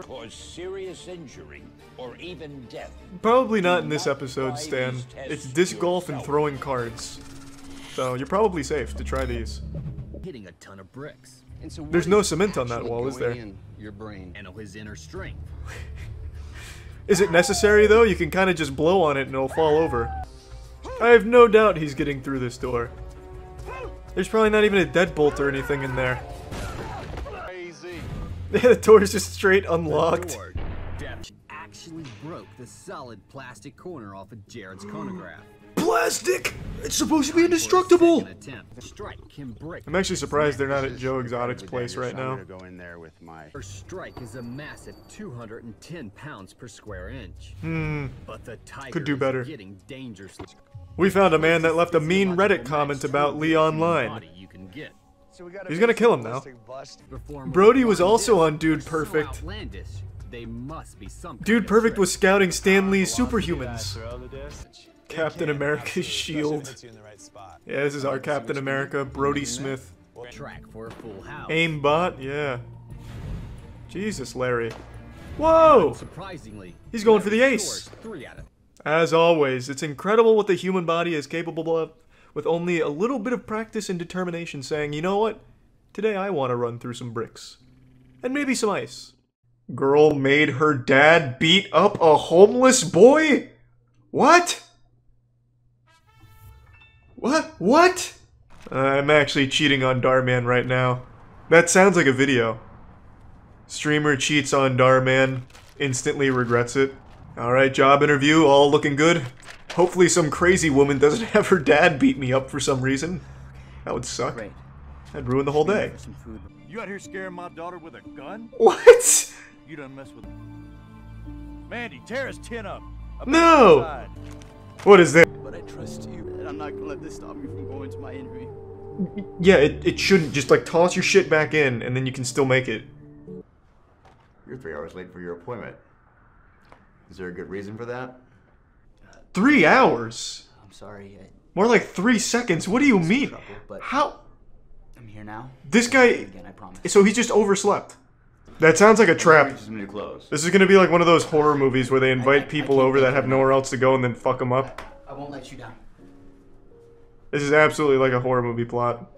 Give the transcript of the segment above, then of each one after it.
cause serious injury or even death. Probably not in this episode, Stan. It's disc golf and throwing cards. So you're probably safe to try these. Hitting a ton of bricks. And so There's no cement on that wall, is there? In your brain And his inner strength. Is it necessary though? You can kind of just blow on it and it'll fall over. I have no doubt he's getting through this door. There's probably not even a deadbolt or anything in there. crazy. The door's just straight unlocked. The door actually broke the solid plastic corner off of Jared's chronograph. Plastic! It's supposed to be indestructible! For a second attempt, strike can break. I'm actually surprised they're not at Joe Exotic's place right now. Go in there with my First strike is a massive 210 pounds per square inch. But the tiger Could do better. is getting dangerously. We found a man that left a mean Reddit comment about Lee Online. Body you can get. He's gonna kill him now. Perform Brody was with also on this Dude so Perfect. outlandish, they must be some kind Dude of Perfect trick. was scouting Stan Lee's Superhumans. Captain America's shield. Yeah, this is our Captain America, Brody Smith. Track for a full house. Aimbot, yeah. Jesus, Larry. Whoa! Surprisingly, He's going for the Larry ace. scores 3 out of. As always, it's incredible what the human body is capable of with only a little bit of practice and determination saying, you know what? Today I want to run through some bricks. And maybe some ice. Girl made her dad beat up a homeless boy? What? What? I'm actually cheating on Darman right now. That sounds like a video. Streamer cheats on Darman, instantly regrets it. Alright, job interview, all looking good. Hopefully some crazy woman doesn't have her dad beat me up for some reason. That would suck. Great. That'd ruin the whole day. Some food. You out here scaring my daughter with a gun? What? You done mess with Mandy, tear his tin up. No! What is that? But I trust you, and I'm not gonna let this stop me from going to my interview. Yeah, it shouldn't. Just like toss your shit back in and then you can still make it. You're 3 hours late for your appointment. Is there a good reason for that? 3 hours? I'm sorry. More like 3 seconds. What do you mean? Trouble, but How? I'm here now. This guy... Again, I promise. So he just overslept. That sounds like a trap. Just some new clothes. This is gonna be like one of those horror movies where they invite people over that have nowhere else to go and then fuck them up. I won't let you down. This is absolutely like a horror movie plot.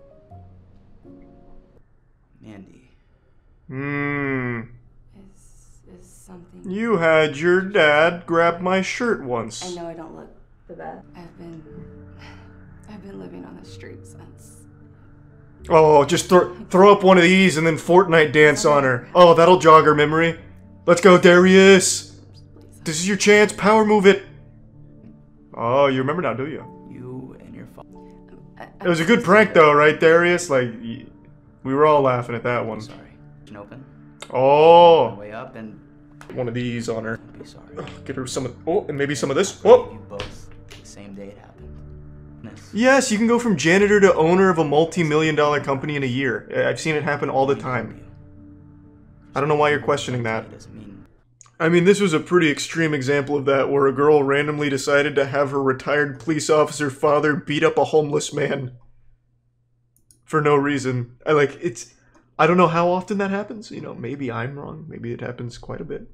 Mandy. Is something. You had your dad grab my shirt once. I know I don't look the best. I've been living on the street since. Oh, just throw up one of these and then Fortnite dance on her. Oh, that'll jog her memory. Let's go, Darius. This is your chance. Power move it. Oh, you remember now, do you? You and your father. It was a good prank though, right, Darius? Like, we were all laughing at that one. Sorry. Can open. Oh, Way up and one of these on her. be sorry. Get her some of, oh, and maybe some of this. You Oh, both the same day it happened. Miss. yes, you can go from janitor to owner of a multi-million-dollar company in a year. I've seen it happen all the time. I don't know why you're questioning that. It doesn't mean I mean, this was a pretty extreme example of that, where a girl randomly decided to have her retired police officer father beat up a homeless man. For no reason. I don't know how often that happens. You know, maybe I'm wrong. Maybe it happens quite a bit.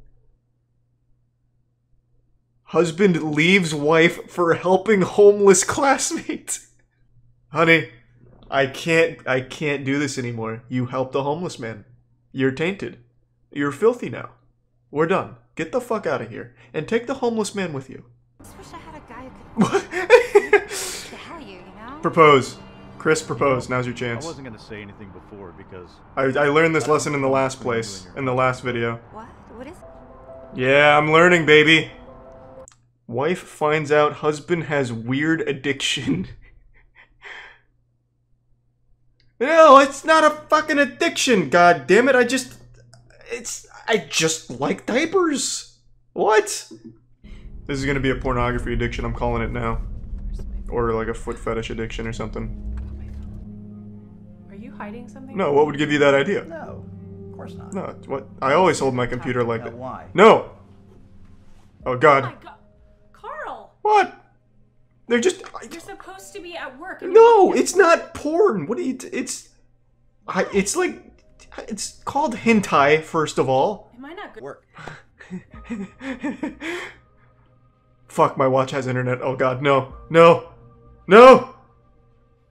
Husband leaves wife for helping homeless classmate. Honey, I can't do this anymore. You helped a homeless man. You're tainted. You're filthy now. We're done. Get the fuck out of here. And take the homeless man with you. I just wish I had a guy who could tell you, you know? Propose. Chris, propose. Now's your I chance. wasn't gonna say anything before because I learned this lesson in the last place. In the last video. What? What is? Yeah, I'm learning, baby. Wife finds out husband has weird addiction. No, it's not a fucking addiction, god damn it. I just like diapers. What? This is gonna be a pornography addiction, I'm calling it now. Or like a foot fetish addiction or something. Are you hiding something? No, what would give you that idea? No, of course not. No, what? I always hold my computer like that. Why? No! Oh Oh god. my god. Carl! What? They're just... You're supposed to be at work. No, it's not porn. What do you... It's like... It's called hentai, first of all. Am I not Work. Fuck, my watch has internet. Oh god, no. No! No!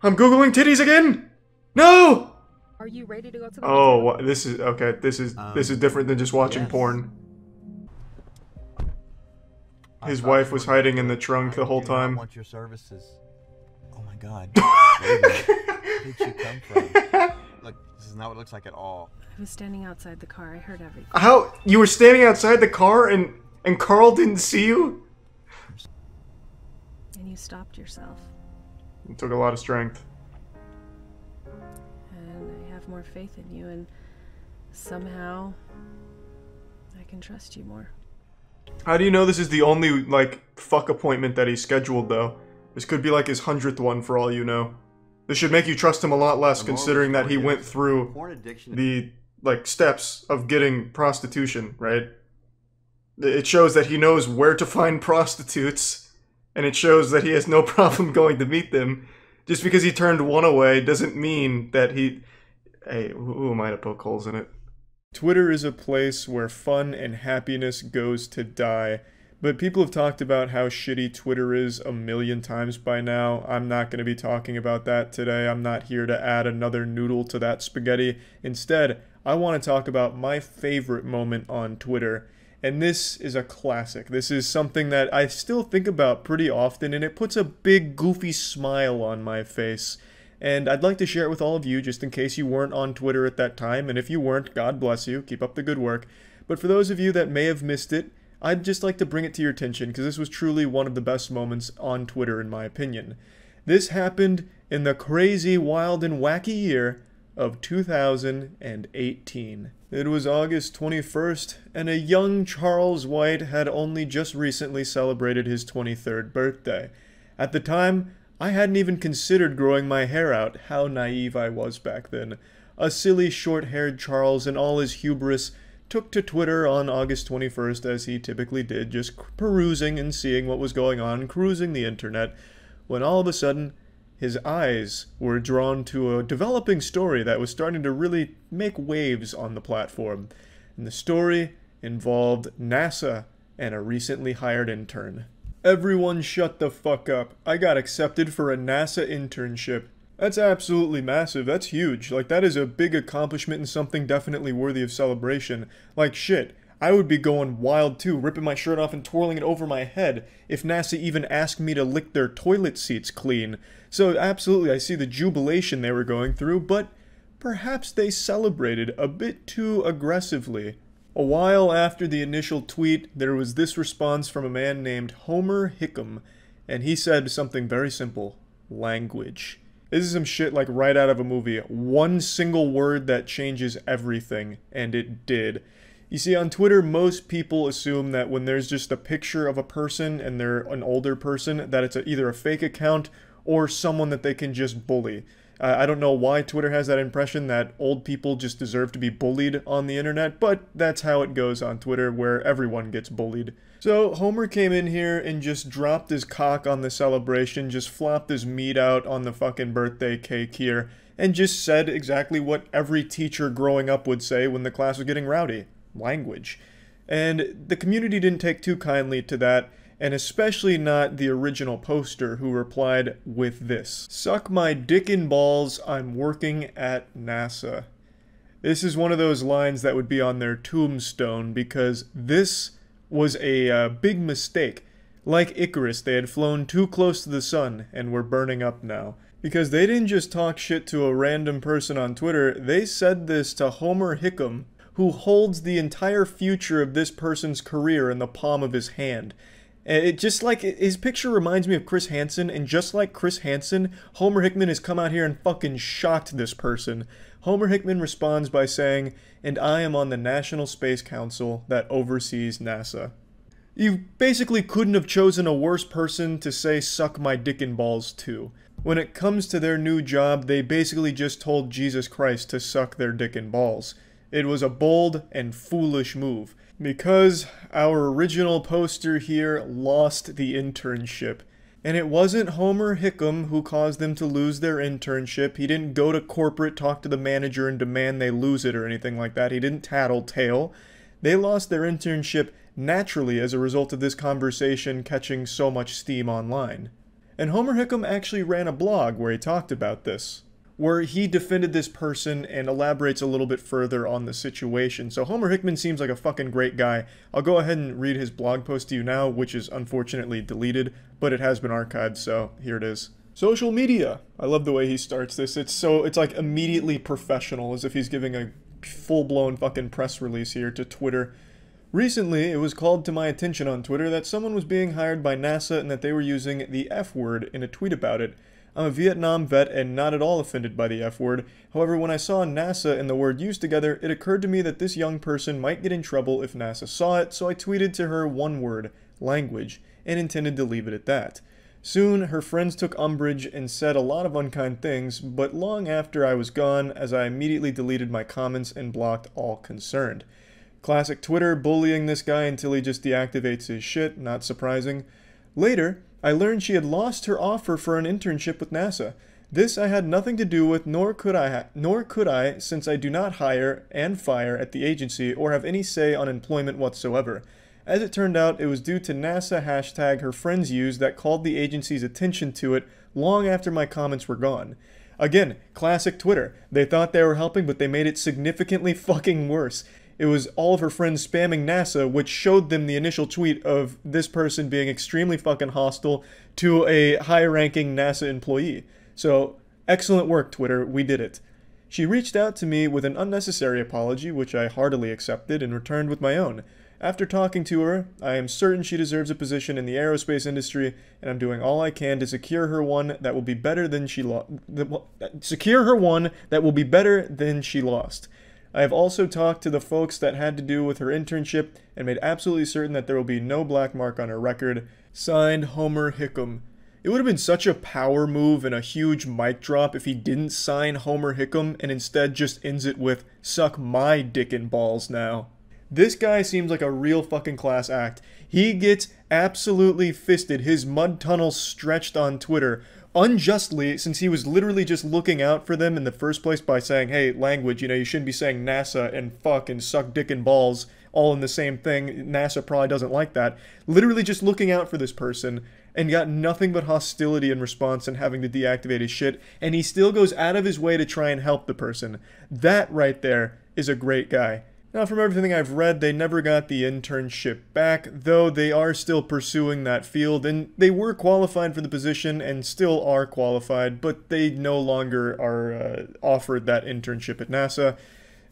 I'm Googling titties again! No! Are you ready to go to the Oh, this is, okay, this is different than just watching yes. porn. His wife was hiding in the trunk the whole I time. want your services. Oh my god. Where did you come from? Look, this is not what it looks like at all. I was standing outside the car. I heard everything. How? You were standing outside the car and Carl didn't see you? And you stopped yourself. It took a lot of strength. And I have more faith in you, and somehow I can trust you more. How do you know this is the only, like, fuck appointment that he scheduled, though? This could be like his 100th one for all you know. This should make you trust him a lot less, considering that he went through the, like, steps of getting prostitution, right? It shows that he knows where to find prostitutes, and it shows that he has no problem going to meet them. Just because he turned one away doesn't mean that he... Hey, who am I to poke holes in it? Twitter is a place where fun and happiness goes to die. But people have talked about how shitty Twitter is a million times by now. I'm not going to be talking about that today. I'm not here to add another noodle to that spaghetti. Instead, I want to talk about my favorite moment on Twitter. And this is a classic. This is something that I still think about pretty often, and it puts a big goofy smile on my face. And I'd like to share it with all of you, just in case you weren't on Twitter at that time. And if you weren't, God bless you. Keep up the good work. But for those of you that may have missed it, I'd just like to bring it to your attention, because this was truly one of the best moments on Twitter, in my opinion. This happened in the crazy, wild, and wacky year of 2018. It was August 21st, and a young Charles White had only just recently celebrated his 23rd birthday. At the time, I hadn't even considered growing my hair out. How naive I was back then. A silly, short-haired Charles, in all his hubris, took to Twitter on August 21st, as he typically did, just perusing and seeing what was going on, cruising the internet, when all of a sudden, his eyes were drawn to a developing story that was starting to really make waves on the platform. And the story involved NASA and a recently hired intern. Everyone shut the fuck up. I got accepted for a NASA internship. That's absolutely massive. That's huge. Like, that is a big accomplishment and something definitely worthy of celebration. Like, shit, I would be going wild too, ripping my shirt off and twirling it over my head if NASA even asked me to lick their toilet seats clean. So absolutely, I see the jubilation they were going through, but perhaps they celebrated a bit too aggressively. A while after the initial tweet, there was this response from a man named Homer Hickam, and he said something very simple: language. This is some shit like right out of a movie. One single word that changes everything, and it did. You see, on Twitter, most people assume that when there's just a picture of a person and they're an older person, that it's either a fake account or someone that they can just bully. I don't know why Twitter has that impression that old people just deserve to be bullied on the internet, but that's how it goes on Twitter, where everyone gets bullied. So Homer came in here and just dropped his cock on the celebration, just flopped his meat out on the fucking birthday cake here, and just said exactly what every teacher growing up would say when the class was getting rowdy: language. And the community didn't take too kindly to that, and especially not the original poster, who replied with this: "Suck my dick and balls, I'm working at NASA." This is one of those lines that would be on their tombstone, because this was a big mistake. Like Icarus, they had flown too close to the sun and were burning up now. Because they didn't just talk shit to a random person on Twitter, they said this to Homer Hickam, who holds the entire future of this person's career in the palm of his hand. It just like, his picture reminds me of Chris Hansen, and just like Chris Hansen, Homer Hickman has come out here and fucking shocked this person. Homer Hickman responds by saying, "And I am on the National Space Council that oversees NASA." You basically couldn't have chosen a worse person to say "suck my dick and balls" to. When it comes to their new job, they basically just told Jesus Christ to suck their dick and balls. It was a bold and foolish move, because our original poster here lost the internship. And it wasn't Homer Hickam who caused them to lose their internship. He didn't go to corporate, talk to the manager, and demand they lose it or anything like that. He didn't tattletale. They lost their internship naturally as a result of this conversation catching so much steam online. And Homer Hickam actually ran a blog where he talked about this, where he defended this person and elaborates a little bit further on the situation. So Homer Hickman seems like a fucking great guy. I'll go ahead and read his blog post to you now, which is unfortunately deleted, but it has been archived, so here it is. Social media. I love the way he starts this. It's like immediately professional, as if he's giving a full-blown fucking press release here to Twitter. Recently, it was called to my attention on Twitter that someone was being hired by NASA and that they were using the F word in a tweet about it. I'm a Vietnam vet and not at all offended by the F word. However, when I saw NASA and the word used together, it occurred to me that this young person might get in trouble if NASA saw it, so I tweeted to her one word, language, and intended to leave it at that. Soon, her friends took umbrage and said a lot of unkind things, but long after I was gone, as I immediately deleted my comments and blocked all concerned. Classic Twitter, bullying this guy until he just deactivates his shit, not surprising. Later, I learned she had lost her offer for an internship with NASA. This I had nothing to do with, nor could I, since I do not hire and fire at the agency or have any say on employment whatsoever. As it turned out, it was due to NASA hashtag her friends used that called the agency's attention to it long after my comments were gone. Again, classic Twitter. They thought they were helping, but they made it significantly fucking worse. It was all of her friends spamming NASA, which showed them the initial tweet of this person being extremely fucking hostile to a high-ranking NASA employee. So, excellent work, Twitter. We did it. She reached out to me with an unnecessary apology, which I heartily accepted and returned with my own. After talking to her, I am certain she deserves a position in the aerospace industry, and I'm doing all I can to secure her one that will be better than she lost. I have also talked to the folks that had to do with her internship and made absolutely certain that there will be no black mark on her record. Signed, Homer Hickam. It would have been such a power move and a huge mic drop if he didn't sign Homer Hickam and instead just ends it with, suck my dick and balls now. This guy seems like a real fucking class act. He gets absolutely fisted, his mud tunnel stretched on Twitter, unjustly, since he was literally just looking out for them in the first place by saying, hey, language, you shouldn't be saying NASA and fuck and suck dick and balls all in the same thing. NASA probably doesn't like that. Literally just looking out for this person and got nothing but hostility in response and having to deactivate his shit, and he still goes out of his way to try and help the person. That right there is a great guy. Now, from everything I've read, they never got the internship back, though they are still pursuing that field, and they were qualified for the position and still are qualified, but they no longer are offered that internship at NASA,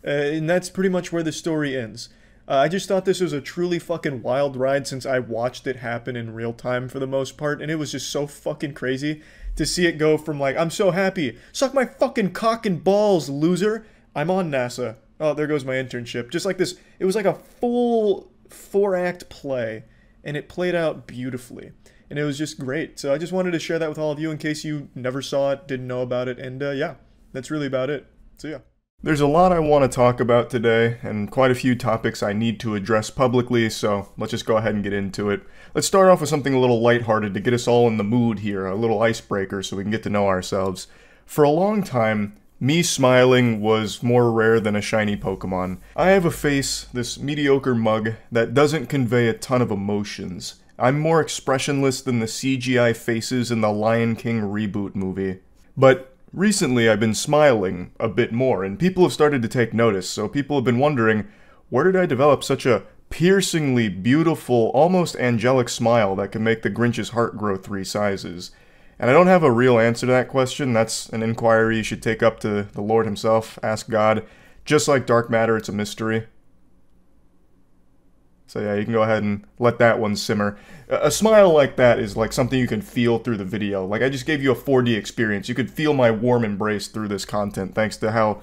and that's pretty much where the story ends. I just thought this was a truly fucking wild ride since I watched it happen in real time for the most part, and it was just so fucking crazy to see it go from like, I'm so happy, suck my fucking cock and balls, loser, I'm on NASA. Oh, there goes my internship. Just like this, it was like a full 4-act play, and it played out beautifully. And it was just great. So I just wanted to share that with all of you in case you never saw it, didn't know about it, and yeah, that's really about it. So yeah. There's a lot I want to talk about today, and quite a few topics I need to address publicly, so let's just go ahead and get into it. Let's start off with something a little lighthearted to get us all in the mood here, a little icebreaker so we can get to know ourselves. For a long time, me smiling was more rare than a shiny Pokemon. I have a face, this mediocre mug, that doesn't convey a ton of emotions. I'm more expressionless than the CGI faces in the Lion King reboot movie. But recently I've been smiling a bit more, and people have started to take notice, so people have been wondering, where did I develop such a piercingly beautiful, almost angelic smile that can make the Grinch's heart grow 3 sizes? And I don't have a real answer to that question. That's an inquiry you should take up to the Lord himself. Ask God. Just like dark matter, it's a mystery. So yeah, you can go ahead and let that one simmer. A smile like that is like something you can feel through the video. Like I just gave you a 4D experience. You could feel my warm embrace through this content thanks to how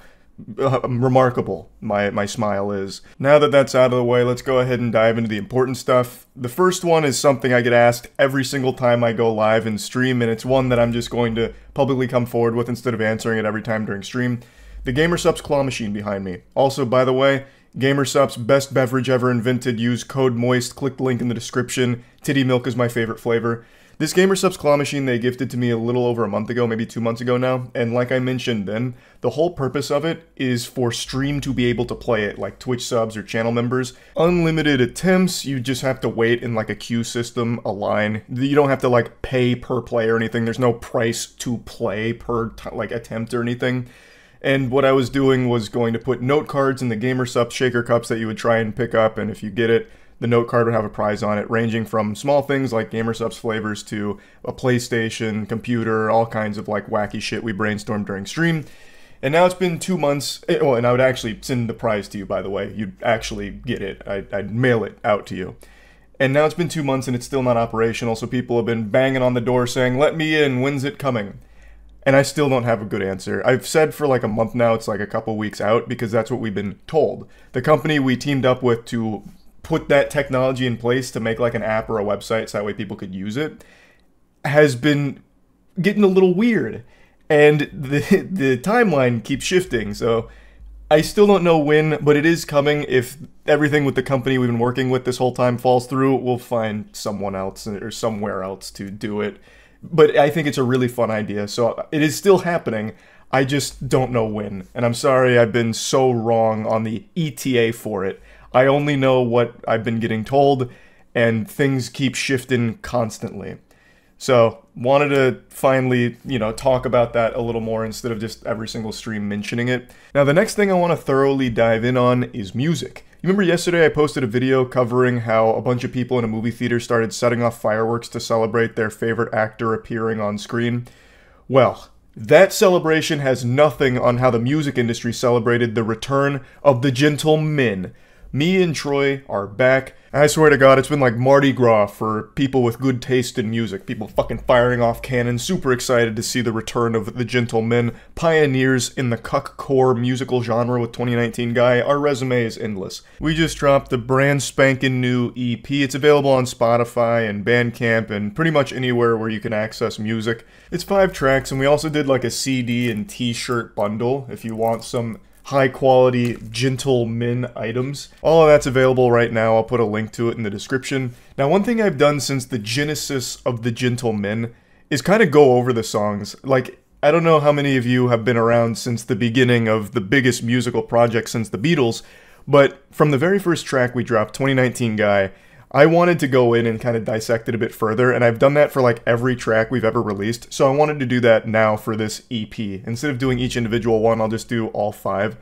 remarkable my smile is. Now that that's out of the way, let's go ahead and dive into the important stuff. The first one is something I get asked every single time I go live and stream, and it's one that I'm just going to publicly come forward with instead of answering it every time during stream. The Gamer Subs claw machine behind me. Also, by the way, GamerSup's best beverage ever invented. Use code MOIST. Click the link in the description. Titty milk is my favorite flavor. This GamerSup's claw machine they gifted to me a little over a month ago, maybe 2 months ago now, and like I mentioned then, the whole purpose of it is for Stream to be able to play it, like Twitch subs or channel members. Unlimited attempts, you just have to wait in like a queue system, a line. You don't have to like pay per play or anything, there's no price to play per like attempt or anything. And what I was doing was going to put note cards in the GamerSup shaker cups that you would try and pick up, and if you get it, the note card would have a prize on it, ranging from small things like GamerSup's flavors to a PlayStation, computer, all kinds of like wacky shit we brainstormed during stream. And now it's been 2 months, oh, and I would actually send the prize to you, by the way. You'd actually get it. I'd mail it out to you. And now it's been 2 months and it's still not operational, so people have been banging on the door saying, let me in, when's it coming? And I still don't have a good answer. I've said for like a month now it's like a couple weeks out because that's what we've been told. The company we teamed up with to put that technology in place to make like an app or a website so that way people could use it has been getting a little weird, and the timeline keeps shifting, so I still don't know when, but it is coming. If everything with the company we've been working with this whole time falls through, we'll find someone else or somewhere else to do it, but I think it's a really fun idea, so it is still happening. I just don't know when, and I'm sorry I've been so wrong on the ETA for it. I only know what I've been getting told, and things keep shifting constantly. So, wanted to finally, talk about that a little more instead of just every single stream mentioning it. Now, the next thing I want to thoroughly dive in on is music. You remember yesterday I posted a video covering how a bunch of people in a movie theater started setting off fireworks to celebrate their favorite actor appearing on screen? Well, that celebration has nothing on how the music industry celebrated the return of the Gentlemen. Me and Troy are back. I swear to God, it's been like Mardi Gras for people with good taste in music. People fucking firing off cannons, super excited to see the return of the Gentlemen, pioneers in the cuck-core musical genre with 2019 Guy. Our resume is endless. We just dropped the brand spanking new EP. It's available on Spotify and Bandcamp and pretty much anywhere where you can access music. It's 5 tracks, and we also did like a CD and t-shirt bundle if you want some high-quality Gentlemen items. All of that's available right now. I'll put a link to it in the description. Now, one thing I've done since the genesis of the Gentlemen is kind of go over the songs. Like, I don't know how many of you have been around since the beginning of the biggest musical project since the Beatles, but from the very first track we dropped, 2019 Guy, I wanted to go in and kind of dissect it a bit further, and I've done that for like every track we've ever released, so I wanted to do that now for this EP. Instead of doing each individual one, I'll just do all 5.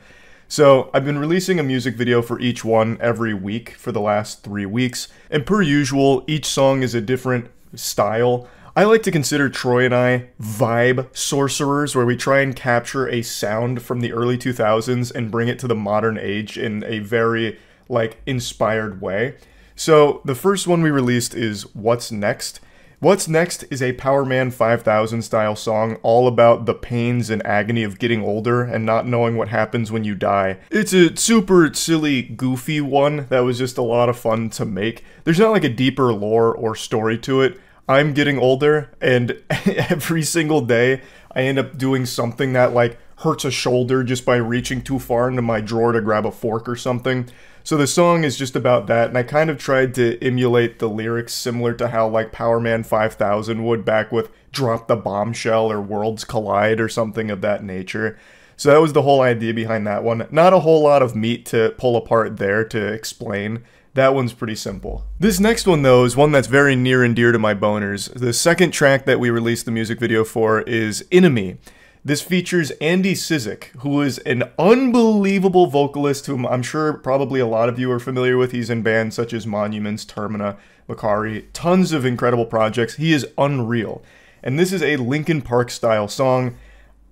So I've been releasing a music video for each one every week for the last 3 weeks, and per usual, each song is a different style. I like to consider Troy and I vibe sorcerers, where we try and capture a sound from the early 2000s and bring it to the modern age in a very, like, inspired way. So, the first one we released is What's Next. What's Next is a Power Man 5000 style song all about the pains and agony of getting older and not knowing what happens when you die. It's a super silly, goofy one that was just a lot of fun to make. There's not like a deeper lore or story to it. I'm getting older, and every single day I end up doing something that like hurts a shoulder just by reaching too far into my drawer to grab a fork or something. So the song is just about that, and I kind of tried to emulate the lyrics similar to how like Power Man 5000 would back with Drop the Bombshell or Worlds Collide or something of that nature. So that was the whole idea behind that one. Not a whole lot of meat to pull apart there to explain. That one's pretty simple. This next one, though, is one that's very near and dear to my boners. The second track that we released the music video for is Enemy. This features Andy Czizik, who is an unbelievable vocalist whom I'm sure probably a lot of you are familiar with. He's in bands such as Monuments, Termina, Macari, tons of incredible projects. He is unreal. And this is a Linkin Park style song.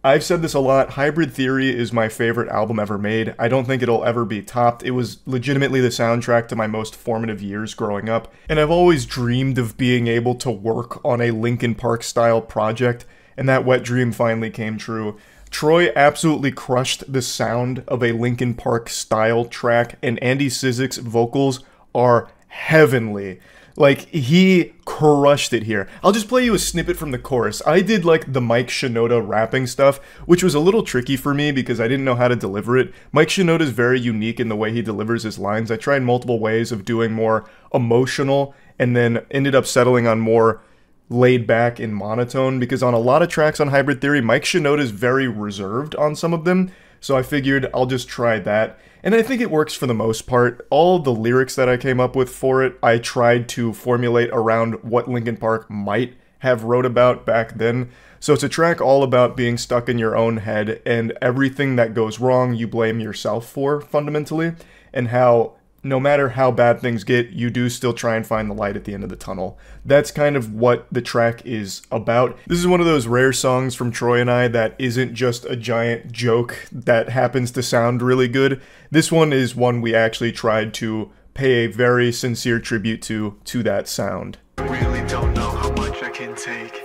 I've said this a lot, Hybrid Theory is my favorite album ever made. I don't think it'll ever be topped. It was legitimately the soundtrack to my most formative years growing up, and I've always dreamed of being able to work on a Linkin Park style project, and that wet dream finally came true. Troy absolutely crushed the sound of a Linkin Park style track, and Andy Czizik's vocals are heavenly. Like, he crushed it here. I'll just play you a snippet from the chorus. I did, like, the Mike Shinoda rapping stuff, which was a little tricky for me because I didn't know how to deliver it. Mike Shinoda is very unique in the way he delivers his lines. I tried multiple ways of doing more emotional and then ended up settling on more laid back and monotone because on a lot of tracks on Hybrid Theory, Mike Shinoda is very reserved on some of them. So I figured I'll just try that. And I think it works for the most part. All the lyrics that I came up with for it, I tried to formulate around what Linkin Park might have wrote about back then. So it's a track all about being stuck in your own head and everything that goes wrong you blame yourself for, fundamentally, and how no matter how bad things get, you do still try and find the light at the end of the tunnel. That's kind of what the track is about. This is one of those rare songs from Troy and I that isn't just a giant joke that happens to sound really good. This one is one we actually tried to pay a very sincere tribute to that sound. I really don't know how much I can take.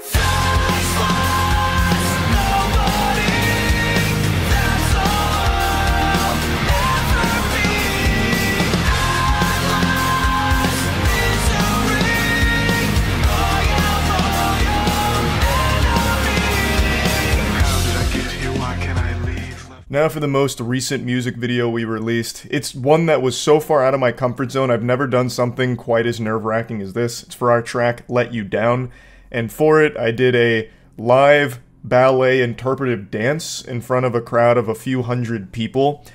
Now for the most recent music video we released. It's one that was so far out of my comfort zone. I've never done something quite as nerve-wracking as this. It's for our track, Let You Down. And for it, I did a live ballet interpretive dance in front of a crowd of a few hundred people.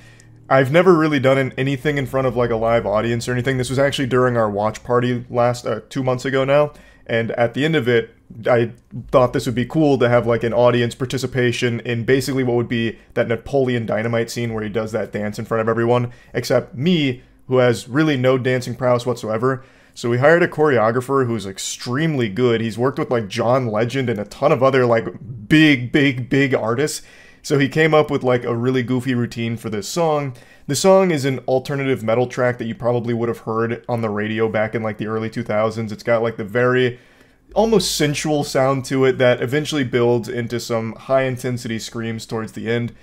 I've never really done anything in front of like a live audience or anything. This was actually during our watch party last 2 months ago now. And at the end of it, I thought this would be cool to have like an audience participation in basically what would be that Napoleon Dynamite scene where he does that dance in front of everyone, except me, who has really no dancing prowess whatsoever. So we hired a choreographer who's extremely good. He's worked with like John Legend and a ton of other like big artists. So he came up with like a really goofy routine for this song. The song is an alternative metal track that you probably would have heard on the radio back in like the early 2000s. It's got like the very almost sensual sound to it that eventually builds into some high intensity screams towards the end.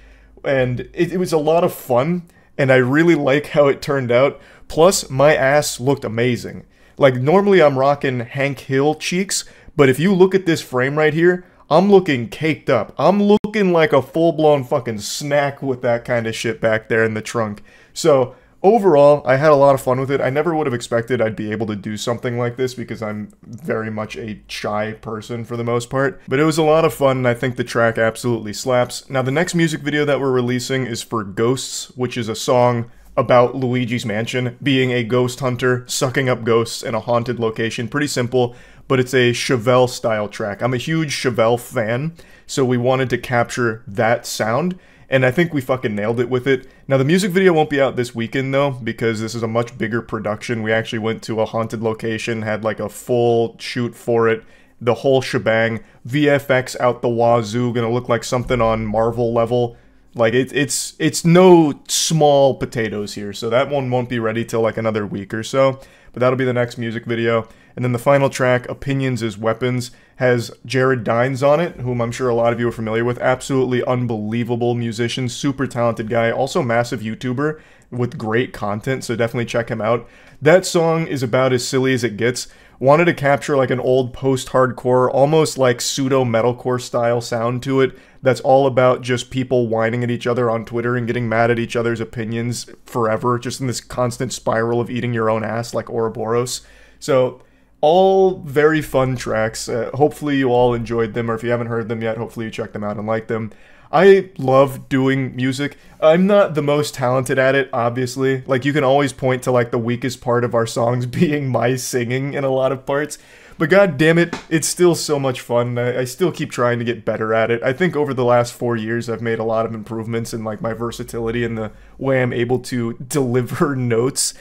And it was a lot of fun, and I really like how it turned out. Plus, my ass looked amazing. Like, normally I'm rocking Hank Hill cheeks, but if you look at this frame right here, I'm looking caked up. I'm looking like a full-blown fucking snack with that kind of shit back there in the trunk. So, overall, I had a lot of fun with it. I never would have expected I'd be able to do something like this because I'm very much a shy person for the most part. But it was a lot of fun, and I think the track absolutely slaps. Now, the next music video that we're releasing is for Ghosts, which is a song about Luigi's Mansion being a ghost hunter, sucking up ghosts in a haunted location. Pretty simple, but it's a Chevelle-style track. I'm a huge Chevelle fan, so we wanted to capture that sound. And I think we fucking nailed it with it. Now, the music video won't be out this weekend, though, because this is a much bigger production. We actually went to a haunted location, had like a full shoot for it, the whole shebang. VFX out the wazoo, gonna look like something on Marvel level. Like, it's no small potatoes here, so that one won't be ready till like another week or so. But that'll be the next music video. And then the final track, Penguinz0 Weapons, has Jared Dines on it, whom I'm sure a lot of you are familiar with. Absolutely unbelievable musician, super talented guy, also massive YouTuber with great content, so definitely check him out. That song is about as silly as it gets. Wanted to capture like an old post-hardcore, almost like pseudo-metalcore style sound to it that's all about just people whining at each other on Twitter and getting mad at each other's opinions forever, just in this constant spiral of eating your own ass like Ouroboros. So, all very fun tracks. Hopefully you all enjoyed them, or if you haven't heard them yet, hopefully you check them out and like them. I love doing music. I'm not the most talented at it, obviously. Like, you can always point to like the weakest part of our songs being my singing in a lot of parts. But god damn it, it's still so much fun. I still keep trying to get better at it. I think over the last 4 years I've made a lot of improvements in like my versatility and the way I'm able to deliver notes.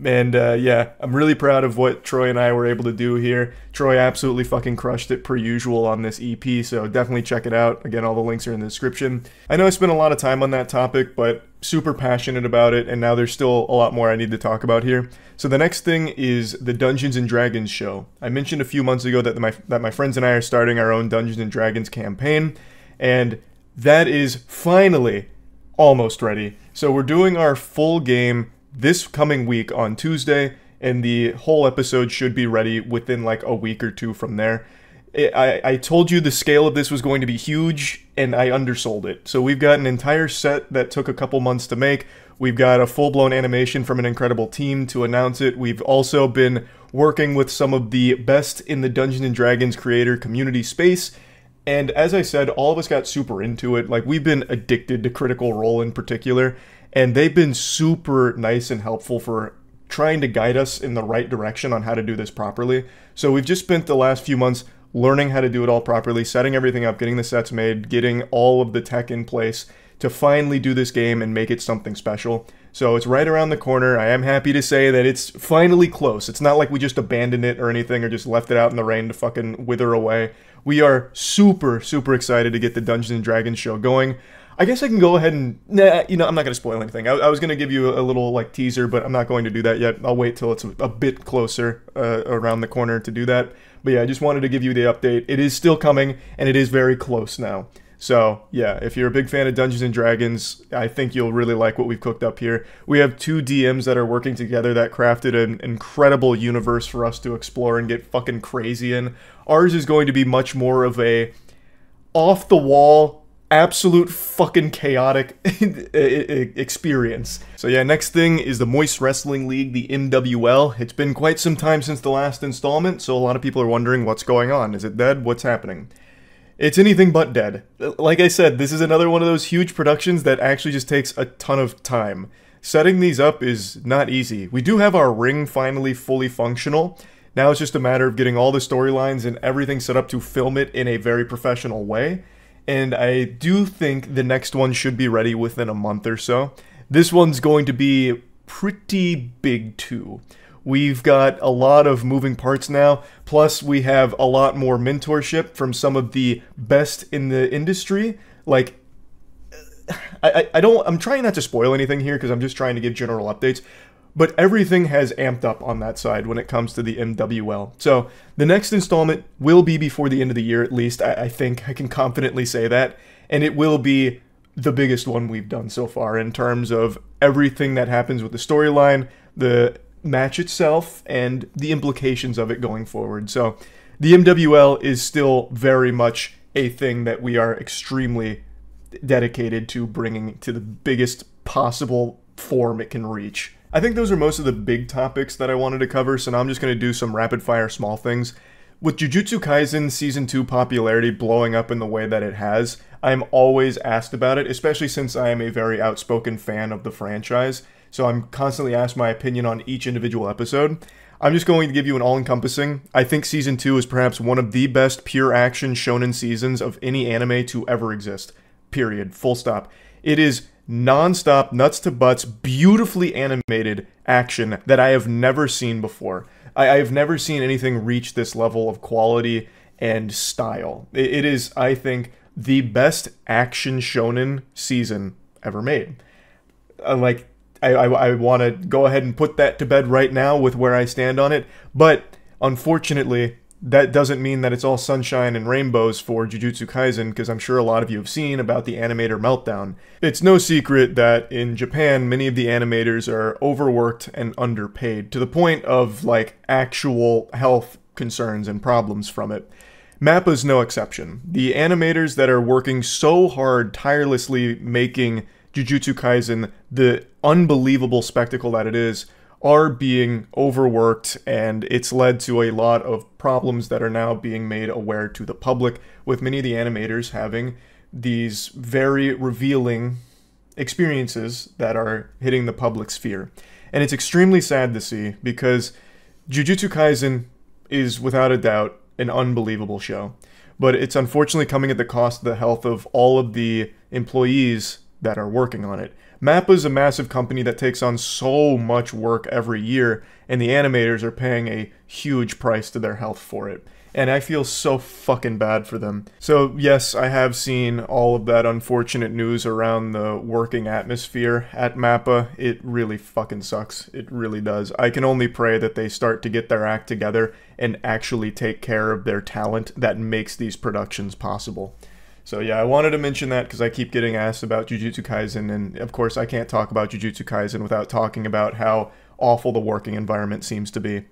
And yeah, I'm really proud of what Troy and I were able to do here. Troy absolutely fucking crushed it per usual on this EP, so definitely check it out. Again, all the links are in the description. I know I spent a lot of time on that topic, but super passionate about it, and now there's still a lot more I need to talk about here. So the next thing is the Dungeons & Dragons show. I mentioned a few months ago that my friends and I are starting our own Dungeons & Dragons campaign, and that is finally almost ready. So we're doing our full game this coming week on Tuesday, and the whole episode should be ready within like a week or two from there. I told you the scale of this was going to be huge, and I undersold it. So we've got an entire set that took a couple months to make. We've got a full-blown animation from an incredible team to announce it. We've also been working with some of the best in the Dungeons & Dragons creator community space. And as I said, all of us got super into it. Like, we've been addicted to Critical Role in particular, and they've been super nice and helpful for trying to guide us in the right direction on how to do this properly. So we've just spent the last few months learning how to do it all properly, setting everything up, getting the sets made, getting all of the tech in place to finally do this game and make it something special. So it's right around the corner. I am happy to say that it's finally close. It's not like we just abandoned it or anything or just left it out in the rain to fucking wither away. We are super, super excited to get the Dungeons & Dragons show going. I guess I can go ahead and... Nah, you know, I'm not going to spoil anything. I was going to give you a little, like, teaser, but I'm not going to do that yet. I'll wait till it's a bit closer around the corner to do that. But yeah, I just wanted to give you the update. It is still coming, and it is very close now. So, yeah, if you're a big fan of Dungeons & Dragons, I think you'll really like what we've cooked up here. We have 2 DMs that are working together that crafted an incredible universe for us to explore and get fucking crazy in. Ours is going to be much more of a off-the-wall, absolute fucking chaotic experience. So yeah, next thing is the Moist Wrestling League, the MWL. It's been quite some time since the last installment, so a lot of people are wondering what's going on. Is it dead? What's happening? It's anything but dead. Like I said, this is another one of those huge productions that actually just takes a ton of time. Setting these up is not easy. We do have our ring finally fully functional. Now it's just a matter of getting all the storylines and everything set up to film it in a very professional way. And I do think the next one should be ready within a month or so. This one's going to be pretty big too. We've got a lot of moving parts now, plus we have a lot more mentorship from some of the best in the industry. Like, I'm trying not to spoil anything here because I'm just trying to give general updates. But everything has amped up on that side when it comes to the MWL. So the next installment will be before the end of the year, at least. I think I can confidently say that. And it will be the biggest one we've done so far in terms of everything that happens with the storyline, the match itself, and the implications of it going forward. So the MWL is still very much a thing that we are extremely dedicated to bringing to the biggest possible form it can reach. I think those are most of the big topics that I wanted to cover, so now I'm just going to do some rapid-fire small things. With Jujutsu Kaisen Season 2 popularity blowing up in the way that it has, I'm always asked about it, especially since I am a very outspoken fan of the franchise, so I'm constantly asked my opinion on each individual episode. I'm just going to give you an all-encompassing. I think Season 2 is perhaps one of the best pure action shonen seasons of any anime to ever exist. Period. Full stop. It is non-stop, nuts to butts, beautifully animated action that I have never seen before. I have never seen anything reach this level of quality and style. It is, I think, the best action shonen season ever made. I want to go ahead and put that to bed right now with where I stand on it, but unfortunately, that doesn't mean that it's all sunshine and rainbows for Jujutsu Kaisen, because I'm sure a lot of you have seen about the animator meltdown. It's no secret that in Japan, many of the animators are overworked and underpaid, to the point of, like, actual health concerns and problems from it. MAPPA's no exception. The animators that are working so hard, tirelessly making Jujutsu Kaisen the unbelievable spectacle that it is, are being overworked, and it's led to a lot of problems that are now being made aware to the public, with many of the animators having these very revealing experiences that are hitting the public sphere. And it's extremely sad to see, because Jujutsu Kaisen is without a doubt an unbelievable show. But it's unfortunately coming at the cost of the health of all of the employees that are working on it. MAPPA is a massive company that takes on so much work every year, and the animators are paying a huge price to their health for it. And I feel so fucking bad for them. So yes, I have seen all of that unfortunate news around the working atmosphere at MAPPA. It really fucking sucks. It really does. I can only pray that they start to get their act together and actually take care of their talent that makes these productions possible. So yeah, I wanted to mention that because I keep getting asked about Jujutsu Kaisen, and of course I can't talk about Jujutsu Kaisen without talking about how awful the working environment seems to be.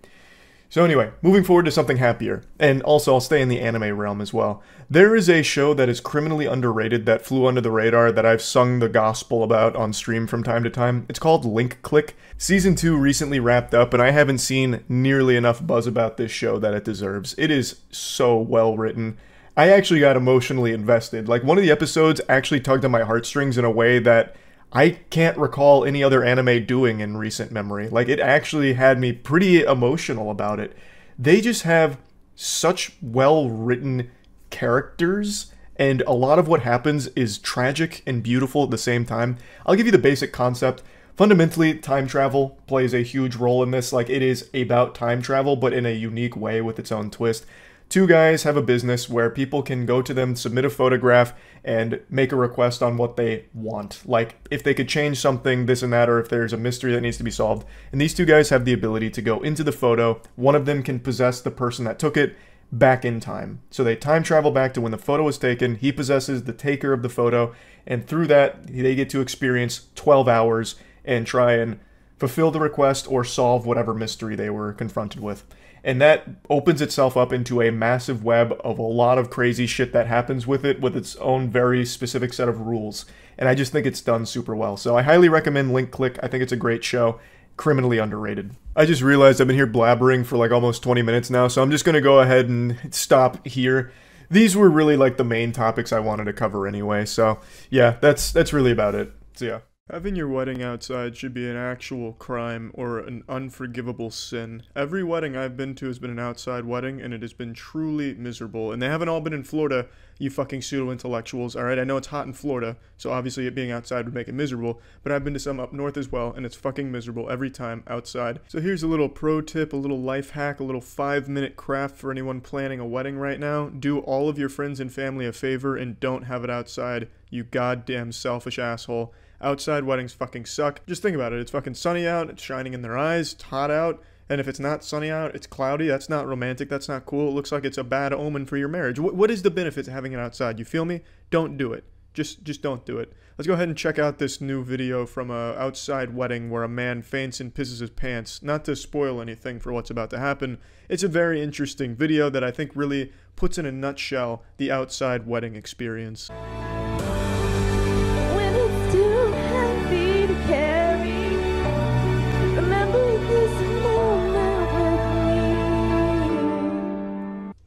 So anyway, moving forward to something happier, and also I'll stay in the anime realm as well. There is a show that is criminally underrated that flew under the radar that I've sung the gospel about on stream from time to time. It's called Link Click. Season 2 recently wrapped up, and I haven't seen nearly enough buzz about this show that it deserves. It is so well written. I actually got emotionally invested. Like, one of the episodes actually tugged on my heartstrings in a way that I can't recall any other anime doing in recent memory. Like, it actually had me pretty emotional about it. They just have such well-written characters, and a lot of what happens is tragic and beautiful at the same time. I'll give you the basic concept. Fundamentally, time travel plays a huge role in this. Like, it is about time travel, but in a unique way with its own twist. Two guys have a business where people can go to them, submit a photograph, and make a request on what they want. Like, if they could change something, this and that, or if there's a mystery that needs to be solved. And these two guys have the ability to go into the photo. One of them can possess the person that took it back in time. So they time travel back to when the photo was taken. He possesses the taker of the photo, and through that, they get to experience 12 hours and try and fulfill the request or solve whatever mystery they were confronted with. And that opens itself up into a massive web of a lot of crazy shit that happens with it, with its own very specific set of rules. And I just think it's done super well. So I highly recommend Link Click. I think it's a great show. Criminally underrated. I just realized I've been here blabbering for like almost 20 minutes now, so I'm just going to go ahead and stop here. These were really like the main topics I wanted to cover anyway, so yeah, that's really about it. So yeah. Having your wedding outside should be an actual crime or an unforgivable sin. Every wedding I've been to has been an outside wedding, and it has been truly miserable. And they haven't all been in Florida, you fucking pseudo-intellectuals, alright? I know it's hot in Florida, so obviously it being outside would make it miserable, but I've been to some up north as well, and it's fucking miserable every time outside. So here's a little pro tip, a little life hack, a little 5-minute craft for anyone planning a wedding right now. Do all of your friends and family a favor and don't have it outside, you goddamn selfish asshole. Outside weddings fucking suck. Just think about it. It's fucking sunny out, it's shining in their eyes, it's hot out, and if it's not sunny out, it's cloudy. That's not romantic, that's not cool. It looks like it's a bad omen for your marriage. What is the benefit to having it outside? You feel me? Don't do it. Just don't do it. Let's go ahead and check out this new video from a outside wedding where a man faints and pisses his pants. Not to spoil anything for what's about to happen. It's a very interesting video that I think really puts in a nutshell the outside wedding experience.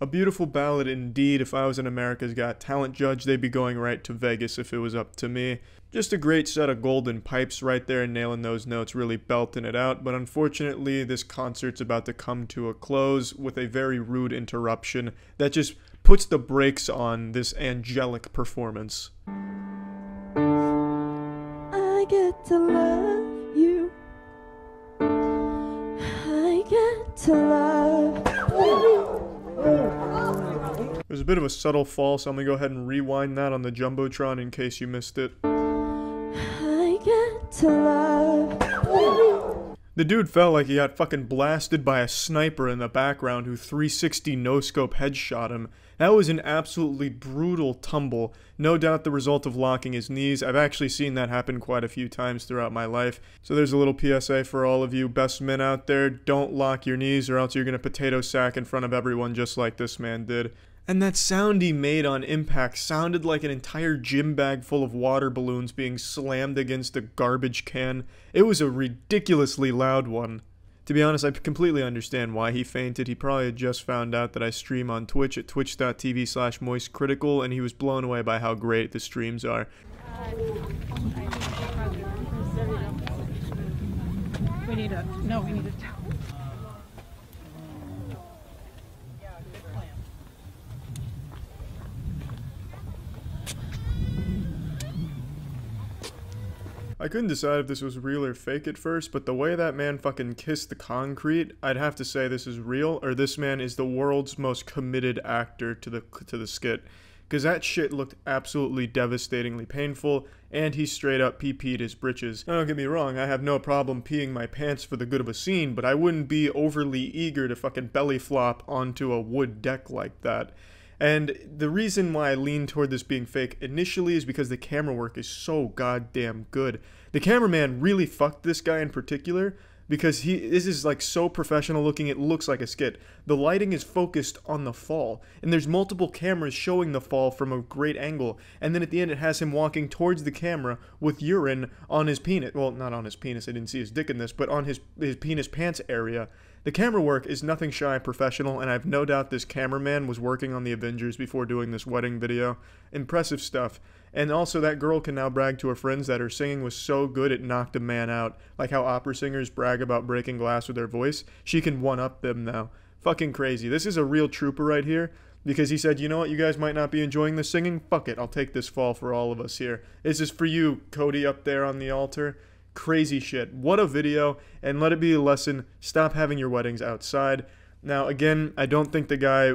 A beautiful ballad indeed. If I was an America's Got Talent judge, they'd be going right to Vegas if it was up to me. Just a great set of golden pipes right there, nailing those notes, really belting it out. But unfortunately, this concert's about to come to a close with a very rude interruption that just puts the brakes on this angelic performance. I get to love you. I get to love you. There's a bit of a subtle fall, so I'm gonna go ahead and rewind that on the Jumbotron in case you missed it. I get to love. The dude felt like he got fucking blasted by a sniper in the background who 360 no-scope headshot him. That was an absolutely brutal tumble. No doubt the result of locking his knees. I've actually seen that happen quite a few times throughout my life. So there's a little PSA for all of you best men out there. Don't lock your knees or else you're gonna potato sack in front of everyone just like this man did. And that sound he made on impact sounded like an entire gym bag full of water balloons being slammed against a garbage can. It was a ridiculously loud one. To be honest, I completely understand why he fainted. He probably had just found out that I stream on Twitch at twitch.tv/moistcritical, and he was blown away by how great the streams are. We need a towel. I couldn't decide if this was real or fake at first, but the way that man fucking kissed the concrete, I'd have to say this is real, or this man is the world's most committed actor to the skit. Because that shit looked absolutely devastatingly painful, and he straight up pee-peed his britches. Now don't get me wrong, I have no problem peeing my pants for the good of a scene, but I wouldn't be overly eager to fucking belly flop onto a wood deck like that. And the reason why I lean toward this being fake initially is because the camera work is so goddamn good. The cameraman really fucked this guy in particular, because this is like so professional looking, it looks like a skit. The lighting is focused on the fall, and there's multiple cameras showing the fall from a great angle, and then at the end it has him walking towards the camera with urine on his penis. Well, not on his penis, I didn't see his dick in this, but on his penis pants area. The camera work is nothing shy of professional, and I have no doubt this cameraman was working on the Avengers before doing this wedding video. Impressive stuff. And also, that girl can now brag to her friends that her singing was so good it knocked a man out. Like how opera singers brag about breaking glass with their voice. She can one-up them now. Fucking crazy. This is a real trooper right here, because he said, you know what, you guys might not be enjoying the singing? Fuck it, I'll take this fall for all of us here. This is for you, Cody, up there on the altar. Crazy shit. What a video, and let it be a lesson. Stop having your weddings outside. Now, again, I don't think the guy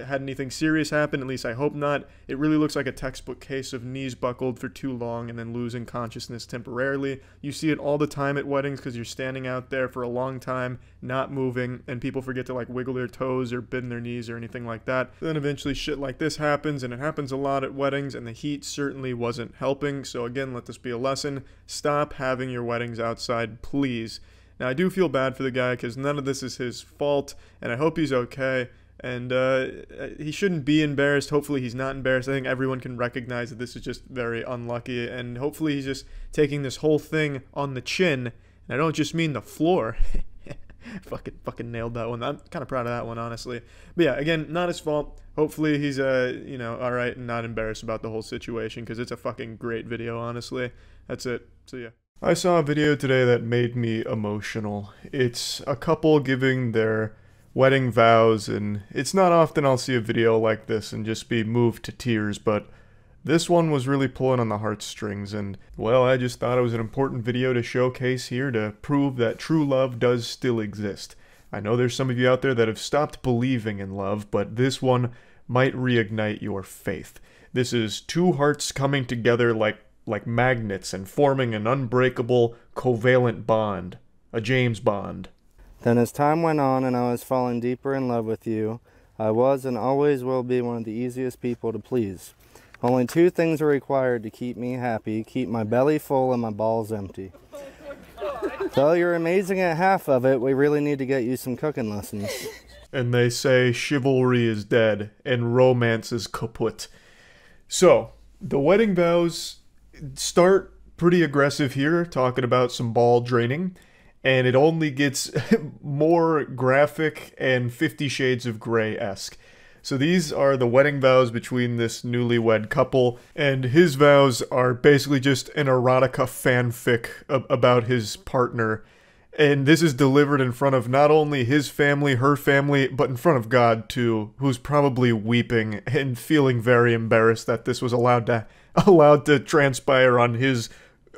had anything serious happen, at least I hope not. It really looks like a textbook case of knees buckled for too long and then losing consciousness temporarily. You see it all the time at weddings because you're standing out there for a long time, not moving, and people forget to like wiggle their toes or bend their knees or anything like that. Then eventually shit like this happens, and it happens a lot at weddings, and the heat certainly wasn't helping. So again, let this be a lesson. Stop having your weddings outside, please. Now, I do feel bad for the guy because none of this is his fault, and I hope he's okay. And he shouldn't be embarrassed. Hopefully he's not embarrassed. I think everyone can recognize that this is just very unlucky, and hopefully he's just taking this whole thing on the chin. And I don't just mean the floor. fucking nailed that one. I'm kind of proud of that one, honestly. But yeah, again, not his fault. Hopefully he's, you know, all right and not embarrassed about the whole situation, because it's a fucking great video, honestly. That's it. So yeah. I saw a video today that made me emotional. It's a couple giving their wedding vows, and it's not often I'll see a video like this and just be moved to tears, but this one was really pulling on the heartstrings, and, well, I just thought it was an important video to showcase here to prove that true love does still exist. I know there's some of you out there that have stopped believing in love, but this one might reignite your faith. This is two hearts coming together like magnets and forming an unbreakable covalent bond, a James Bond. Then as time went on and I was falling deeper in love with you, I was and always will be one of the easiest people to please. Only two things are required to keep me happy: keep my belly full and my balls empty. Though you're amazing at half of it, we really need to get you some cooking lessons. And they say chivalry is dead and romance is kaput. So, the wedding vows start pretty aggressive here, talking about some ball draining, and it only gets more graphic and 50 Shades of Grey-esque. So these are the wedding vows between this newlywed couple, and his vows are basically just an erotica fanfic about his partner. And this is delivered in front of not only his family, her family, but in front of God too, who's probably weeping and feeling very embarrassed that this was allowed to transpire on his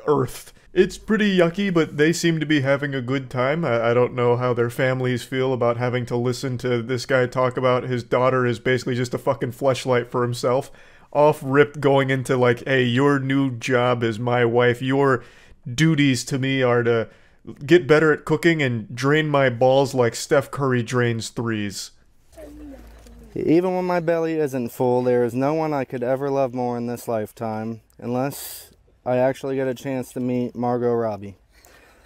earth. It's pretty yucky, but they seem to be having a good time. I don't know how their families feel about having to listen to this guy talk about his daughter is basically just a fucking fleshlight for himself. Off-rip going into like, hey, your new job as my wife, your duties to me are to get better at cooking and drain my balls like Steph Curry drains threes. Even when my belly isn't full, there is no one I could ever love more in this lifetime, unless I actually get a chance to meet Margot Robbie.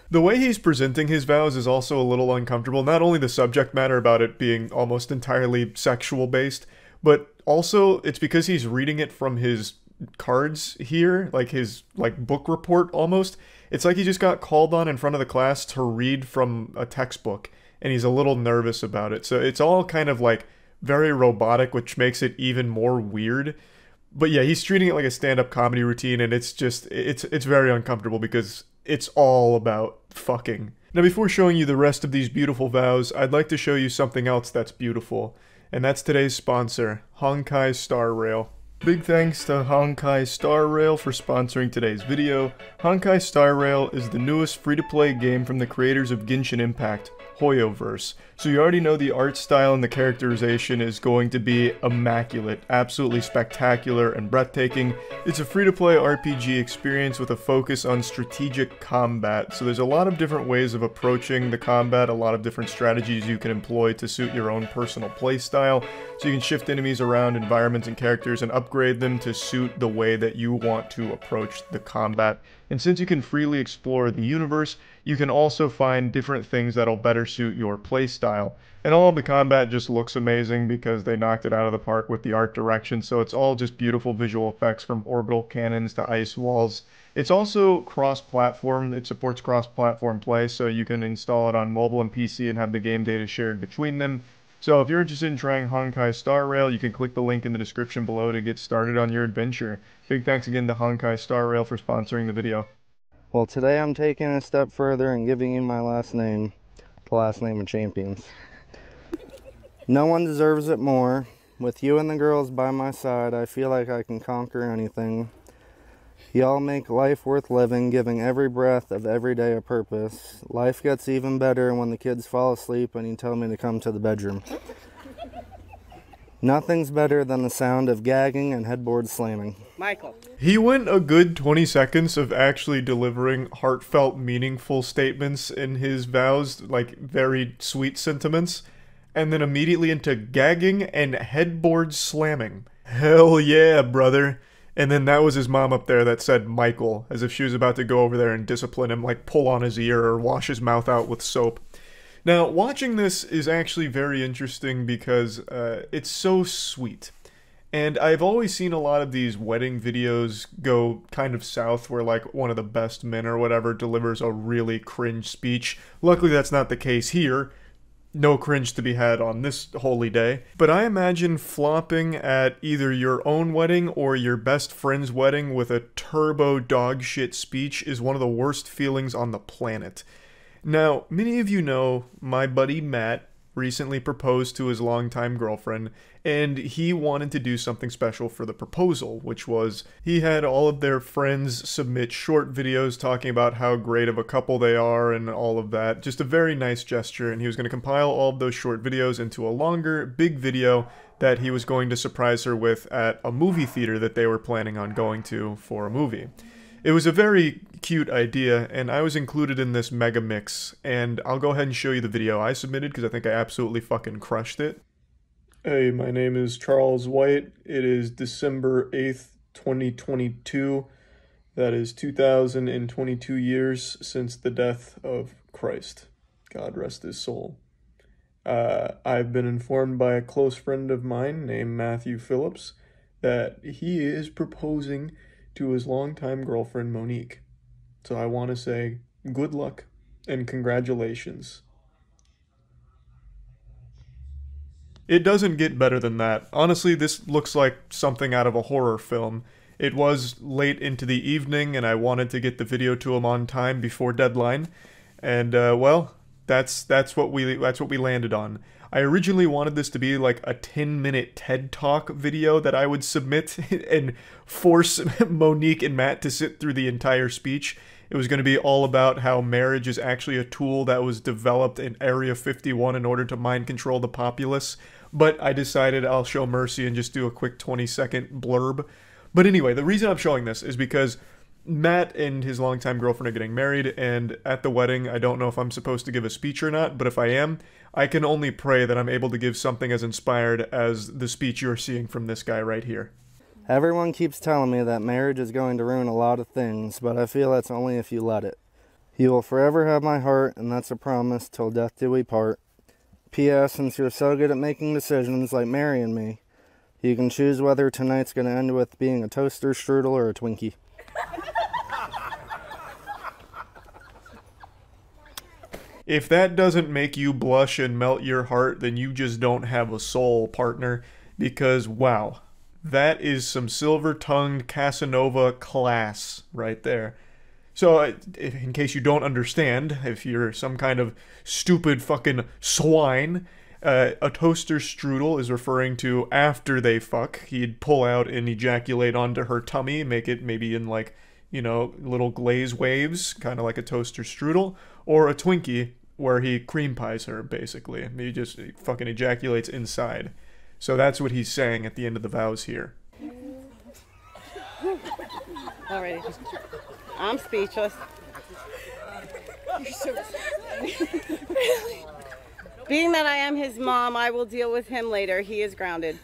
The way he's presenting his vows is also a little uncomfortable. Not only the subject matter about it being almost entirely sexual based, but also it's because he's reading it from his cards here, like his book report almost. It's like he just got called on in front of the class to read from a textbook, and he's a little nervous about it. So it's all kind of like very robotic, which makes it even more weird. But yeah, he's treating it like a stand-up comedy routine, and it's just, it's very uncomfortable because it's all about fucking. Now, before showing you the rest of these beautiful vows, I'd like to show you something else that's beautiful, and that's today's sponsor, Honkai Star Rail. Big thanks to Honkai Star Rail for sponsoring today's video. Honkai Star Rail is the newest free-to-play game from the creators of Genshin Impact, Hoyoverse. So you already know the art style and the characterization is going to be immaculate, absolutely spectacular and breathtaking. It's a free-to-play RPG experience with a focus on strategic combat. So there's a lot of different ways of approaching the combat, a lot of different strategies you can employ to suit your own personal play style. So you can shift enemies around, environments and characters, and upgrade upgrade them to suit the way that you want to approach the combat. And since you can freely explore the universe, you can also find different things that'll better suit your playstyle. And all of the combat just looks amazing because they knocked it out of the park with the art direction, so it's all just beautiful visual effects from orbital cannons to ice walls. It's also cross-platform. It supports cross-platform play, so you can install it on mobile and PC and have the game data shared between them. So if you're interested in trying Honkai Star Rail, you can click the link in the description below to get started on your adventure. Big thanks again to Honkai Star Rail for sponsoring the video. Well, today I'm taking a step further and giving you my last name, the last name of champions. No one deserves it more. With you and the girls by my side, I feel like I can conquer anything. Y'all make life worth living, giving every breath of every day a purpose. Life gets even better when the kids fall asleep and you tell me to come to the bedroom. Nothing's better than the sound of gagging and headboard slamming. Michael. He went a good 20 seconds of actually delivering heartfelt, meaningful statements in his vows, like very sweet sentiments, and then immediately into gagging and headboard slamming. Hell yeah, brother. And then that was his mom up there that said Michael, as if she was about to go over there and discipline him, like pull on his ear or wash his mouth out with soap. Now, watching this is actually very interesting because it's so sweet. And I've always seen a lot of these wedding videos go kind of south where like one of the best men or whatever delivers a really cringe speech. Luckily that's not the case here. No cringe to be had on this holy day. But I imagine flopping at either your own wedding or your best friend's wedding with a turbo dog shit speech is one of the worst feelings on the planet. Now, many of you know my buddy Matt recently proposed to his longtime girlfriend, and he wanted to do something special for the proposal, which was he had all of their friends submit short videos talking about how great of a couple they are and all of that. Just a very nice gesture, and he was going to compile all of those short videos into a longer, big video that he was going to surprise her with at a movie theater that they were planning on going to for a movie. It was a very cute idea, and I was included in this mega mix, and I'll go ahead and show you the video I submitted because I think I absolutely fucking crushed it. Hey, my name is Charles White. It is December 8th, 2022. That is 2022 years since the death of Christ. God rest his soul. I've been informed by a close friend of mine named Matthew Phillips that he is proposing to his longtime girlfriend Monique. So I want to say good luck and congratulations. It doesn't get better than that. Honestly, this looks like something out of a horror film. It was late into the evening and I wanted to get the video to him on time before deadline. And well, that's what we landed on. I originally wanted this to be like a 10-minute TED Talk video that I would submit and force Monique and Matt to sit through the entire speech. It was going to be all about how marriage is actually a tool that was developed in Area 51 in order to mind control the populace. But I decided I'll show mercy and just do a quick 20-second blurb. But anyway, the reason I'm showing this is because Matt and his longtime girlfriend are getting married, and at the wedding, I don't know if I'm supposed to give a speech or not, but if I am, I can only pray that I'm able to give something as inspired as the speech you're seeing from this guy right here. Everyone keeps telling me that marriage is going to ruin a lot of things, but I feel that's only if you let it. You will forever have my heart, and that's a promise till death do we part. P.S. Since you're so good at making decisions like marrying me, you can choose whether tonight's going to end with being a toaster strudel or a Twinkie. If that doesn't make you blush and melt your heart, then you just don't have a soul, partner. Because, wow, that is some silver-tongued Casanova class right there. So, in case you don't understand, if you're some kind of stupid fucking swine, a toaster strudel is referring to after they fuck. He'd pull out and ejaculate onto her tummy, make it maybe in like, you know, little glaze waves, kind of like a toaster strudel, or a Twinkie, where he cream pies her, basically. He just fucking ejaculates inside. So that's what he's saying at the end of the vows here. Alrighty. I'm speechless. You're so Really? Being that I am his mom, I will deal with him later. He is grounded.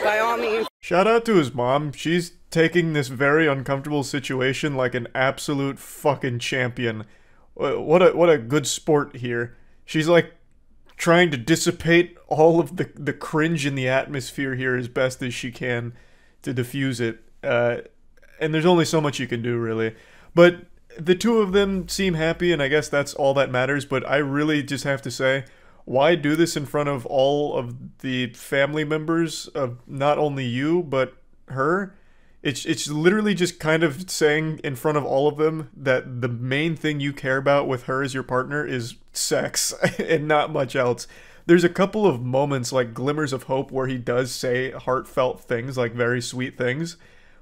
By all means. Shout out to his mom. She's taking this very uncomfortable situation like an absolute fucking champion. What a good sport here. She's like trying to dissipate all of the cringe in the atmosphere here as best as she can to diffuse it. And there's only so much you can do, really. But the two of them seem happy, and I guess that's all that matters. But I really just have to say, why do this in front of all of the family members of not only you, but her? It's literally just kind of saying in front of all of them that the main thing you care about with her as your partner is sex and not much else. There's a couple of moments, like glimmers of hope, where he does say heartfelt things, like very sweet things,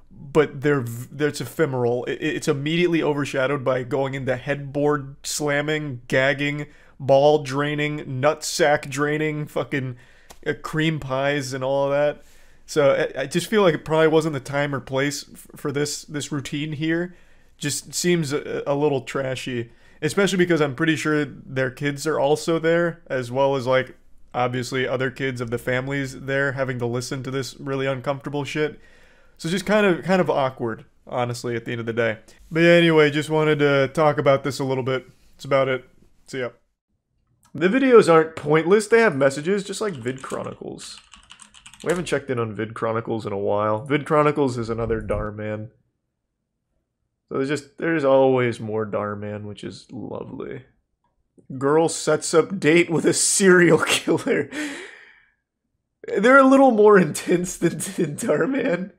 but it's ephemeral. It's immediately overshadowed by going into headboard slamming, gagging, ball draining, nutsack draining, fucking cream pies and all of that. So I just feel like it probably wasn't the time or place for this routine here. Just seems a little trashy, especially because I'm pretty sure their kids are also there, as well as like obviously other kids of the families there having to listen to this really uncomfortable shit. So just kind of awkward, honestly, at the end of the day. But yeah, anyway, just wanted to talk about this a little bit. That's about it. See ya. The videos aren't pointless. They have messages, just like Vid Chronicles. We haven't checked in on Vid Chronicles in a while. Vid Chronicles is another Darman. So there's always more Darman, which is lovely. Girl sets up date with a serial killer. They're a little more intense than Darman,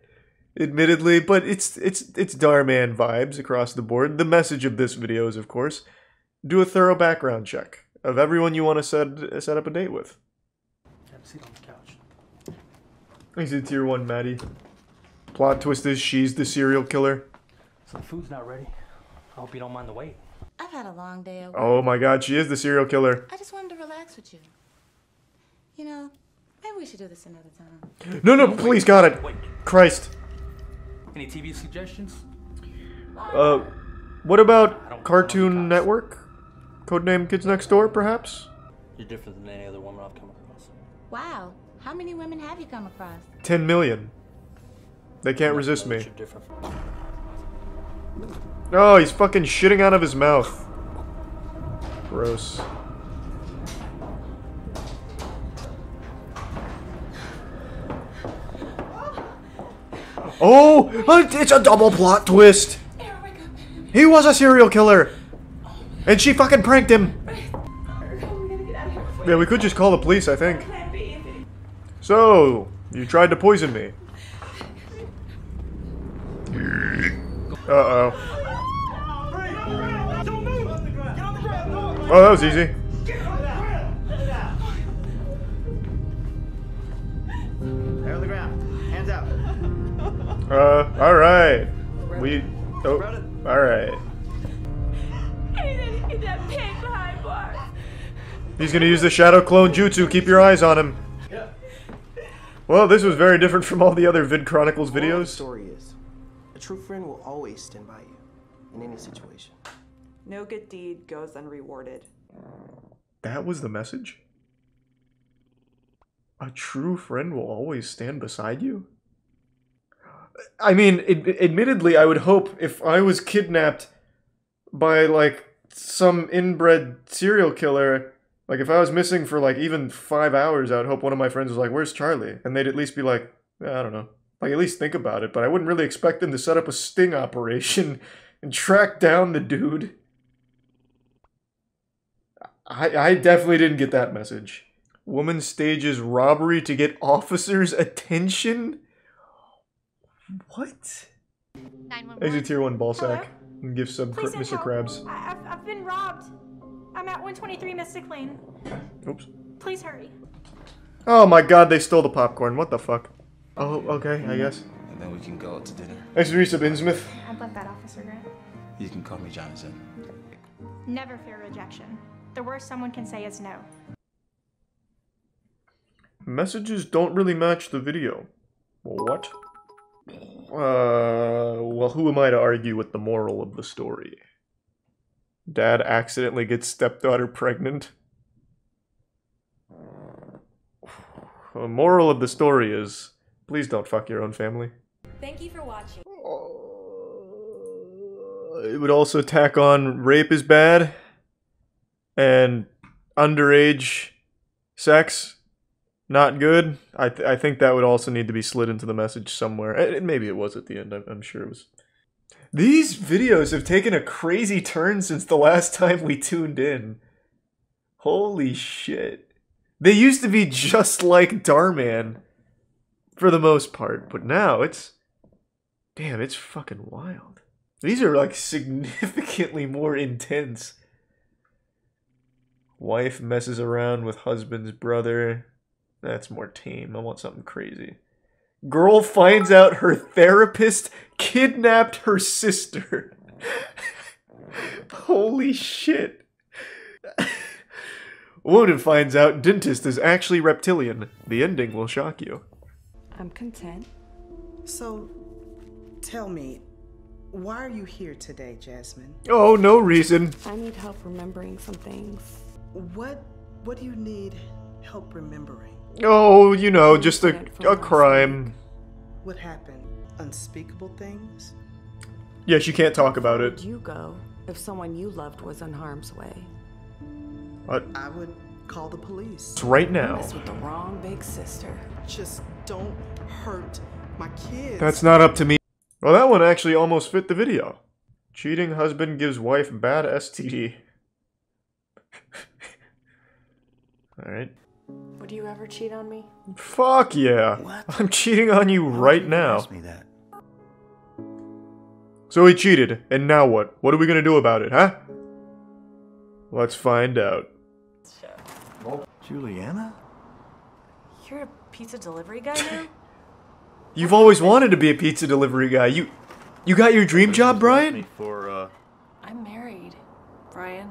admittedly, but it's Darman vibes across the board. The message of this video is, of course, do a thorough background check of everyone you want to set up a date with. Have a seat on the couch. He's a tier 1 Maddie. Plot twist is she's the serial killer. So the food's not ready. I hope you don't mind the wait. I've had a long day at work. Oh my god, she is the serial killer. I just wanted to relax with you. You know, maybe we should do this another time. No, please, God, it. Christ. Any TV suggestions? What about Cartoon Network? Codename Kids Next Door, perhaps? You're different than any other woman I've come across. Wow. How many women have you come across? 10 million. They can't resist me. Oh, he's fucking shitting out of his mouth. Gross. Oh, it's a double plot twist. He was a serial killer. And she fucking pranked him. Yeah, we could just call the police, I think. So, you tried to poison me. Uh-oh. Oh, that was easy. Hair on the ground. Hands out. Alright. Alright. That pig behind bars. He's gonna use the shadow clone jutsu. Keep your eyes on him. Well, this was very different from all the other Vid Chronicles videos. The story is, a true friend will always stand by you in any situation. No good deed goes unrewarded. That was the message? A true friend will always stand beside you? I mean, admittedly, I would hope if I was kidnapped by, like, some inbred serial killer, like, if I was missing for, like, even 5 hours, I would hope one of my friends was like, where's Charlie? And they'd at least be like, I don't know. Like, at least think about it. But I wouldn't really expect them to set up a sting operation and track down the dude. I definitely didn't get that message. Woman stages robbery to get officers' attention? What? Exit tier 1 ballsack. And give sub Mr. Krabs. I've been robbed. I'm at 123 Mystic Lane. Oops. Please hurry. Oh my god, they stole the popcorn. What the fuck? Oh, okay, I guess. And then we can go out to dinner. Thanks for resub, Innsmouth. I'd let that officer grant. You can call me Jonathan. Never fear rejection. The worst someone can say is no. Messages don't really match the video. What? Well, who am I to argue with the moral of the story? Dad accidentally gets stepdaughter pregnant. The moral of the story is, Please don't fuck your own family. Thank you for watching. It would also tack on rape is bad and underage sex not good. I think that would also need to be slid into the message somewhere. And maybe it was at the end. I'm sure it was. These videos have taken a crazy turn since the last time we tuned in. Holy shit. They used to be just like Darman for the most part, but now it's... Damn, it's fucking wild. These are like significantly more intense. Wife messes around with husband's brother. That's more tame. I want something crazy. Girl finds out her therapist kidnapped her sister. Holy shit. Woden finds out dentist is actually reptilian. The ending will shock you. I'm content. So, tell me, why are you here today, Jasmine? Oh, no reason. I need help remembering some things. What do you need help remembering? Oh, you know, just a crime. What happened? Unspeakable things? Yeah, she can't talk about Where it. would you go if someone you loved was in harm's way? What? I would call the police. It's right now. Mess with the wrong big sister. Just don't hurt my kids. That's not up to me. Well, that one actually almost fit the video. Cheating husband gives wife bad STD. Alright. Would you ever cheat on me? Fuck yeah. What? I'm cheating on you right now. Ask me that. So he cheated, and now what? What are we gonna do about it, huh? Let's find out. Juliana? You're a pizza delivery guy now? You've always wanted to be a pizza delivery guy. You got your dream job, Brian? I'm married, Brian.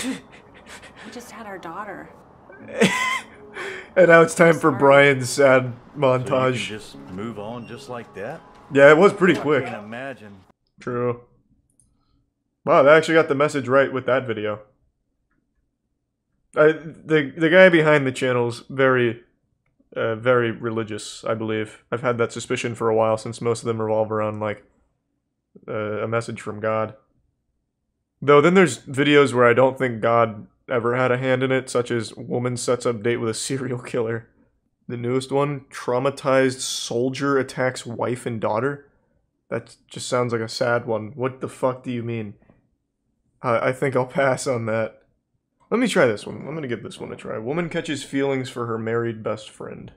We just had our daughter. And now it's time for Brian's sad montage. So you can just move on just like that? Yeah, it was pretty quick. I can't imagine. True. Wow, they actually got the message right with that video. The guy behind the channel's very religious, I believe. I've had that suspicion for a while since most of them revolve around, like, a message from God. Though then there's videos where I don't think God ever had a hand in it, such as woman sets up date with a serial killer. The newest one, traumatized soldier attacks wife and daughter. That just sounds like a sad one. What the fuck do you mean? I think I'll pass on that. Let me try this one. I'm gonna give this one a try. Woman catches feelings for her married best friend.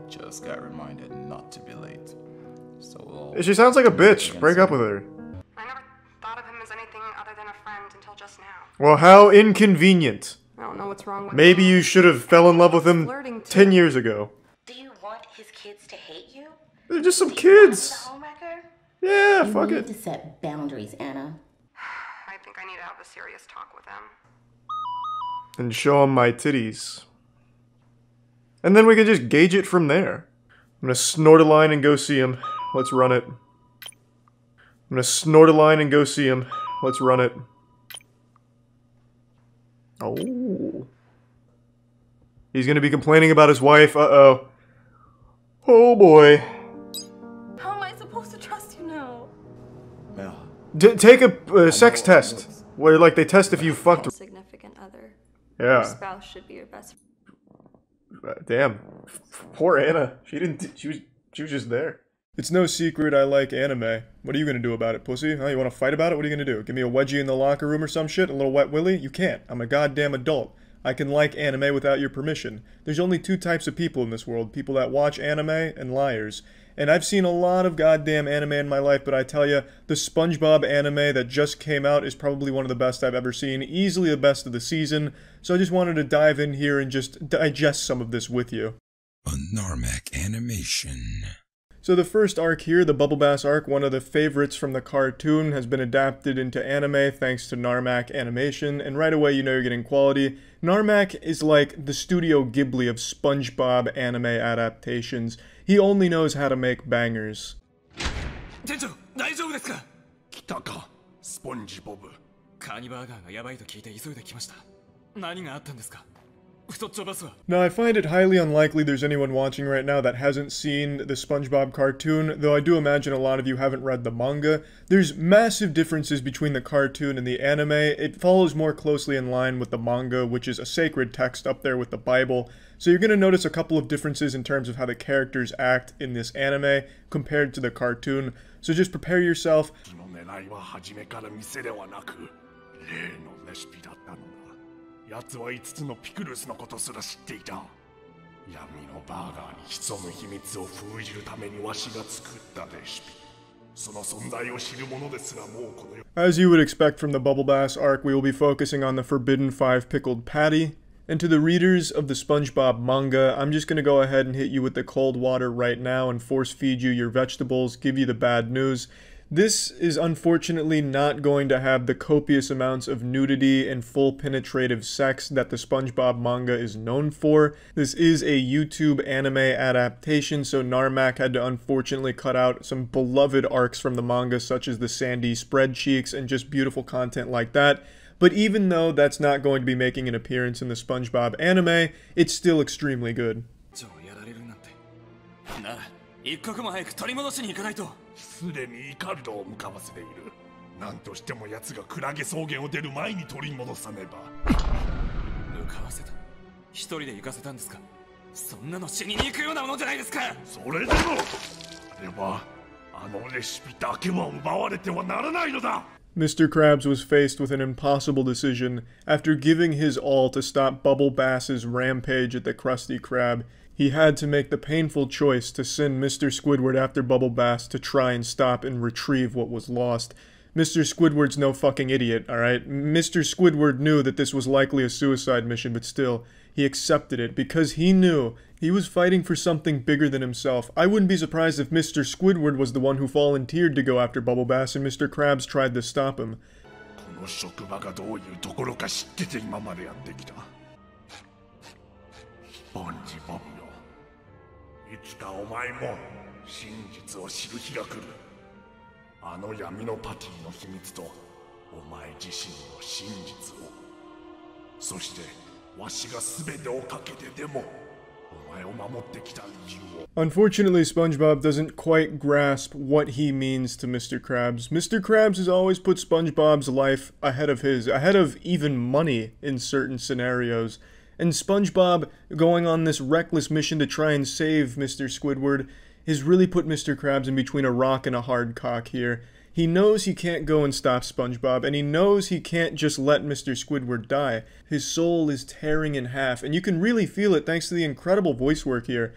Just got reminded not to be late. So She sounds like a bitch. Break up with her. I never thought of him as anything other than a friend until just now. Well, how inconvenient. I don't know what's wrong with Maybe you should have fell in love with him 10 years ago. Do you want his kids to hate you? They're just some kids. Yeah, fuck You it. need to set boundaries, Anna. I think I need to have a serious talk with him. And show him my titties. And then we can just gauge it from there. I'm gonna snort a line and go see him. Let's run it. I'm gonna snort a line and go see him. Let's run it. Oh. He's gonna be complaining about his wife. Uh-oh. Oh boy. How am I supposed to trust you now? Take a sex test. Where, like, they test if you fucked... Significant other. Yeah. Your spouse should be your best friend. Damn. Poor Anna. She was just there. It's no secret I like anime. What are you gonna do about it, pussy? Huh? You wanna fight about it? What are you gonna do? Give me a wedgie in the locker room or some shit? A little wet willy? You can't. I'm a goddamn adult. I can like anime without your permission. There's only two types of people in this world. People that watch anime and liars. And I've seen a lot of goddamn anime in my life, but I tell you, the SpongeBob anime that just came out is probably one of the best I've ever seen. Easily the best of the season. So I just wanted to dive in here and just digest some of this with you. A Narmak animation. So the first arc here, the Bubble Bass arc, one of the favorites from the cartoon, has been adapted into anime thanks to Narmak Animation, and right away you know you're getting quality. Narmak is like the Studio Ghibli of SpongeBob anime adaptations. He only knows how to make bangers. 店長、大丈夫ですか？来たか、スポンジボブ。カニバーガーがやばいと聞いて急いで来ました。何があったんですか？ Now, I find it highly unlikely there's anyone watching right now that hasn't seen the SpongeBob cartoon, though I do imagine a lot of you haven't read the manga. There's massive differences between the cartoon and the anime. It follows more closely in line with the manga, which is a sacred text up there with the Bible. So you're going to notice a couple of differences in terms of how the characters act in this anime compared to the cartoon. So just prepare yourself. As you would expect from the Bubble Bass arc, we will be focusing on the Forbidden 5 Pickled Patty. And to the readers of the SpongeBob manga, I'm just going to go ahead and hit you with the cold water right now and force feed you your vegetables, give you the bad news. This is unfortunately not going to have the copious amounts of nudity and full penetrative sex that the SpongeBob manga is known for. This is a YouTube anime adaptation, so Narmak had to unfortunately cut out some beloved arcs from the manga, such as the Sandy spread cheeks and just beautiful content like that. But even though that's not going to be making an appearance in the SpongeBob anime, it's still extremely good. すでにイカルドを向かわせている。何としても奴がクラゲ草原を出る前に取り戻さねば。向かわせた。一人で行かせたんですか。そんなの死にに行くようなものじゃないですか。それでも、あれはあのレシピだけは奪われてはならないのだ。Mr. Krabs was faced with an impossible decision. After giving his all to stop Bubble Bass's rampage at the Krusty Krab, he had to make the painful choice to send Mr. Squidward after Bubble Bass to try and stop and retrieve what was lost. Mr. Squidward's no fucking idiot, alright? Mr. Squidward knew that this was likely a suicide mission, but still, he accepted it because he knew he was fighting for something bigger than himself. I wouldn't be surprised if Mr. Squidward was the one who volunteered to go after Bubble Bass and Mr. Krabs tried to stop him. この職場がどういうところか知ってて今までやってきた。ボンジボブよ。いつかお前も真実を知る日が来る。あの闇のパティの秘密とお前自身の真実を。そしてわしが全てをかけてでもお前を守ってきた理由を。Unfortunately, SpongeBob doesn't quite grasp what he means to Mr. Krabs. Mr. Krabs has always put SpongeBob's life ahead of his, ahead of even money in certain scenarios. And SpongeBob going on this reckless mission to try and save Mr. Squidward has really put Mr. Krabs in between a rock and a hard cock here. He knows he can't go and stop SpongeBob, and he knows he can't just let Mr. Squidward die. His soul is tearing in half, and you can really feel it thanks to the incredible voice work here.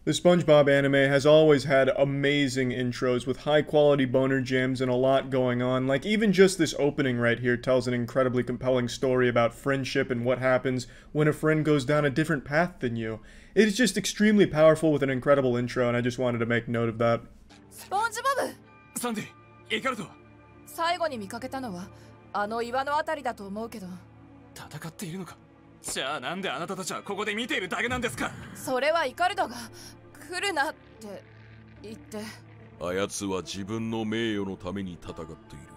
The SpongeBob anime has always had amazing intros with high quality boner jams and a lot going on. Like even just this opening right here tells an incredibly compelling story about friendship and what happens when a friend goes down a different path than you. It is just extremely powerful with an incredible intro, and I just wanted to make note of that. SpongeBob! サンディ、イカルド。最後に見かけたのはあの岩のあたりだと思うけど。戦っているのか。じゃあなんであなたたちはここで見ているだけなんですか。それはイカルドが来るなって言って。あやつは自分の名誉のために戦っている。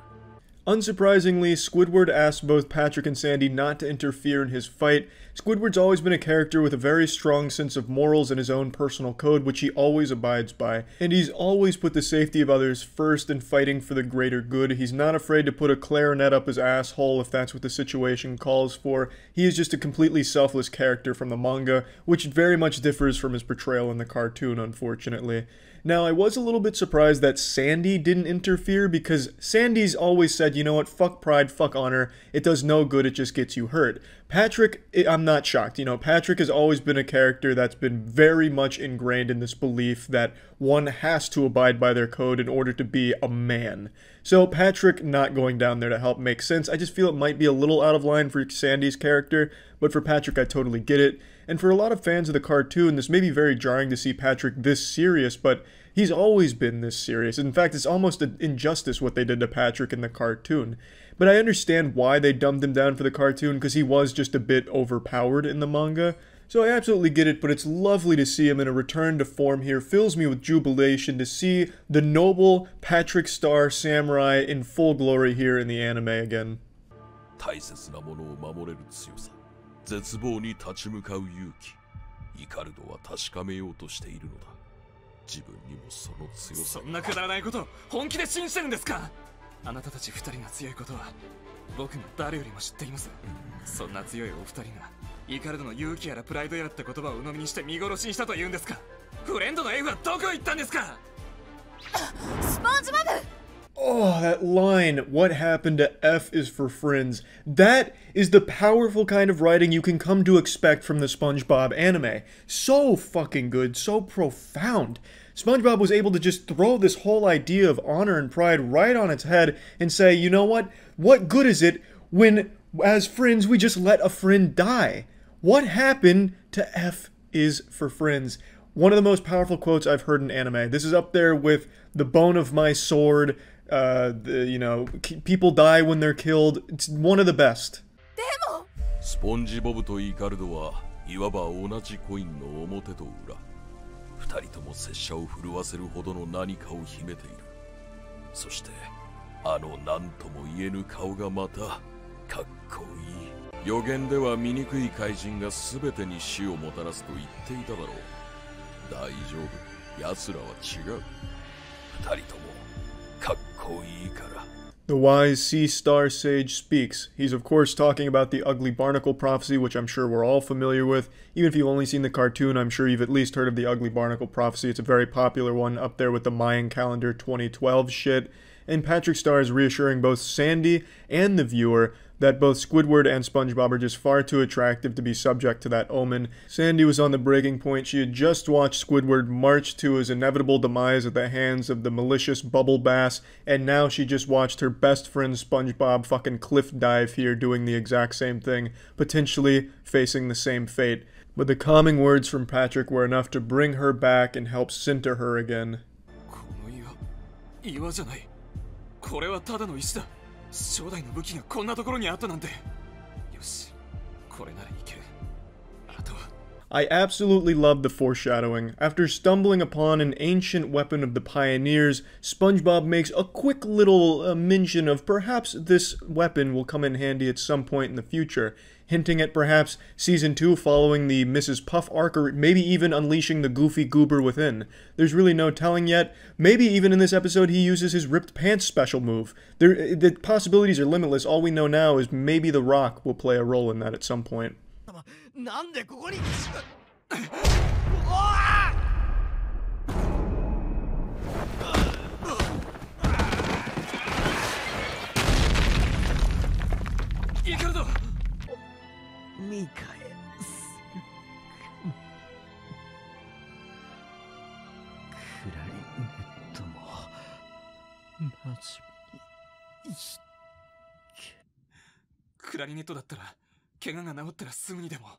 Unsurprisingly, Squidward asked both Patrick and Sandy not to interfere in his fight. Squidward's always been a character with a very strong sense of morals and his own personal code, which he always abides by. And he's always put the safety of others first in fighting for the greater good. He's not afraid to put a clarinet up his asshole if that's what the situation calls for. He is just a completely selfless character from the manga, which very much differs from his portrayal in the cartoon, unfortunately. Now, I was a little bit surprised that Sandy didn't interfere, because Sandy's always said, you know what, fuck pride, fuck honor, it does no good, it just gets you hurt. Patrick, I'm not shocked. You know, Patrick has always been a character that's been very much ingrained in this belief that one has to abide by their code in order to be a man. So Patrick not going down there to help makes sense. I just feel it might be a little out of line for Sandy's character, but for Patrick I totally get it. And for a lot of fans of the cartoon, this may be very jarring to see Patrick this serious, but He's always been this serious. In fact, it's almost an injustice what they did to Patrick in the cartoon. But I understand why they dumbed him down for the cartoon, because he was just a bit overpowered in the manga. So I absolutely get it, but it's lovely to see him in a return to form here. Fills me with jubilation to see the noble Patrick Star Samurai in full glory here in the anime again. 大切なものを守れる強さ、絶望に立ち向かう勇気、イカルドは確かめようとしているのだ。自分にもその強さ。そんなくだらないことを本気で信じてるんですか？あなたたち二人が強いことは僕が誰よりも知っています。そんな強いお二人がイカルドの勇気やらプライドやらって言葉を鵜呑みにして見殺しにしたと言うんですか？フレンドの F はどこ行ったんですか？スポンジボブ! Oh, that line, what happened to F is for friends. That is the powerful kind of writing you can come to expect from the SpongeBob anime. So fucking good, so profound. SpongeBob was able to just throw this whole idea of honor and pride right on its head and say, you know what? What good is it when, as friends, we just let a friend die? What happened to F is for friends? One of the most powerful quotes I've heard in anime. This is up there with the bone of my sword, you know, people die when they're killed. It's one of the best. スポンジボブとイカルドはいわば同じコインの表と裏。二人とも拙者を震わせるほどの何かを秘めている。そしてあの何とも言えぬ顔がまたかっこいい。予言では醜い怪人が全てに死をもたらすと言っていただろう。大丈夫、奴らは違う。二人ともかっこいいから。 The wise sea star sage speaks. He's of course talking about the ugly barnacle prophecy, which I'm sure we're all familiar with. Even if you've only seen the cartoon, I'm sure you've at least heard of the ugly barnacle prophecy. It's a very popular one up there with the Mayan calendar 2012 shit. And Patrick Star is reassuring both Sandy and the viewer that both Squidward and SpongeBob are just far too attractive to be subject to that omen. Sandy was on the breaking point. She had just watched Squidward march to his inevitable demise at the hands of the malicious Bubble Bass, and now she just watched her best friend SpongeBob fucking cliff dive here doing the exact same thing, potentially facing the same fate. But the calming words from Patrick were enough to bring her back and help center her again. 岩じゃない。これはただの石だ。初代の武器がこんなところにあったなんて。よし、これならいける。あとは。I absolutely love the foreshadowing. After stumbling upon an ancient weapon of the pioneers, SpongeBob makes a quick little mention of perhaps this weapon will come in handy at some point in the future, hinting at perhaps Season 2 following the Mrs. Puff arc, or maybe even unleashing the goofy goober within. There's really no telling yet. Maybe even in this episode he uses his ripped pants special move. The possibilities are limitless. All we know now is maybe The Rock will play a role in that at some point. なんでここにイカルドミカエクラリネットも真面目にクラリネットだったら怪我が治ったらすぐにでも。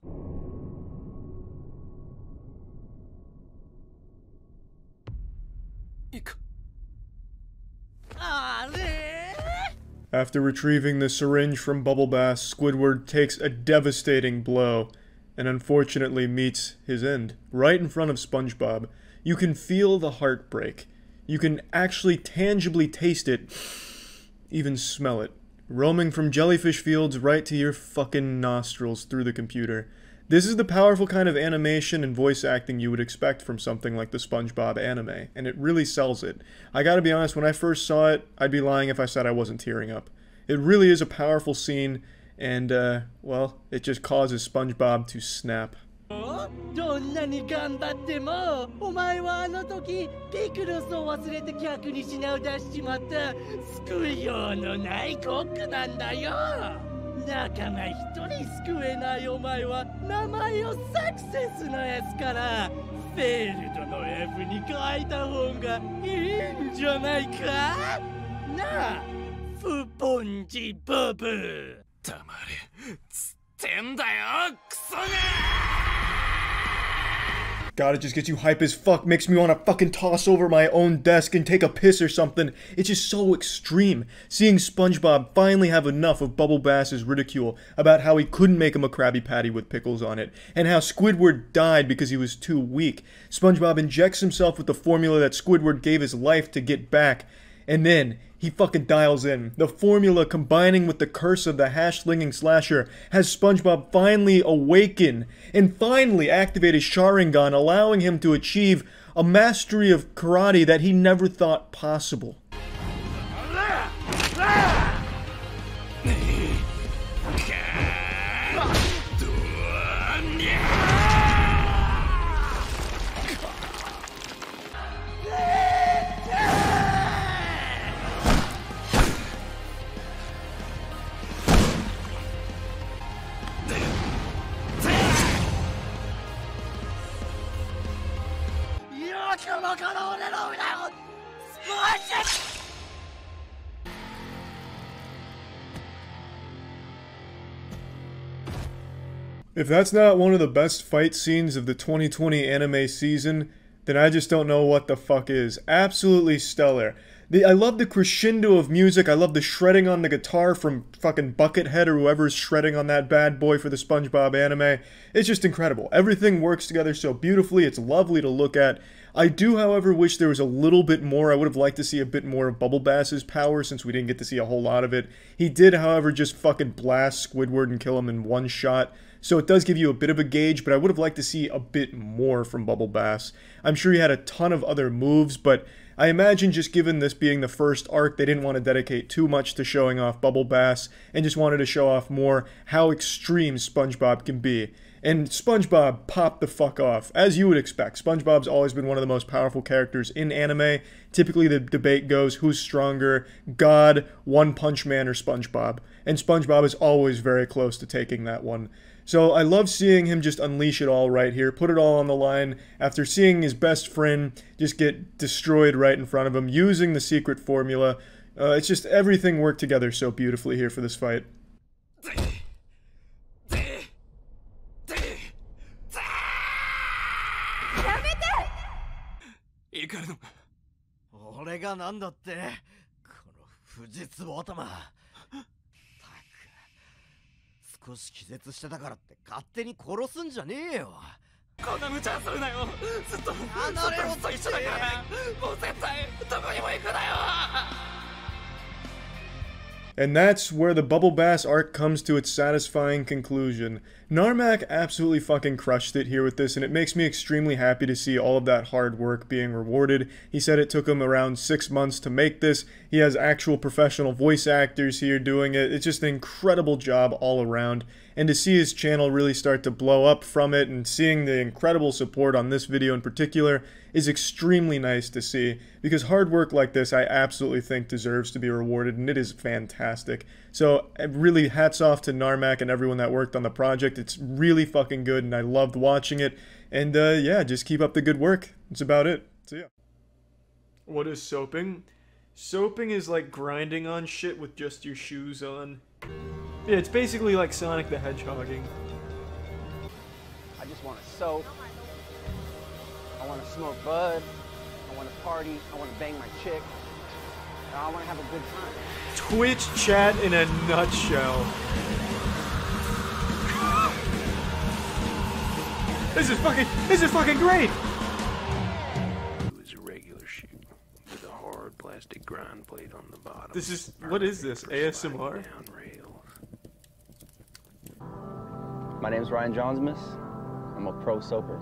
After retrieving the syringe from Bubble Bass, Squidward takes a devastating blow and unfortunately meets his end right in front of SpongeBob. You can feel the heartbreak. You can actually tangibly taste it, even smell it, roaming from jellyfish fields right to your fucking nostrils through the computer. This is the powerful kind of animation and voice acting you would expect from something like the SpongeBob anime, and it really sells it. I gotta be honest, when I first saw it, I'd be lying if I said I wasn't tearing up. It really is a powerful scene, and, well, it just causes SpongeBob to snap. どんなに頑張ってもお前はあの時ピクルスを忘れて客に品を出しちまった救いようのないコックなんだよ。仲間一人救えないお前は名前をサクセスのやつからフェールドの F に変えた方がいいんじゃないかなあスポンジボブ。黙れつってんだよクソが。God, it just gets you hype as fuck, makes me want to fucking toss over my own desk and take a piss or something. It's just so extreme. Seeing SpongeBob finally have enough of Bubble Bass's ridicule about how he couldn't make him a Krabby Patty with pickles on it, and how Squidward died because he was too weak. SpongeBob injects himself with the formula that Squidward gave his life to get back, and then he fucking dials in. The formula combining with the curse of the hash-slinging slasher has SpongeBob finally awaken and finally activate his Sharingan, allowing him to achieve a mastery of karate that he never thought possible. If that's not one of the best fight scenes of the 2020 anime season, then I just don't know what the fuck is. Absolutely stellar. I love the crescendo of music. I love the shredding on the guitar from fucking Buckethead or whoever's shredding on that bad boy for the SpongeBob anime. It's just incredible. Everything works together so beautifully. It's lovely to look at. I do, however, wish there was a little bit more. I would have liked to see a bit more of Bubble Bass's power since we didn't get to see a whole lot of it. He did, however, just fucking blast Squidward and kill him in one shot. So it does give you a bit of a gauge, but I would have liked to see a bit more from Bubble Bass. I'm sure he had a ton of other moves, but I imagine just given this being the first arc, they didn't want to dedicate too much to showing off Bubble Bass, and just wanted to show off more how extreme SpongeBob can be. And SpongeBob popped the fuck off, as you would expect. SpongeBob's always been one of the most powerful characters in anime. Typically the debate goes, who's stronger, God, One Punch Man, or SpongeBob? And SpongeBob is always very close to taking that one. So I love seeing him just unleash it all right here, put it all on the line, after seeing his best friend just get destroyed right in front of him, using the secret formula. It's just everything worked together so beautifully here for this fight. And that's where the Bubble Bass arc comes to its satisfying conclusion. Narmak absolutely fucking crushed it here with this, and it makes me extremely happy to see all of that hard work being rewarded. He said it took him around 6 months to make this. He has actual professional voice actors here doing it. It's just an incredible job all around. And to see his channel really start to blow up from it, and seeing the incredible support on this video in particular, is extremely nice to see, because hard work like this I absolutely think deserves to be rewarded, and it is fantastic. So really hats off to Narmak and everyone that worked on the project. It's really fucking good, and I loved watching it. And yeah, just keep up the good work. That's about it. So yeah. What is soaping? Soaping is like grinding on shit with just your shoes on. Yeah, it's basically like Sonic the Hedgehogging. I just want to soap. I want to smoke bud. I want to party. I want to bang my chick. I want to have a good time. Twitch chat in a nutshell. This is fucking great. It was a regular shoe with a hard plastic grind plate on the bottom. This is, what is this, ASMR? My name's Ryan Johnsmith. I'm a pro soaper.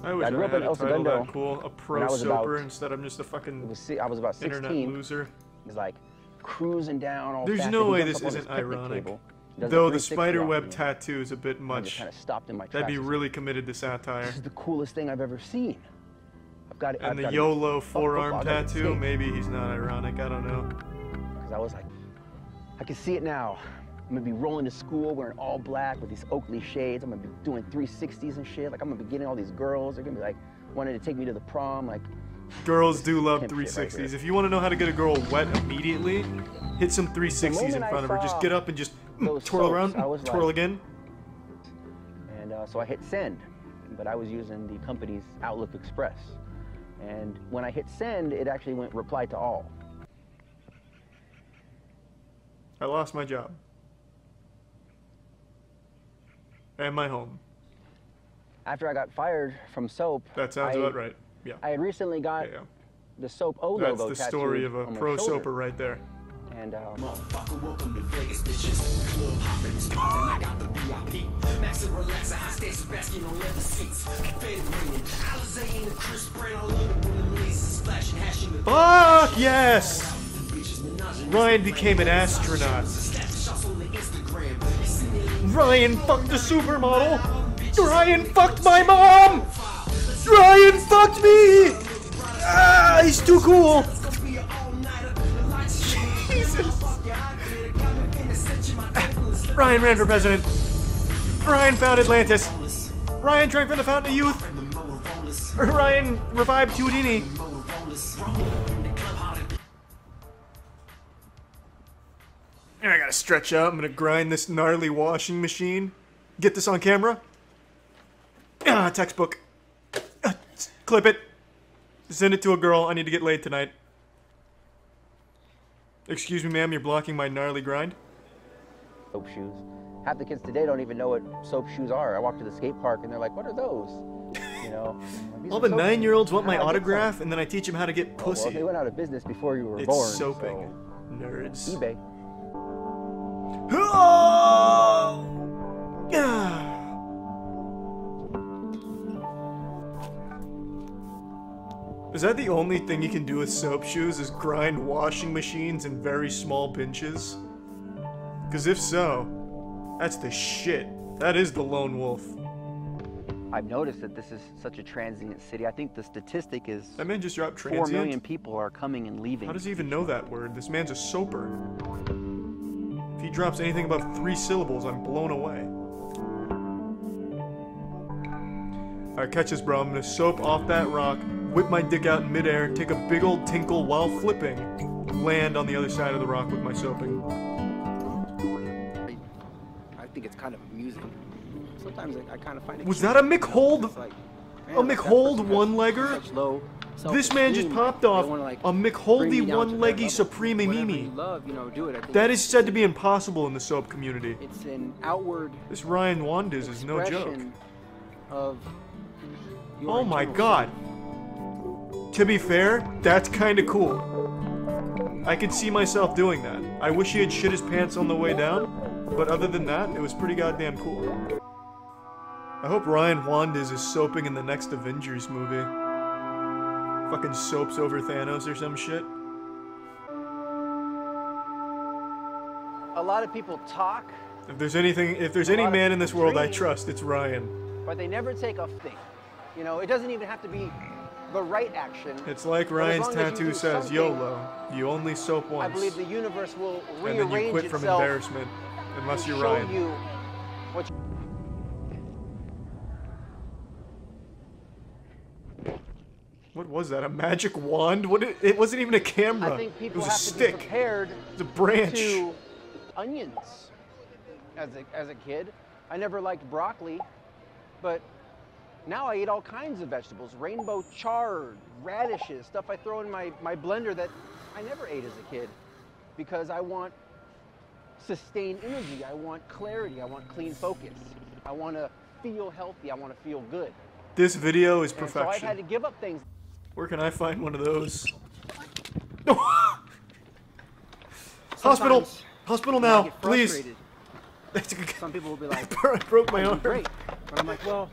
I wish I grew up had in a title Segundo that cool. A pro soaper instead I'm just a fucking I was about 16. internet loser. It was like cruising down all There's fast. no He way jumps this up on his isn't picnic ironic. table, does a Though the 360 spider off web me, tattoo is a bit and I just much. kind of stopped in my That'd be tracks. really committed to satire. This is the coolest thing I've ever seen. And the YOLO forearm tattoo, maybe he's not ironic, I don't know. Because I was like, I can see it now. I'm gonna be rolling to school wearing all black with these Oakley shades. I'm gonna be doing 360s and shit. Like, I'm gonna be getting all these girls. They're gonna be like, wanting to take me to the prom. Like, girls do love pimp shit right 360s. here. If you want to know how to get a girl wet immediately, hit some 360s in moment front of her. I Just saw get up and just those twirl soaps, around, I was twirl like- again. And so I hit send. but I was using the company's Outlook Express. And when I hit send, it actually went reply to all. I lost my job. And my home. After I got fired from Soap, that sounds about right. Yeah. I had recently got the Soap O logo tattooed. That's the story of a pro soaper right there. And motherfucker, welcome to Vegas, bitches. Club hopping, and I got the VIP. Max and relax, high station basking on leather seats. Fade ringing, Alizé and the Chris Brown all over when the lasers splashing, hashing the. Fuck yes! Ryan became an astronaut. Ryan fucked a supermodel. Ryan fucked my mom. Ryan fucked me. Ah, he's too cool. Jesus. Ryan ran for president. Ryan found Atlantis. Ryan drank from the fountain of youth. Ryan revived Houdini. I gotta stretch out. I'm gonna grind this gnarly washing machine. Get this on camera. Ah, textbook. Clip it. Send it to a girl. I need to get laid tonight. Excuse me, ma'am, you're blocking my gnarly grind. Soap shoes. Half the kids today don't even know what soap shoes are. I walk to the skate park and they're like, what are those? You know? Like, all the 9-year-olds want my autograph and then I teach them how to get pussy. Well, they went out of business before you were it's born. Soaping. So nerds. eBay. Is that the only thing you can do with soap shoes is grind washing machines in very small pinches? Because if so, that's the shit. That is the lone wolf. I've noticed that this is such a transient city. I think the statistic is that man just dropped transient. 4 million people are coming and leaving. How does he even know that word? This man's a soaper. If he drops anything above 3 syllables, I'm blown away. Alright, catch this, bro. I'm gonna soap off that rock, whip my dick out in midair, take a big old tinkle while flipping, land on the other side of the rock with my soaping. I think it's kind of amusing. Sometimes I kind of find it. Was that a McHold? Like, a McHold one-legger? This man just popped off a McHoldy one-leggy Supreme Mimi. That is said to be impossible in the soap community. It's an outward. This Ryan Wandiz is no joke. Of oh my god. To be fair, that's kind of cool. I could see myself doing that. I wish he had shit his pants on the way down, but other than that, it was pretty goddamn cool. I hope Ryan Wandiz is soaping in the next Avengers movie. Fucking soaps over Thanos or some shit. A lot of people talk. If there's any man in this world I trust, it's Ryan. But they never take a thing. You know, it doesn't even have to be the right action. It's like Ryan's tattoo says, YOLO. You only soap once. I believe the universe will rearrange and then you quit from embarrassment, unless you're Ryan. You what What was that? A magic wand? What? It wasn't even a camera. I think people it was have a stick. To be prepared it was a branch. To onions. As a kid, I never liked broccoli, but now I eat all kinds of vegetables. Rainbow chard, radishes, stuff I throw in my blender that I never ate as a kid, because I want sustained energy. I want clarity. I want clean focus. I want to feel healthy. I want to feel good. This video is perfection. So I've had to give up things. Where can I find one of those? Hospital! Hospital now, please! Some people will be like, I broke my arm. Great. But I'm like, well...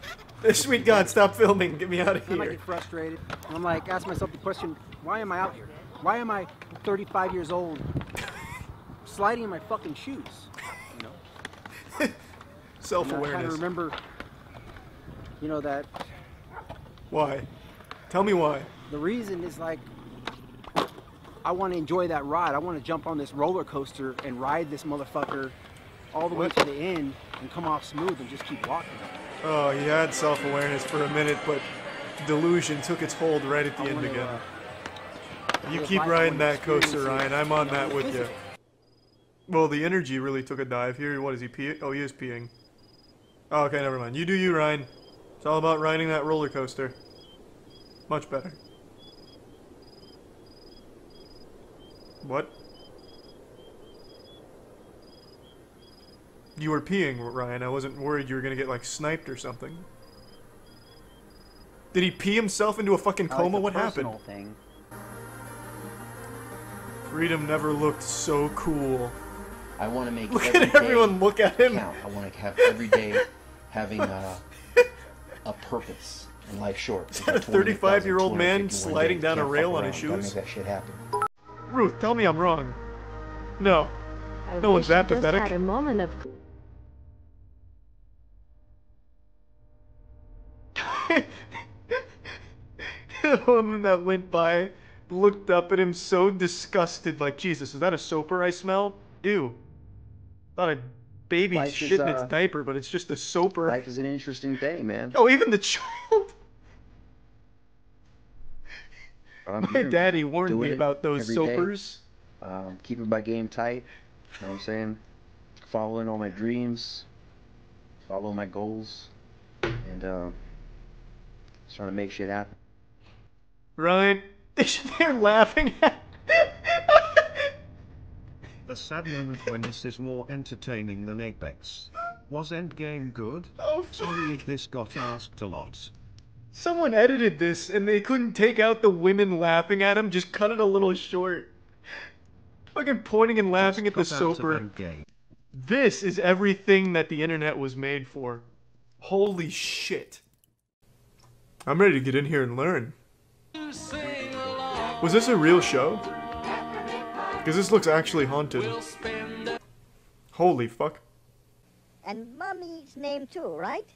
Sweet God, stop filming. Get me out of here. I might get frustrated. And I'm like, ask myself the question, why am I out here? Why am I 35 years old sliding in my fucking shoes? You know? Self-awareness. I kind of remember, you know, that... Why? Tell me why. The reason is like, I want to enjoy that ride. I want to jump on this roller coaster and ride this motherfucker all the way to the end and come off smooth and just keep walking. Oh, you had self-awareness for a minute, but delusion took its hold right at the end again. You keep riding that coaster, Ryan. I'm on that with you. Well, the energy really took a dive here. What is he peeing? Oh, he is peeing. Oh, okay, never mind. You do you, Ryan. It's all about riding that roller coaster. Much better. What? You were peeing, Ryan. I wasn't worried you were gonna get, like, sniped or something. Did he pee himself into a fucking coma? What happened? Thing. Freedom never looked so cool. I want to make Look at everyone look at him. Count. I want to have every day having a purpose in life short. Is that a 35-year-old man sliding down a rail on his shoes? Make that shit happen. Ruth, tell me I'm wrong. No. No one's that pathetic. Had a moment of... The woman that went by looked up at him so disgusted, like, Jesus, is that a soaper I smell? Ew. Thought a baby shit in its diaper, but it's just a soaper. Life is an interesting thing, man. Oh, even the child. My daddy warned me about those soapers. Keeping my game tight. You know what I'm saying? Following all my dreams. Following my goals. And just trying to make shit happen. Ryan, they're laughing at. The sad moment when this is more entertaining than Apex. Was Endgame good? Oh, sorry if this got asked a lot. Someone edited this and they couldn't take out the women laughing at him, just cut it a little short. Fucking pointing and laughing at the soaper. This is everything that the internet was made for. Holy shit. I'm ready to get in here and learn. Was this a real show? Because this looks actually haunted. Holy fuck. And Mommy's name too, right?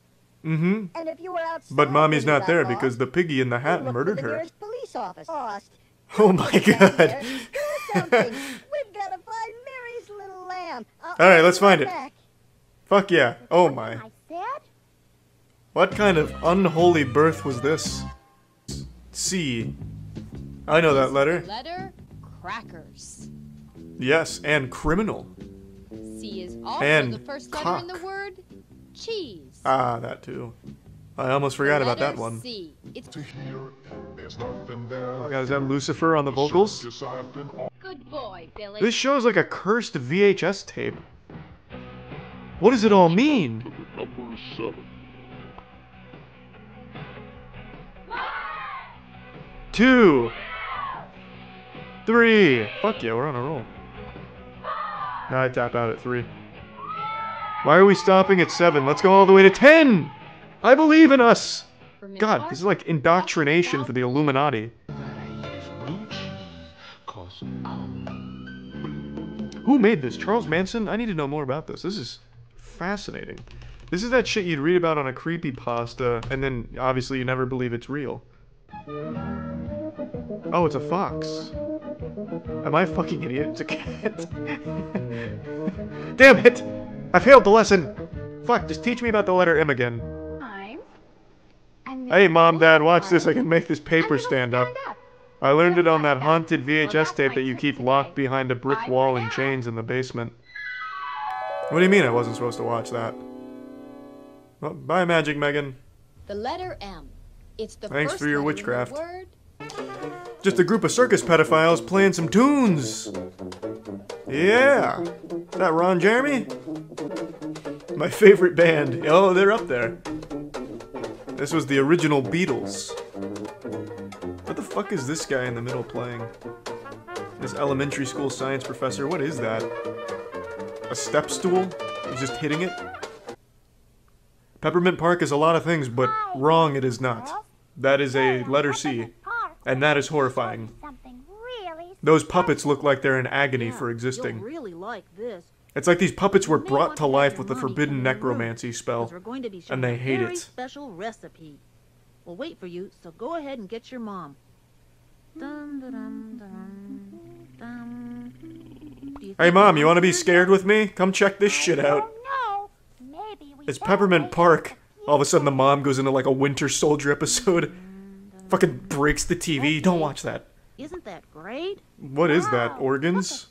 Mm-hmm. And if you were outside But Mommy's not there long, because the piggy in the hat look murdered for the her. nearest police office. Oh my god. Do something. We've got to find Mary's little lamb. Alright, let's find it. Back. Fuck yeah. Oh my. What kind of unholy birth was this? C. I know that letter. Letter crackers. Yes, and criminal. C is also And the first cock. letter in the word cheese. Ah, that too. I almost forgot about that one. C. It's Oh god, is that Lucifer on the vocals? good boy, Billy. This shows like a cursed VHS tape. What does it all mean? 2, 3. Fuck yeah, we're on a roll. Now I tap out at 3. Why are we stopping at 7? Let's go all the way to 10! I believe in us! God, this is like indoctrination for the Illuminati. Who made this? Charles Manson? I need to know more about this. This is fascinating. This is that shit you'd read about on a creepypasta, and then obviously you never believe it's real. Oh, it's a fox. Am I a fucking idiot? It's a cat. Damn it! I failed the lesson! Fuck, just teach me about the letter M again. Hey, Mom, Dad, watch this. I can make this paper stand up. I learned it on that haunted VHS tape that you keep locked behind a brick wall in chains in the basement. What do you mean I wasn't supposed to watch that? Well, bye, Magic Megan. the letter M. It's the Thanks first for your letter in the witchcraft. word. Just a group of circus pedophiles playing some tunes. Yeah. Is that Ron Jeremy? My favorite band. Oh, they're up there. This was the original Beatles. What the fuck is this guy in the middle playing? This elementary school science professor, what is that? A step stool? He's just hitting it? Peppermint Park is a lot of things, but wrong it is not. That is a letter C, and that is horrifying. Those puppets look like they're in agony for existing. You'll really like this. It's like these puppets were brought to life with the forbidden necromancy spell, We're going to be and they a hate very it. special recipe. We'll wait for you, so go ahead and get your mom. Dun, dun, dun, dun, dun. Do you Hey think Mom, you Mom's want to be scared? scared with me? Come check this shit out. It's Peppermint Park. All of a sudden the mom goes into like a Winter Soldier episode. Fucking breaks the TV. Don't watch that. Isn't that great? What is that? Organs?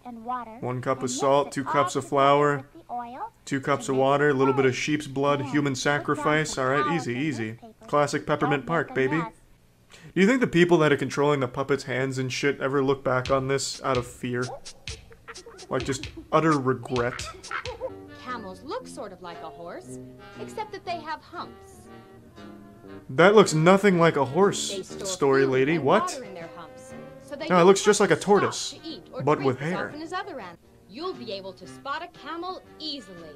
And water. 1 cup of salt, 2 cups of flour. oil. 2 cups of water, a little bit of sheep's blood, human sacrifice. Alright, easy, easy. Classic Peppermint Park, baby. Do you think the people that are controlling the puppets' hands and shit ever look back on this out of fear? Like, just utter regret? Camels look sort of like a horse, except that they have humps. That looks nothing like a horse, story lady. What? No, it looks just like a tortoise, but with hair. You'll be able to spot a camel easily.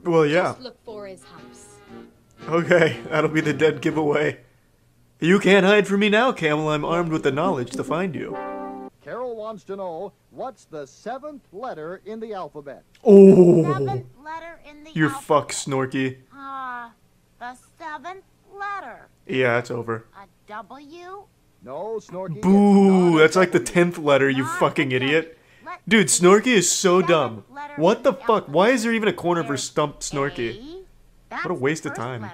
Well, yeah. Just look for his humps. Okay, that'll be the dead giveaway. You can't hide from me now, Camel. I'm armed with the knowledge to find you. Carol wants to know, what's the 7th letter in the alphabet? Oh! 7th letter in the You're alphabet. fucked, Snorky. The 7th letter. Yeah, it's over. A W? No, Snorky. Boo! That's like the 10th letter, you fucking idiot. Dude, Snorky is so dumb. What the fuck? Why is there even a corner for Stumped Snorky? What a waste of time.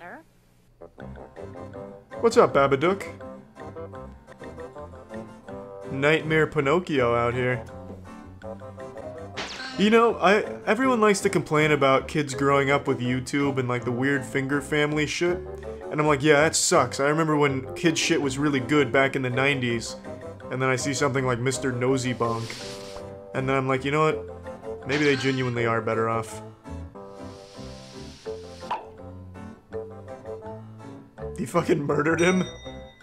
What's up, Babadook? Nightmare Pinocchio out here. You know, everyone likes to complain about kids growing up with YouTube and like the weird finger family shit. And I'm like, yeah, that sucks. I remember when kid shit was really good back in the 90s. And then I see something like Mr. Nosy Bonk. And then I'm like, you know what? Maybe they genuinely are better off. He fucking murdered him?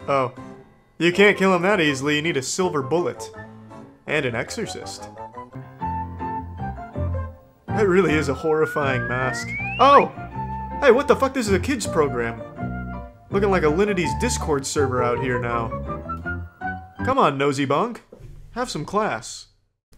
Oh. You can't kill him that easily, you need a silver bullet. And an exorcist. That really is a horrifying mask. Oh! Hey, what the fuck? This is a kids program. Looking like a Linity's Discord server out here now. Come on, Nosy Bonk. Have some class.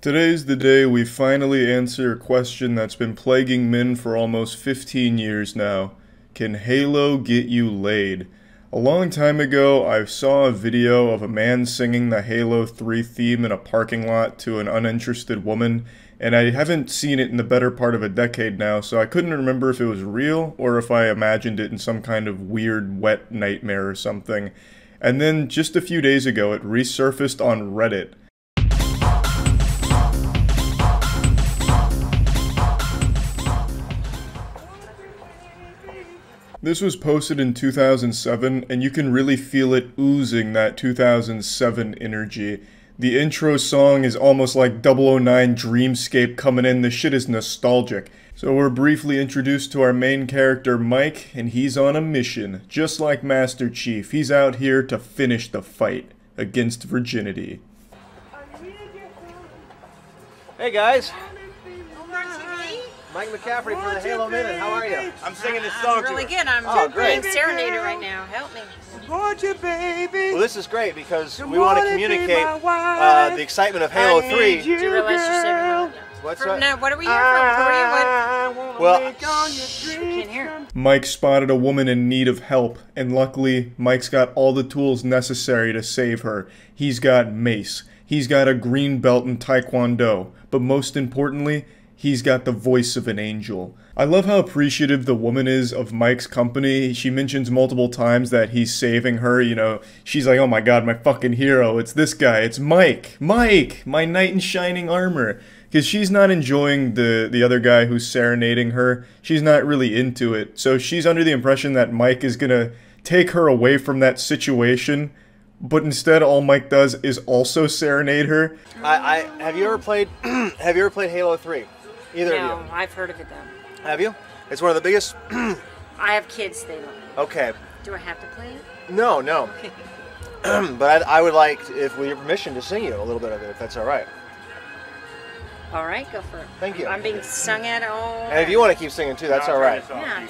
Today's the day we finally answer a question that's been plaguing men for almost 15 years now. Can Halo get you laid? A long time ago, I saw a video of a man singing the Halo 3 theme in a parking lot to an uninterested woman, and I haven't seen it in the better part of a decade now, so I couldn't remember if it was real or if I imagined it in some kind of weird wet nightmare or something. And then, just a few days ago, it resurfaced on Reddit. This was posted in 2007, and you can really feel it oozing that 2007 energy. The intro song is almost like 009 Dreamscape coming in. The shit is nostalgic. So we're briefly introduced to our main character, Mike, and he's on a mission. Just like Master Chief, he's out here to finish the fight against virginity. Hey guys! Mike McCaffrey for the Halo Minute. How are you? I'm singing this song. Really good. I'm being serenaded right now. Help me. Support you, baby. Well, this is great because we want to communicate the excitement of Halo 3. Do you realize you're saving me? What's that? No, what are we here for? Well, I can't hear. Mike spotted a woman in need of help, and luckily, Mike's got all the tools necessary to save her. He's got mace. He's got a green belt in Taekwondo. But most importantly, he's got the voice of an angel. I love how appreciative the woman is of Mike's company. She mentions multiple times that he's saving her, you know. She's like, oh my god, my fucking hero. It's this guy. It's Mike. Mike! My knight in shining armor. Because she's not enjoying the other guy who's serenading her. She's not really into it. So she's under the impression that Mike is gonna take her away from that situation. But instead, all Mike does is also serenade her. Have you ever played Halo 3? Either of you? No, I've heard of it though. Have you? It's one of the biggest... I have kids, they don't. Okay. Do I have to play it? No, no. But I would like, with your permission, to sing you a little bit of it, if that's alright. Alright, go for it. Thank you. I'm being sung at all. And if you want to keep singing too, that's alright. Yeah,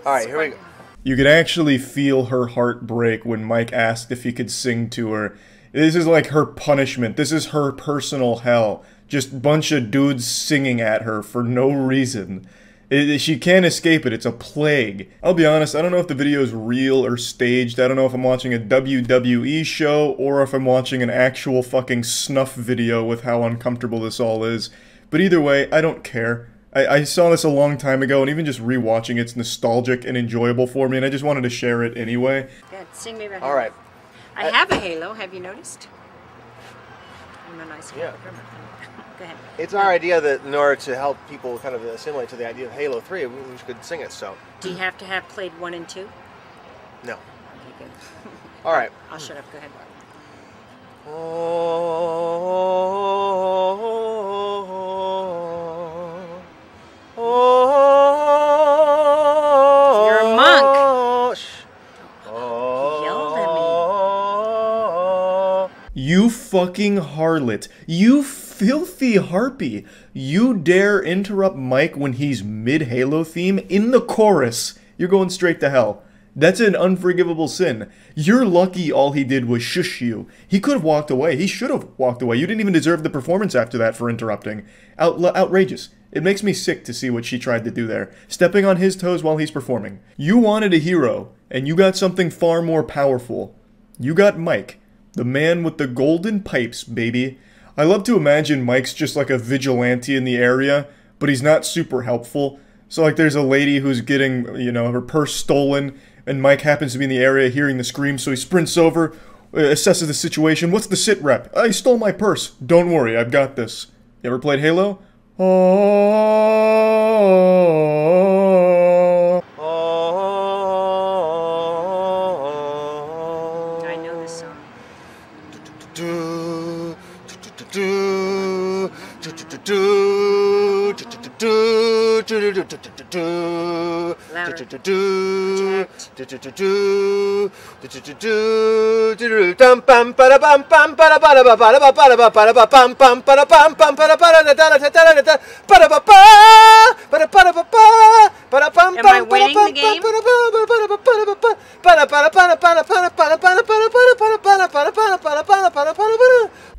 Alright, here we go. You could actually feel her heart break when Mike asked if he could sing to her. This is like her punishment. This is her personal hell. Just a bunch of dudes singing at her for no reason. She can't escape it. It's a plague. I'll be honest, I don't know if the video is real or staged. I don't know if I'm watching a WWE show or if I'm watching an actual fucking snuff video with how uncomfortable this all is. But either way, I don't care. I saw this a long time ago, and even just rewatching it's nostalgic and enjoyable for me, and I just wanted to share it anyway. Good, sing me right All right. I have a halo, have you noticed? I'm a nice guy. Yeah. Go ahead. It's our idea that in order to help people kind of assimilate to the idea of Halo 3, we could sing it, so. Do you have to have played 1 and 2? No. Okay, good. All right. I'll shut up. Go ahead. You're a monk. He yelled at me. You fucking harlot. You filthy harpy. You dare interrupt Mike when he's mid-Halo theme in the chorus. You're going straight to hell. That's an unforgivable sin. You're lucky all he did was shush you. He could have walked away. He should have walked away. You didn't even deserve the performance after that for interrupting. Outrageous. It makes me sick to see what she tried to do there. Stepping on his toes while he's performing. You wanted a hero, and you got something far more powerful. You got Mike. The man with the golden pipes, baby. I love to imagine Mike's just like a vigilante in the area, but he's not super helpful. So like there's a lady who's getting, you know, her purse stolen, and Mike happens to be in the area hearing the scream, so he sprints over, assesses the situation. What's the sit rep? I stole my purse. Don't worry, I've got this. You ever played Halo? I know this song. Am I winning the game?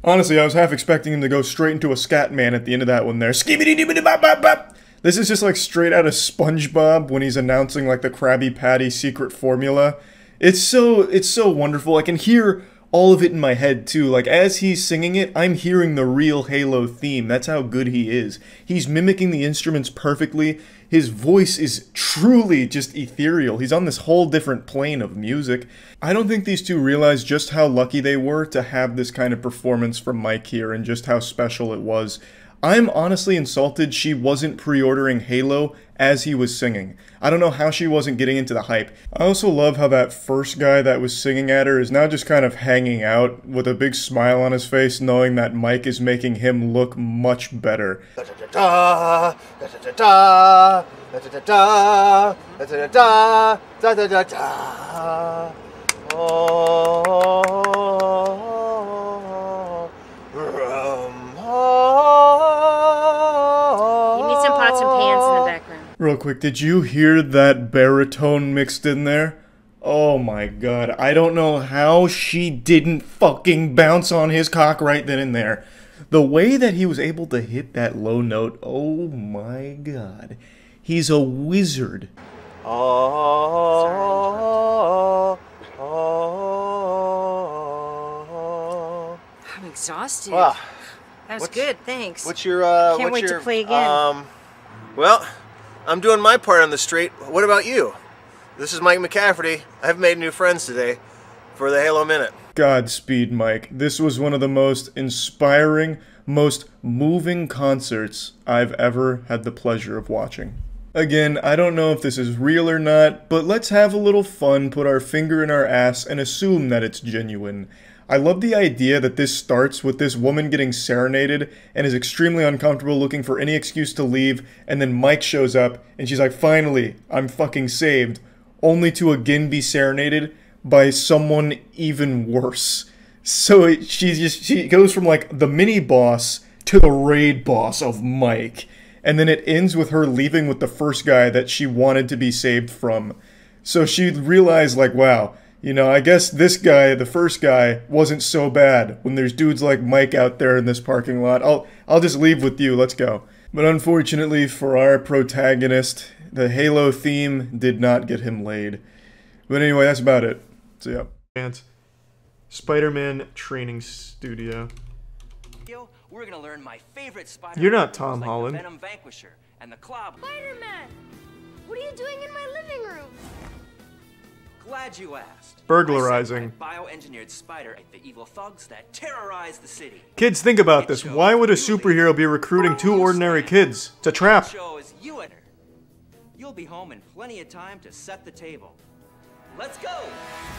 Honestly, I was half expecting him to go straight into a scat man at the end of that one there. Skibidi-dibidi-bop-bop-bop. This is just like straight out of SpongeBob when he's announcing like the Krabby Patty secret formula. It's so wonderful. I can hear all of it in my head too. Like as he's singing it, I'm hearing the real Halo theme. That's how good he is. He's mimicking the instruments perfectly. His voice is truly just ethereal. He's on this whole different plane of music. I don't think these two realized just how lucky they were to have this kind of performance from Mike here and just how special it was. I'm honestly insulted she wasn't pre-ordering Halo as he was singing. I don't know how she wasn't getting into the hype. I also love how that first guy that was singing at her is now just kind of hanging out with a big smile on his face, knowing that Mike is making him look much better. Real quick, did you hear that baritone mixed in there? Oh my god, I don't know how she didn't fucking bounce on his cock right then and there. The way that he was able to hit that low note, oh my god. He's a wizard. I'm exhausted. Wow. That was good, thanks. What's your, Can't wait to play again. Well, I'm doing my part on the street. What about you? This is Mike McCafferty. I've made new friends today for the Halo Minute. Godspeed, Mike. This was one of the most inspiring, most moving concerts I've ever had the pleasure of watching. Again, I don't know if this is real or not, but let's have a little fun, put our finger in our ass, and assume that it's genuine. I love the idea that this starts with this woman getting serenaded and is extremely uncomfortable looking for any excuse to leave, and then Mike shows up and she's like, finally, I'm fucking saved, only to again be serenaded by someone even worse. So she goes from like the mini boss to the raid boss of Mike, and then it ends with her leaving with the first guy that she wanted to be saved from. So she realized like, wow, you know, I guess this guy, the first guy, wasn't so bad when there's dudes like Mike out there in this parking lot. I'll just leave with you, let's go. But unfortunately for our protagonist, the Halo theme did not get him laid. But anyway, that's about it. So yeah. Spider-Man Training Studio. We're gonna learn my favorite Spider-Man. You're not Tom Holland. The Venom Vanquisher and the Clob. Spider-Man! What are you doing in my living room? Glad you asked. Burglarizing. Bioengineered spider ate the evil thugs that terrorize the city. Kids, think about this. Why would a superhero be recruiting two ordinary kids? It's a trap. Shows you and her. You'll be home in plenty of time to set the table. Let's go.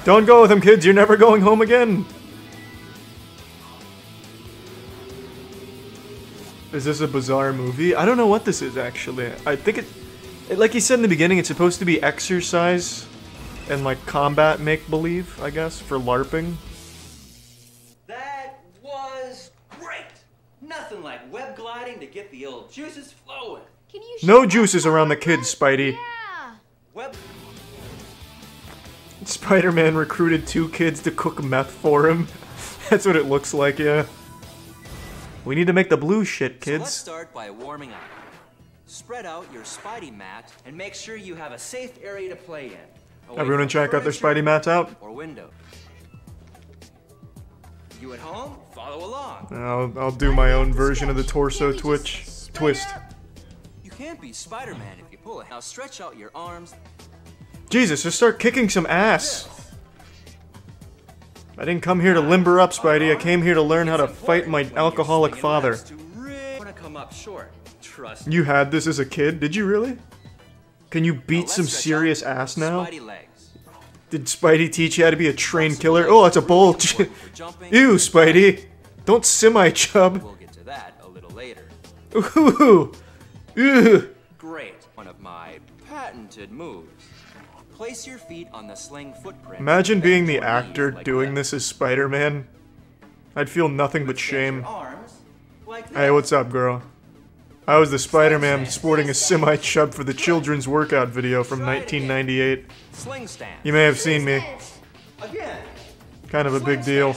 Don't go with him, kids. You're never going home again. Is this a bizarre movie? I don't know what this is, actually. I think it like he said in the beginning, it's supposed to be exercise and like combat make-believe, I guess, for LARPing. That was great. Nothing like web gliding to get the old juices flowing. Can you No juices around the kids, Spidey. Yeah. Web. Spider-Man recruited two kids to cook meth for him. That's what it looks like, yeah. We need to make the blue shit, kids. So let's start by warming up. Spread out your Spidey mat and make sure you have a safe area to play in. Everyone in chat got their Spidey mats out? Or window. You at home? Follow along. I'll do my own version of the torso twist. You can't be Spider-Man if you pull it. Now stretch out your arms. Jesus, just start kicking some ass. I didn't come here to limber up, Spidey. I came here to learn how to fight my alcoholic father. You had this as a kid? Did you really? Can you beat some serious ass now? Did Spidey teach you how to be a trained killer? Oh, that's a bulge. Ew, Spidey. Don't semi-chub. We'll get to that a little later. Ooh. Ew. Great. One of my patented moves. Place your feet on the sling footprint. Imagine being the actor doing this as Spider-Man. I'd feel nothing but shame. Hey, what's up, girl? I was the Spider-Man sporting a semi-chub for the children's workout video from 1998. You may have seen me. Kind of a big deal.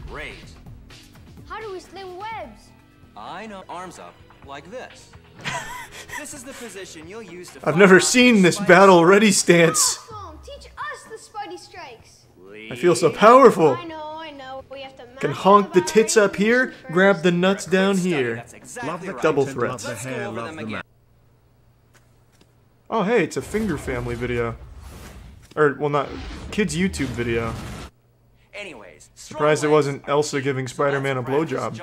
Great. How do we sling webs? I know. Arms up like this. This is the position you'll use to. I've never seen this battle-ready stance. Awesome. Teach us the Spidey strikes. I feel so powerful. I know. We have to Can honk the tits up here, grab the nuts down here. Double threats. Oh hey, it's a Finger Family video. Or, well, not kids' YouTube video. Anyways, surprised it wasn't Elsa giving Spider-Man a blowjob.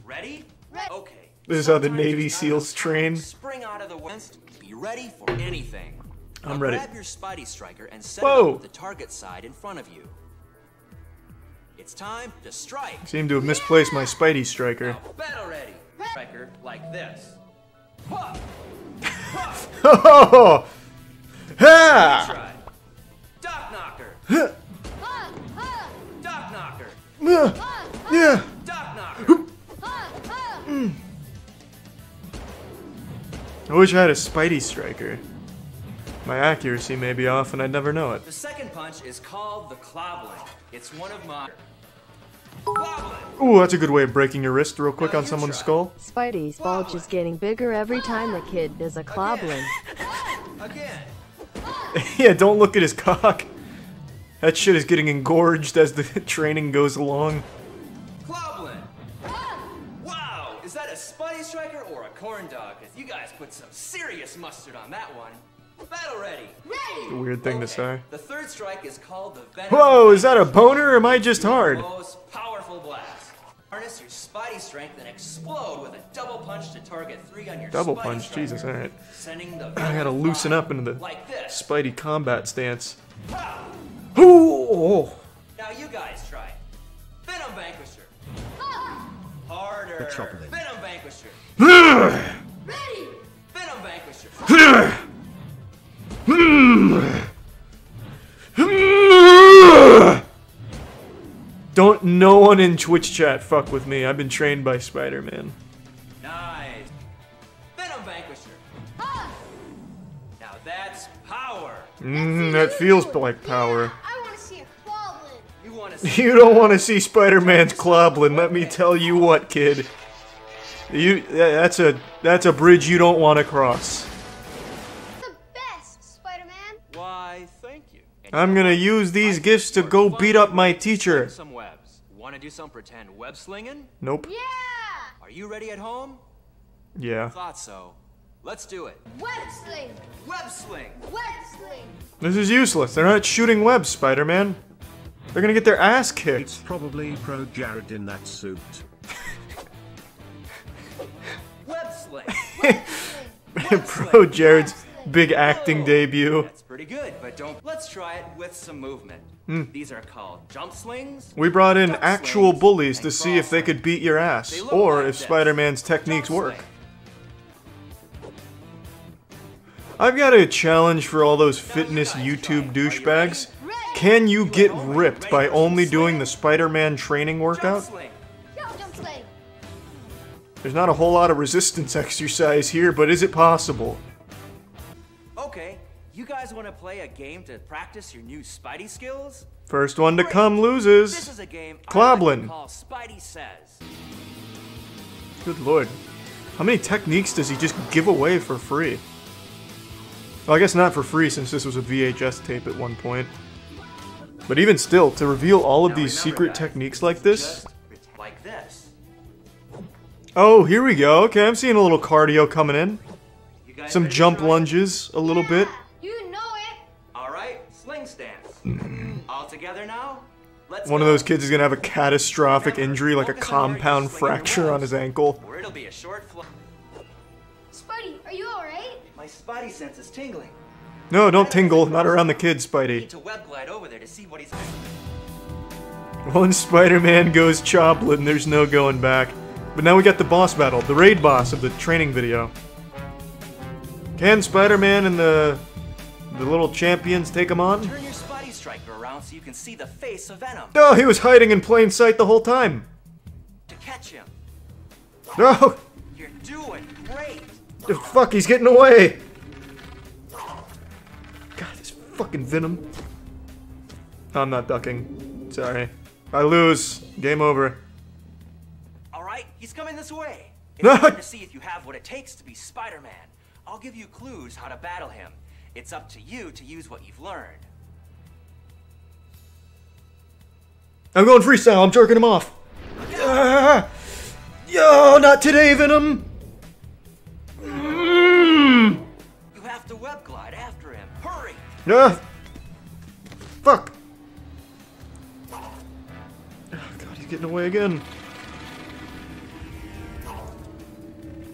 Ready? Okay. This is how the Navy SEALs train. Spring out of the west. Be ready for anything. I'm ready. Grab your Spidey striker and set it up with the target side in front of you. It's time to strike. Seem to have misplaced my Spidey striker. Now, battle ready. Striker like this. Oh! Ha! Dock knocker. Dock knocker. Yeah. Dock knocker. I wish I had a Spidey striker. My accuracy may be off and I'd never know it. The second punch is called the clobbling. It's one of my... Ooh, that's a good way of breaking your wrist real quick on someone's skull. Spidey's bulge is getting bigger every time the kid does a clobbling. Again. Yeah, don't look at his cock. That shit is getting engorged as the training goes along. Clobbling. Wow, is that a Spidey striker or a corn dog? Because you guys put some serious mustard on that one. Battle ready. It's a weird thing to say. The third strike is called the Venom. Whoa, is that a boner or am I just hard? Most powerful blast. Harness your Spidey strength and explode with a double punch to target 3 on your Double Spidey punch, striker. Jesus, alright. Sending the I gotta loosen up into the like this. Spidey combat stance. Ooh! Now you guys try. Venom Vanquisher. Harder. Venom Vanquisher. Ready. Venom Vanquisher. Don't no one in Twitch chat fuck with me. I've been trained by Spider-Man. Nice. Venom Vanquisher. Now that's power. That feels like power. I want to see a clobbling. You want to see You don't want to see Spider-Man's clobbling. Let me tell you what, kid. That's a bridge you don't want to cross. The best, Spider-Man. Why, thank you. I'm gonna use these gifts to go beat up my teacher. Some webs. Want to do some pretend web slinging? Nope. Yeah. Are you ready at home? Yeah. Thought so. Let's do it. Web sling! Web sling! Web sling! This is useless. They're not shooting webs, Spider-Man. They're gonna get their ass kicked. It's probably Pro Jared in that suit. Web sling! Pro Jared's big acting debut. That's pretty good, but don't. Let's try it with some movement. These are called jump slings. We brought in actual bullies to see if they could beat your ass, or if Spider-Man's techniques work. I've got a challenge for all those fitness YouTube douchebags. Can you get ripped by only doing the Spider-Man training workout? There's not a whole lot of resistance exercise here, but is it possible? Okay, you guys want to play a game to practice your new Spidey skills? First one to come loses. This is a game Cloblin. called Spidey Says. Good lord. How many techniques does he just give away for free? Well, I guess not for free since this was a VHS tape at one point. But even still, to reveal all of these secret techniques like this... Like this. Oh, here we go. Okay, I'm seeing a little cardio coming in. Some jump lunges, a little bit. You know it! Alright, sling stance. All together now? Let's One go. of those kids is gonna have a catastrophic injury, like a compound fracture on his ankle. Or it'll be a short flight. Spidey, are you alright? My Spidey sense is tingling. No, don't tingle. Not around the kids, Spidey. Need to web glide over there to see what he's. Once Spider-Man goes choplin, there's no going back. But now we got the boss battle, the raid boss of the training video. Can Spider-Man and the little champions take him on? Turn your Spidey striker around so you can see the face of Venom. No, he was hiding in plain sight the whole time. To catch him. No! You're doing great. The fuck, he's getting away! God, this fucking Venom. I'm not ducking. Sorry. I lose. Game over. Alright, he's coming this way. It's No. time to see if you have what it takes to be Spider-Man. I'll give you clues how to battle him. It's up to you to use what you've learned. I'm going freestyle. I'm jerking him off. Ah! Yo, not today, Venom. You have to web glide after him. Hurry! Ah! Fuck. Oh, God, he's getting away again.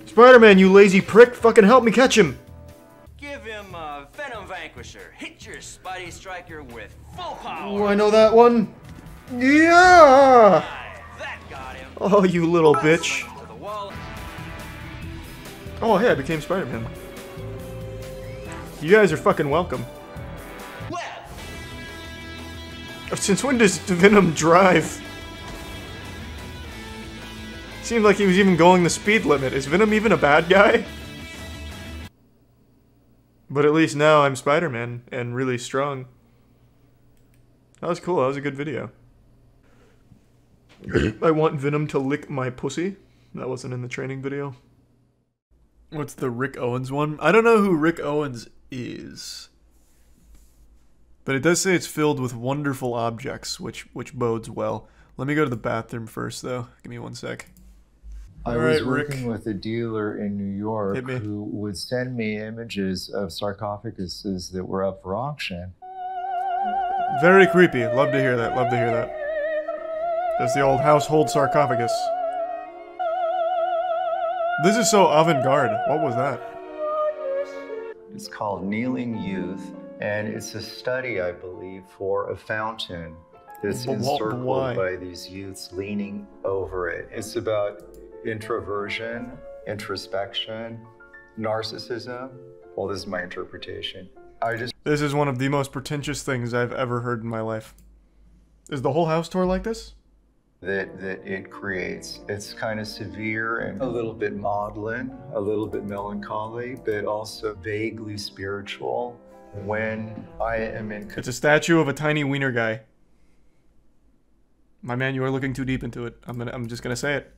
Spider-Man, you lazy prick. Fucking help me catch him. Give him a Venom Vanquisher. Hit your Spidey striker with full power. Oh, I know that one. Yeah! That got him. Oh, you little bitch. To the wall. Oh, hey, I became Spider-Man. You guys are fucking welcome. Since when does Venom drive? Seemed like he was even going the speed limit. Is Venom even a bad guy? But at least now I'm Spider-Man and really strong. That was cool. That was a good video. I want Venom to lick my pussy. That wasn't in the training video. What's the Rick Owens one? I don't know who Rick Owens is. But it does say it's filled with wonderful objects, which bodes well. Let me go to the bathroom first, though. Give me one sec. I was working with a dealer in New York who would send me images of sarcophaguses that were up for auction. Very creepy. Love to hear that. Love to hear that. That's the old household sarcophagus. This is so avant-garde. What was that? It's called Kneeling Youth, and it's a study, I believe, for a fountain that's encircled by these youths leaning over it. It's about introversion, introspection, narcissism. Well, this is my interpretation. This is one of the most pretentious things I've ever heard in my life. Is the whole house tour like this? That it creates. It's kind of severe and a little bit maudlin, a little bit melancholy, but also vaguely spiritual. When I am in... It's a statue of a tiny wiener guy. My man, you are looking too deep into it. I'm just gonna say it.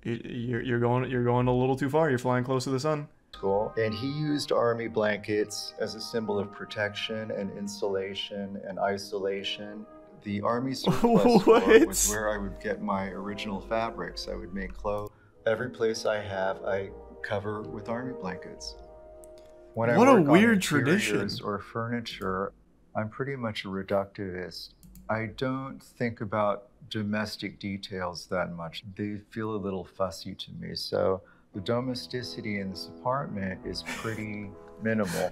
You're going a little too far. You're flying close to the sun. School, and he used army blankets as a symbol of protection and insulation and isolation. The army surplus store was where I would get my original fabrics. I would make clothes. Every place I have, I cover with army blankets. When I What a work on weird interiors tradition. or furniture, I'm pretty much a reductivist. I don't think about domestic details that much. They feel a little fussy to me. So the domesticity in this apartment is pretty minimal.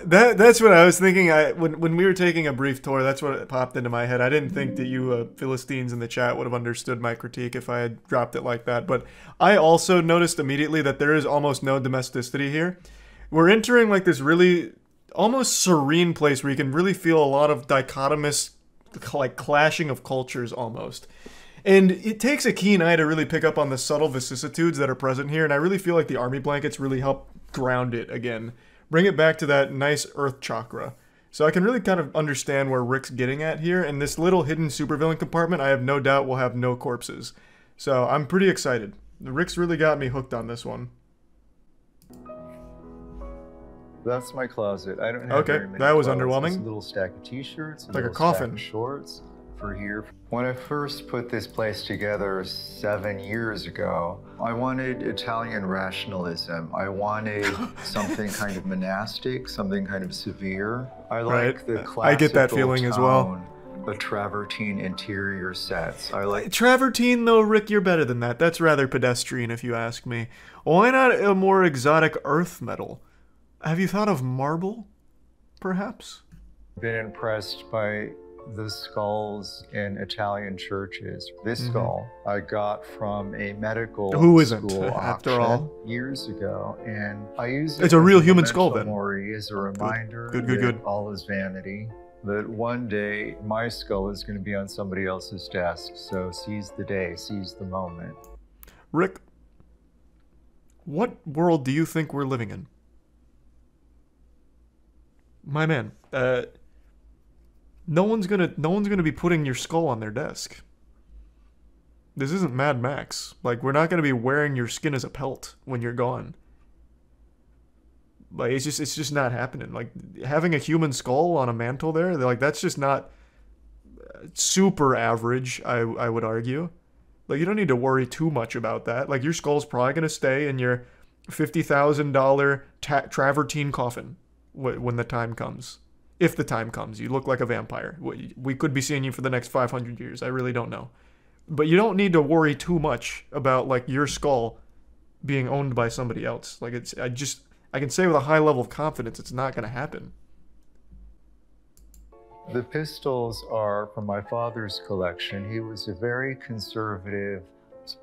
That's what I was thinking. When we were taking a brief tour, that's what popped into my head. I didn't think that you Philistines in the chat would have understood my critique if I had dropped it like that. But I also noticed immediately that there is almost no domesticity here. We're entering like this really almost serene place where you can really feel a lot of dichotomous, like clashing of cultures almost. And it takes a keen eye to really pick up on the subtle vicissitudes that are present here. And I really feel like the army blankets really help ground it again. Bring it back to that nice earth chakra. So I can really kind of understand where Rick's getting at here. And this little hidden supervillain compartment, I have no doubt will have no corpses. So I'm pretty excited. Rick's really got me hooked on this one. That's my closet. I don't have very many that was clothes. underwhelming. It's a little stack of t-shirts, Like a little coffin. stack of shorts for here. When I first put this place together 7 years ago, I wanted Italian rationalism. I wanted something kind of monastic, something kind of severe. I like the classical I get that feeling as well. tone, the travertine interior sets. I like Travertine, though, Rick, you're better than that. That's rather pedestrian, if you ask me. Why not a more exotic earth metal? Have you thought of marble, perhaps? been impressed by the skulls in Italian churches. This skull I got from a medical Who isn't, school after auction all? years ago, and I use it It's a as real human skull, memento then. mori, as a reminder Good, that all is vanity. That one day my skull is going to be on somebody else's desk. So seize the day, seize the moment. Rick, what world do you think we're living in? My man, no one's gonna be putting your skull on their desk. This isn't Mad Max. Like, we're not gonna be wearing your skin as a pelt when you're gone. Like, it's just not happening. Like, having a human skull on a mantle there, like, that's just not super average, I would argue. Like, you don't need to worry too much about that. Like, your skull's probably gonna stay in your $50,000 travertine coffin when the time comes. If the time comes. You look like a vampire. We could be seeing you for the next 500 years. I really don't know. But you don't need to worry too much about, like, your skull being owned by somebody else. Like, I can say with a high level of confidence it's not going to happen. The pistols are from my father's collection. He was a very conservative,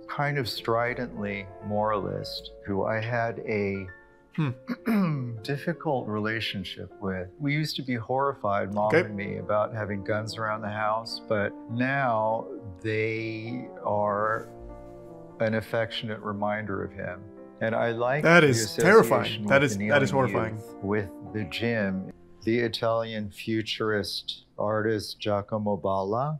kind of stridently moralist who I had a difficult relationship with. We used to be horrified, Mom and me, about having guns around the house, but now they are an affectionate reminder of him. And I like that the is terrifying. association That with is the that is kneeling horrifying. youth with the gym. The Italian futurist artist Giacomo Balla.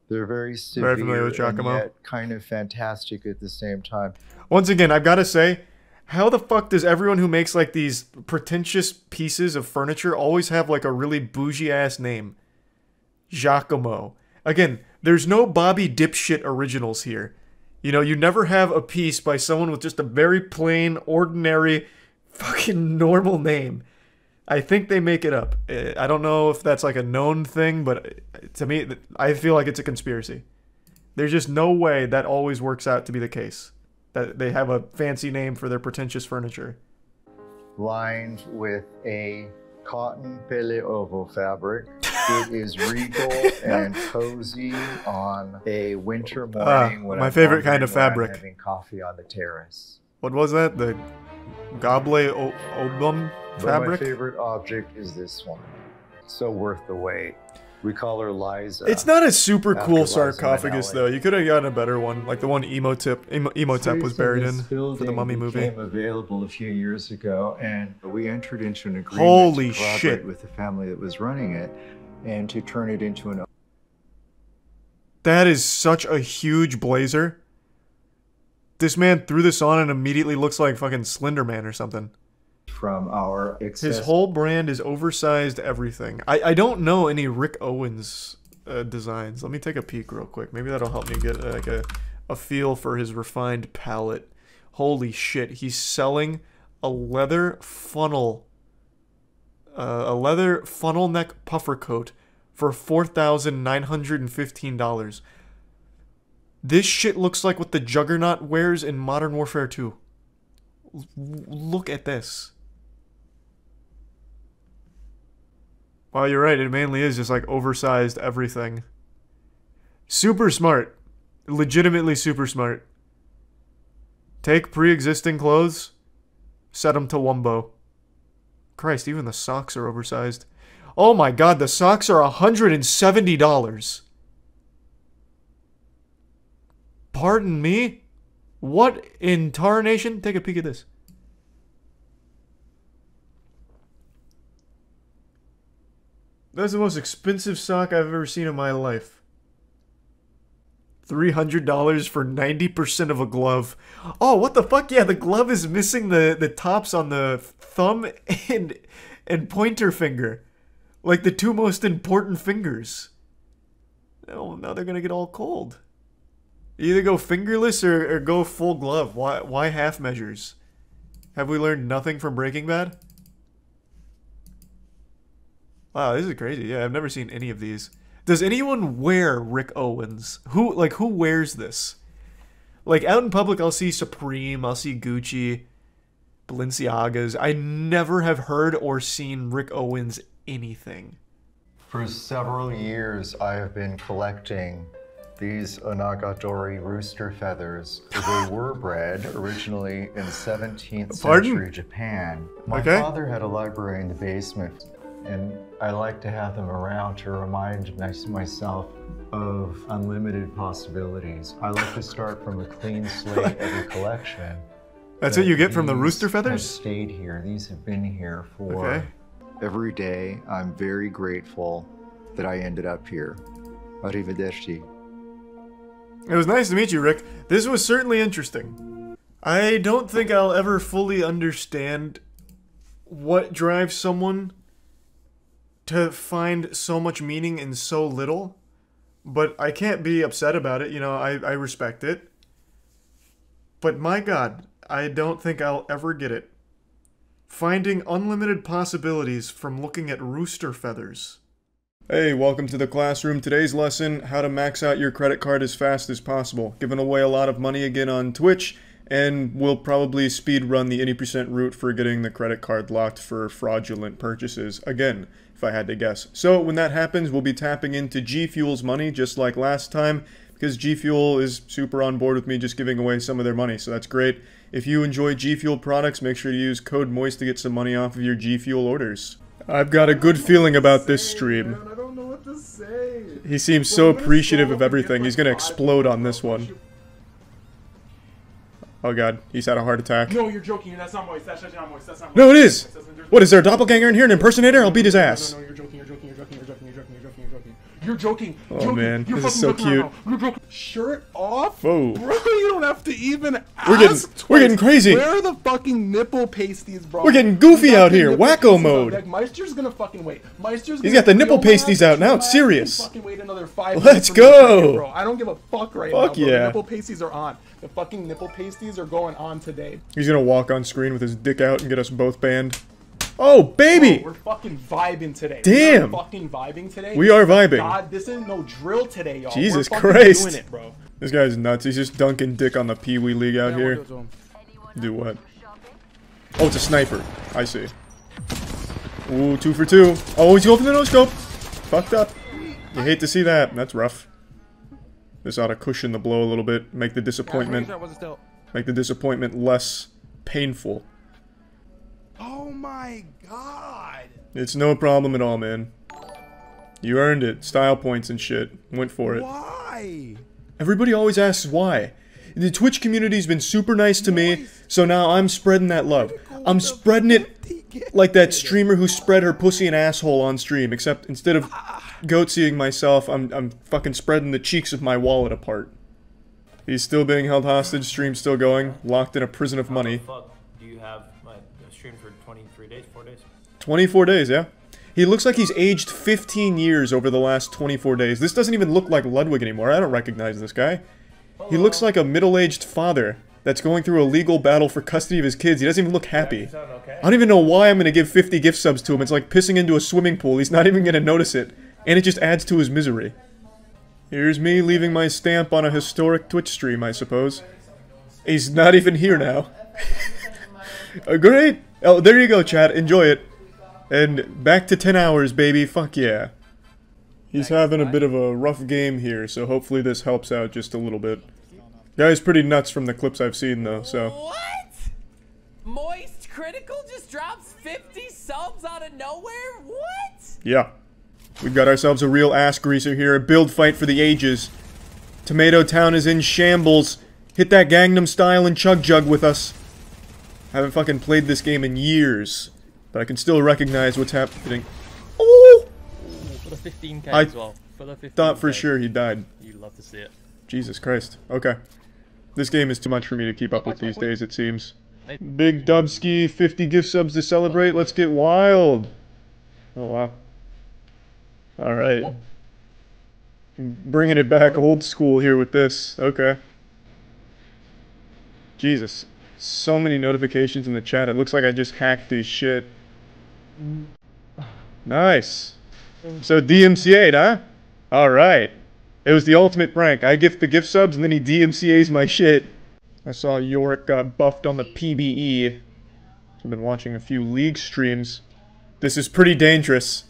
They're very severe familiar with Giacomo. and yet kind of fantastic at the same time. Once again, I've got to say, how the fuck does everyone who makes, like, these pretentious pieces of furniture always have, like, a really bougie-ass name? Giacomo. Again, there's no Bobby Dipshit originals here. You know, you never have a piece by someone with just a very plain, ordinary, fucking normal name. I think they make it up. I don't know if that's, like, a known thing, but to me, I feel like it's a conspiracy. There's just no way that always works out to be the case. That they have a fancy name for their pretentious furniture. Lined with a cotton pele ovo fabric. It is regal and cozy on a winter morning when my I'm favorite kind of wandering around fabric. having coffee on the terrace. What was that? The Gable Oblum But fabric? my favorite object is this one. So worth the wait. We call her Liza. It's not a super after cool Liza sarcophagus, Minnelli. though. You could have gotten a better one, like the one Emotep was buried in for the Mummy movie. Became available a few years ago, and we entered into an agreement Holy to collaborate shit. with the family that was running it, and to turn it into an That is such a huge blazer. This man threw this on and immediately looks like fucking Slender Man or something. from our His whole brand is oversized everything. I don't know any Rick Owens designs. Let me take a peek real quick. Maybe that'll help me get like a feel for his refined palette. Holy shit, he's selling a leather funnel neck puffer coat for $4,915. This shit looks like what the Juggernaut wears in Modern Warfare 2. Look at this. Wow, you're right, it mainly is just like oversized everything. Super smart. Legitimately super smart. Take pre-existing clothes, set them to Wumbo. Christ, even the socks are oversized. Oh my god, the socks are $170. Pardon me? What in tarnation? Take a peek at this. That's the most expensive sock I've ever seen in my life. $300 for 90% of a glove. Oh, what the fuck? Yeah, the glove is missing the tops on the thumb and pointer finger. Like the two most important fingers. Oh, now they're gonna get all cold. You either go fingerless or go full glove. Why half measures? Have we learned nothing from Breaking Bad? Wow, this is crazy. Yeah, I've never seen any of these. Does anyone wear Rick Owens? Who wears this? Like, out in public, I'll see Supreme, I'll see Gucci, Balenciagas. I never have heard or seen Rick Owens anything. For several years, I have been collecting these Onagadori rooster feathers. They were bred originally in 17th century Japan. My father had a library in the basement, and I like to have them around to remind myself of unlimited possibilities. I like to start from a clean slate every collection. That's what you get from the rooster feathers? Have stayed here. These have been here for every day. I'm very grateful that I ended up here. Arrivederci. It was nice to meet you, Rick. This was certainly interesting. I don't think I'll ever fully understand what drives someone to find so much meaning in so little, but I can't be upset about it. You know, I respect it. But my god, I don't think I'll ever get it. Finding unlimited possibilities from looking at rooster feathers. Hey, welcome to the classroom. Today's lesson, how to max out your credit card as fast as possible. Giving away a lot of money again on Twitch, and we'll probably speed run the 80% route for getting the credit card locked for fraudulent purchases. Again, if I had to guess. So when that happens, we'll be tapping into G Fuel's money just like last time, because G Fuel is super on board with me just giving away some of their money, so that's great. If you enjoy G Fuel products, make sure to use code MOIST to get some money off of your G Fuel orders. I've got a good feeling about this stream. Man, I don't know what to say. He seems so appreciative of everything. He's gonna explode on this one. Oh god, he's had a heart attack. No, you're joking. That's not moist. That's not moist. That's not moist. No, it is! What, is there a doppelganger in here? An impersonator? I'll beat his ass. No, you're joking. You're joking. You're joking. You're joking. You're joking. You're joking. You're joking. You're joking. Oh man, this is so cute. Shirt off? Whoa. Bro, you don't have to even ask. We're getting crazy. Where are the fucking nipple pasties, bro? We're getting goofy out here. Wacko mode. Like, Meister's gonna fucking wait. Meister's He's got the nipple pasties out. Now it's serious. Fucking wait another 5 Let's go. Bro. I don't give a fuck right fuck now, bro. Yeah. The nipple pasties are on. The fucking nipple pasties are going on today. He's gonna walk on screen with his dick out and get us both banned. Oh, baby! Bro, we're fucking vibing today. Damn! We're fucking vibing today. We are vibing. God, this isn't no drill today, y'all. Jesus we're Christ. doing it, bro. This guy's nuts. He's just dunking dick on the Pee Wee League out here. Do what? Oh, it's a sniper. I see. Ooh, 2 for 2. Oh, he's going for the no-scope. Fucked up. You hate to see that. That's rough. This ought to cushion the blow a little bit. Make the disappointment less painful. Oh my god! It's no problem at all, man. You earned it. Style points and shit. Went for it. Why? Everybody always asks why. The Twitch community's been super nice to me, so now I'm spreading that love. I'm spreading it like that streamer who spread her pussy and asshole on stream, except instead of goatseeing myself, I'm fucking spreading the cheeks of my wallet apart. He's still being held hostage, stream's still going, locked in a prison of money. Fuck, do you have my stream for 23 days, 4 days? 24 days, yeah. He looks like he's aged 15 years over the last 24 days. This doesn't even look like Ludwig anymore. I don't recognize this guy. He looks like a middle-aged father. that's going through a legal battle for custody of his kids. He doesn't even look happy. I don't even know why I'm going to give 50 gift subs to him. It's like pissing into a swimming pool. He's not even going to notice it. And it just adds to his misery. Here's me leaving my stamp on a historic Twitch stream, I suppose. He's not even here now. Great! Oh, there you go, chat. Enjoy it. And back to 10 hours, baby. Fuck yeah. He's having a bit of a rough game here, so hopefully this helps out just a little bit. Guy's pretty nuts from the clips I've seen, though, so... What? Moist Critical just drops 50 subs out of nowhere? What? Yeah. We've got ourselves a real ass greaser here, a build fight for the ages. Tomato Town is in shambles. Hit that Gangnam Style and Chug Jug with us. I haven't fucking played this game in years, but I can still recognize what's happening. Oh! For the 15k I as well. For the 15K. Thought for sure he died. You'd love to see it. Jesus Christ. Okay. This game is too much for me to keep up with these days, it seems. Big Dubski, 50 gift subs to celebrate. Let's get wild. Oh, wow. Alright. Bringing it back old school here with this. Okay. Jesus. So many notifications in the chat. It looks like I just hacked his shit. Nice. So DMCA'd, huh? Alright. It was the ultimate prank. I gift the gift subs and then he DMCA's my shit. I saw Yorick got buffed on the PBE. I've been watching a few League streams. This is pretty dangerous.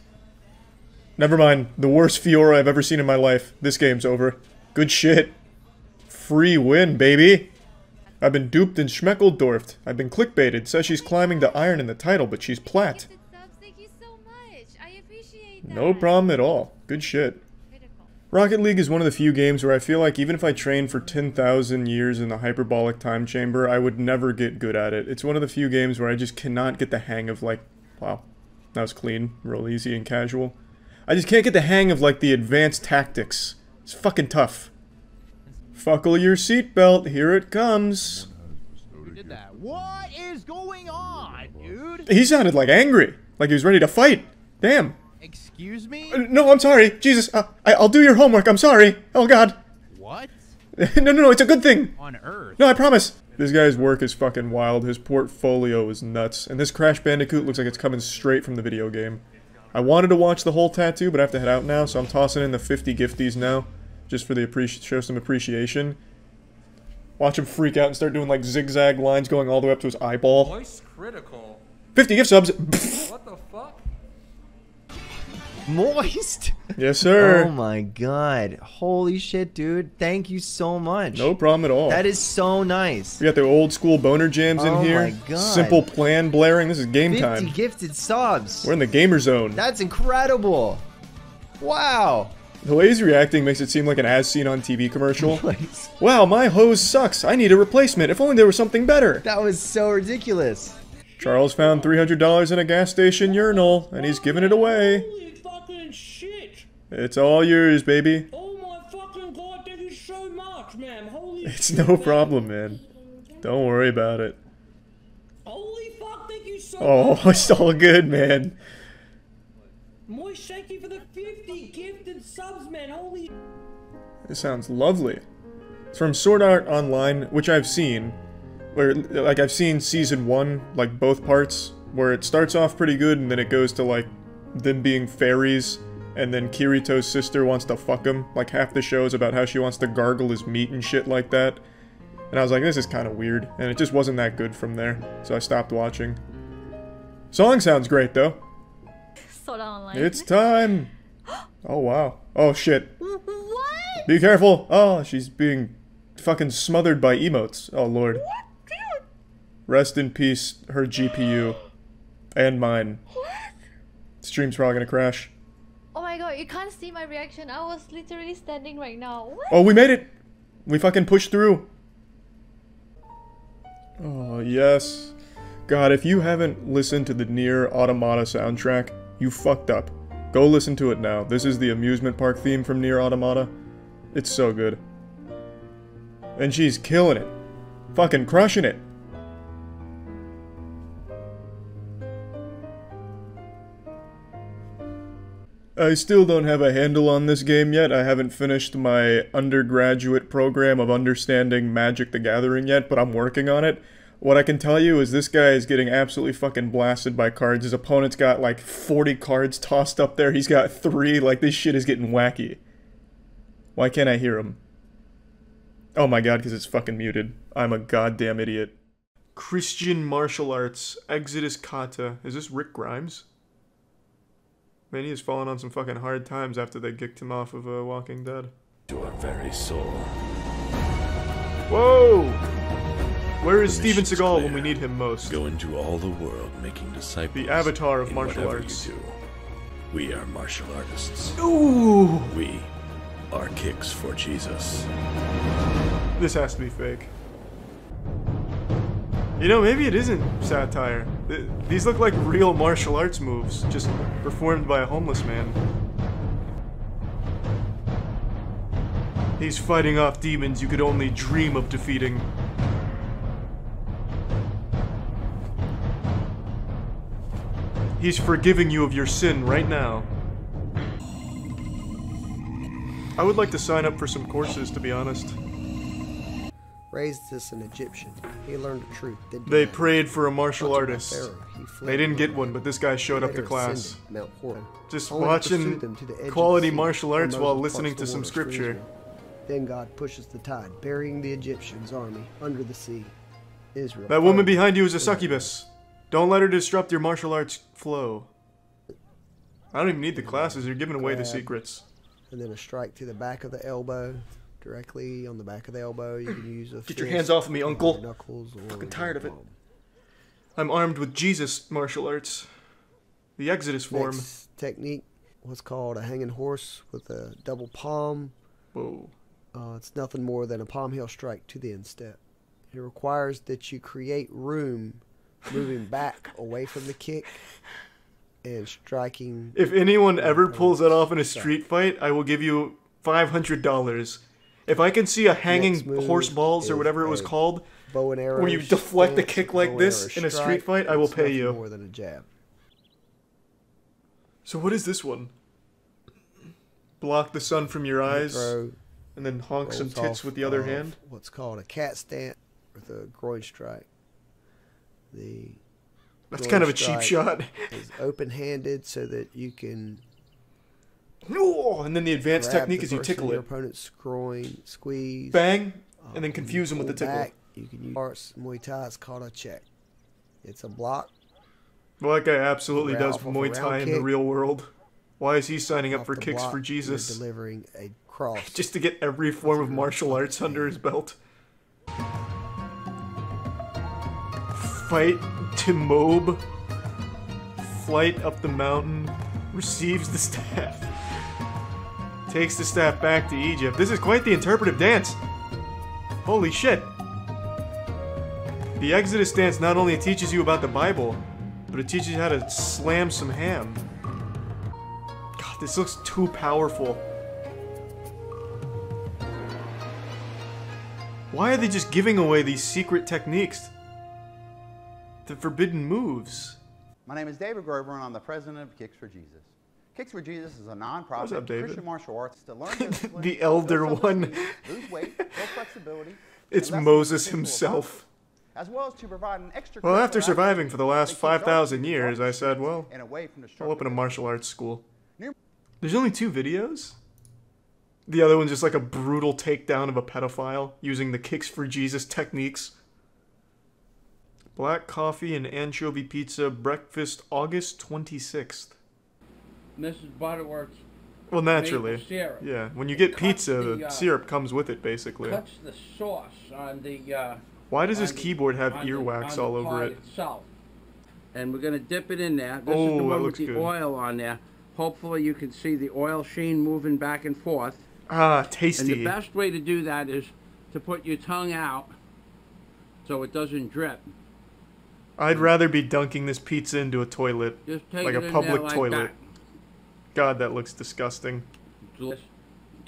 Never mind. The worst Fiora I've ever seen in my life. This game's over. Good shit. Free win, baby. I've been duped and schmeckeldorfed. I've been clickbaited. Says she's climbing to iron in the title, but she's plat. No problem at all. Good shit. Rocket League is one of the few games where I feel like even if I trained for 10,000 years in the hyperbolic time chamber, I would never get good at it. It's one of the few games where I just cannot get the hang of, like... Wow. That was clean. Real easy and casual. I just can't get the hang of, like, the advanced tactics. It's fucking tough. Fuckle your seatbelt. Here it comes. What is going on, dude? He sounded, like, angry. Like he was ready to fight. Damn. Excuse me? No, I'm sorry. Jesus, I'll do your homework. I'm sorry. Oh, God. What? No, it's a good thing. On Earth? No, I promise. This guy's work is fucking wild. His portfolio is nuts. And this Crash Bandicoot looks like it's coming straight from the video game. I wanted to watch the whole tattoo, but I have to head out now, so I'm tossing in the 50 gifties now. Just for the show some appreciation. Watch him freak out and start doing, like, zigzag lines going all the way up to his eyeball. Voice critical. 50 gift subs. What the fuck? Moist? Yes, sir. Oh my god. Holy shit, dude. Thank you so much. No problem at all. That is so nice. We got the old school boner jams in here. Oh my god. Simple plan blaring. This is game 50 time. gifted subs. We're in the gamer zone. That's incredible. Wow. The way he's reacting makes it seem like an as-seen-on-TV commercial. Wow, my hose sucks. I need a replacement. If only there was something better. That was so ridiculous. Charles found $300 in a gas station urinal, and he's giving it away. Holy fucking shit! It's all yours, baby. Oh my fucking god, thank you so much, man. Holy It's shit, no man. problem, man. Don't worry about it. Holy fuck, thank you so Oh, much. it's all good, man. Moist, thank you for the 50 gifted subs, man. Holy... This sounds lovely. It's from Sword Art Online, which I've seen. Where, like, I've seen Season 1, like, both parts, where it starts off pretty good, and then it goes to, like, them being fairies, and then Kirito's sister wants to fuck him. Like, half the show is about how she wants to gargle his meat and shit like that. And I was like, this is kind of weird, and it just wasn't that good from there, so I stopped watching. Song sounds great, though. It's time! Oh, wow. Oh, shit. What? Be careful! Oh, she's being fucking smothered by emotes. Oh, Lord. What? Dude? Rest in peace, her GPU. And mine. What? Stream's probably gonna crash. Oh my god, you can't see my reaction. I was literally standing right now. What? Oh, we made it! We fucking pushed through. Oh, yes. God, if you haven't listened to the Nier Automata soundtrack, you fucked up. Go listen to it now. This is the amusement park theme from Nier Automata. It's so good. And she's killing it. Fucking crushing it. I still don't have a handle on this game yet. I haven't finished my undergraduate program of understanding Magic the Gathering yet, but I'm working on it. What I can tell you is this guy is getting absolutely fucking blasted by cards. His opponent's got like 40 cards tossed up there. He's got 3. Like, this shit is getting wacky. Why can't I hear him? Oh my god, because it's fucking muted. I'm a goddamn idiot. Christian martial arts. Exodus Kata. Is this Rick Grimes? Man, he has fallen on some fucking hard times after they kicked him off of Walking Dead. Your very soul. Whoa! Where is Steven Seagal when we need him most? Go into all the world making disciples. The avatar of martial arts. You do. We are martial artists. Ooh! We are Kicks for Jesus. This has to be fake. You know, maybe it isn't satire. These look like real martial arts moves, just performed by a homeless man. He's fighting off demons you could only dream of defeating. He's forgiving you of your sin right now. I would like to sign up for some courses, to be honest. Raised as an Egyptian, he learned the truth. They prayed for a martial artist. They didn't get one, but this guy showed up to class. Just watching quality martial arts while listening to some scripture. Then God pushes the tide, burying the Egyptians' army under the sea. Israel. That woman behind you is a succubus. Don't let her disrupt your martial arts flow. I don't even need the classes, you're giving away the secrets. And then a strike to the back of the elbow. Directly on the back of the elbow, you can use a Get your hands off of me, uncle. Knuckles, or fucking tired of it. I'm armed with Jesus martial arts. The Exodus form. Next technique, what's called a hanging horse with a double palm. Whoa. It's nothing more than a palm heel strike to the instep. It requires that you create room, moving back away from the kick and striking. If anyone ever pulls that off in a street fight, I will give you $500. If I can see a hanging horse balls or whatever it was called, bow and arrow where you deflect the kick like this in a street fight, I will pay you. More than a jab. So what is this one? Block the sun from your eyes, and then honk some tits with the other hand? What's called a cat stance with a groin strike. That's kind of a cheap shot. Is open-handed so that you can. Oh, and then the advanced technique is you tickle your it. Opponent's groin, squeeze. Bang, and then confuse him with the tickle. Back, you can use parts Muay Thai. It's called a check. It's a block. Well, that guy absolutely does Muay Thai in the real world. Why is he signing up for Kicks for Jesus? Delivering a cross. Just to get every form of martial arts under his belt. Fight to Moab. Flight up the mountain. Receives the staff. Takes the staff back to Egypt. This is quite the interpretive dance. Holy shit. The Exodus dance not only teaches you about the Bible, but it teaches you how to slam some ham. God, this looks too powerful. Why are they just giving away these secret techniques? The forbidden moves. My name is David Grover, and I'm the president of Kicks for Jesus. Kicks for Jesus is a non-profit Christian martial arts to learn discipline, the elder one. lose weight, build flexibility. It's Moses himself. As well as to provide an extra. Well, after surviving for the last 5,000 years, I said, well, I'll open a martial arts school. There's only 2 videos? The other one's just like a brutal takedown of a pedophile using the Kicks for Jesus techniques. Black coffee and anchovy pizza breakfast August 26th. Mrs. Butterworth's. Well, naturally. Maple syrup. Yeah, when you get pizza, the syrup comes with it, basically. Cuts the sauce on the. Why does his keyboard have earwax all over it? Itself. And we're gonna dip it in there. This is the one with the oil on there. Hopefully, you can see the oil sheen moving back and forth. Ah, tasty. And the best way to do that is to put your tongue out so it doesn't drip. I'd rather be dunking this pizza into a toilet, like a public toilet. God, that looks disgusting.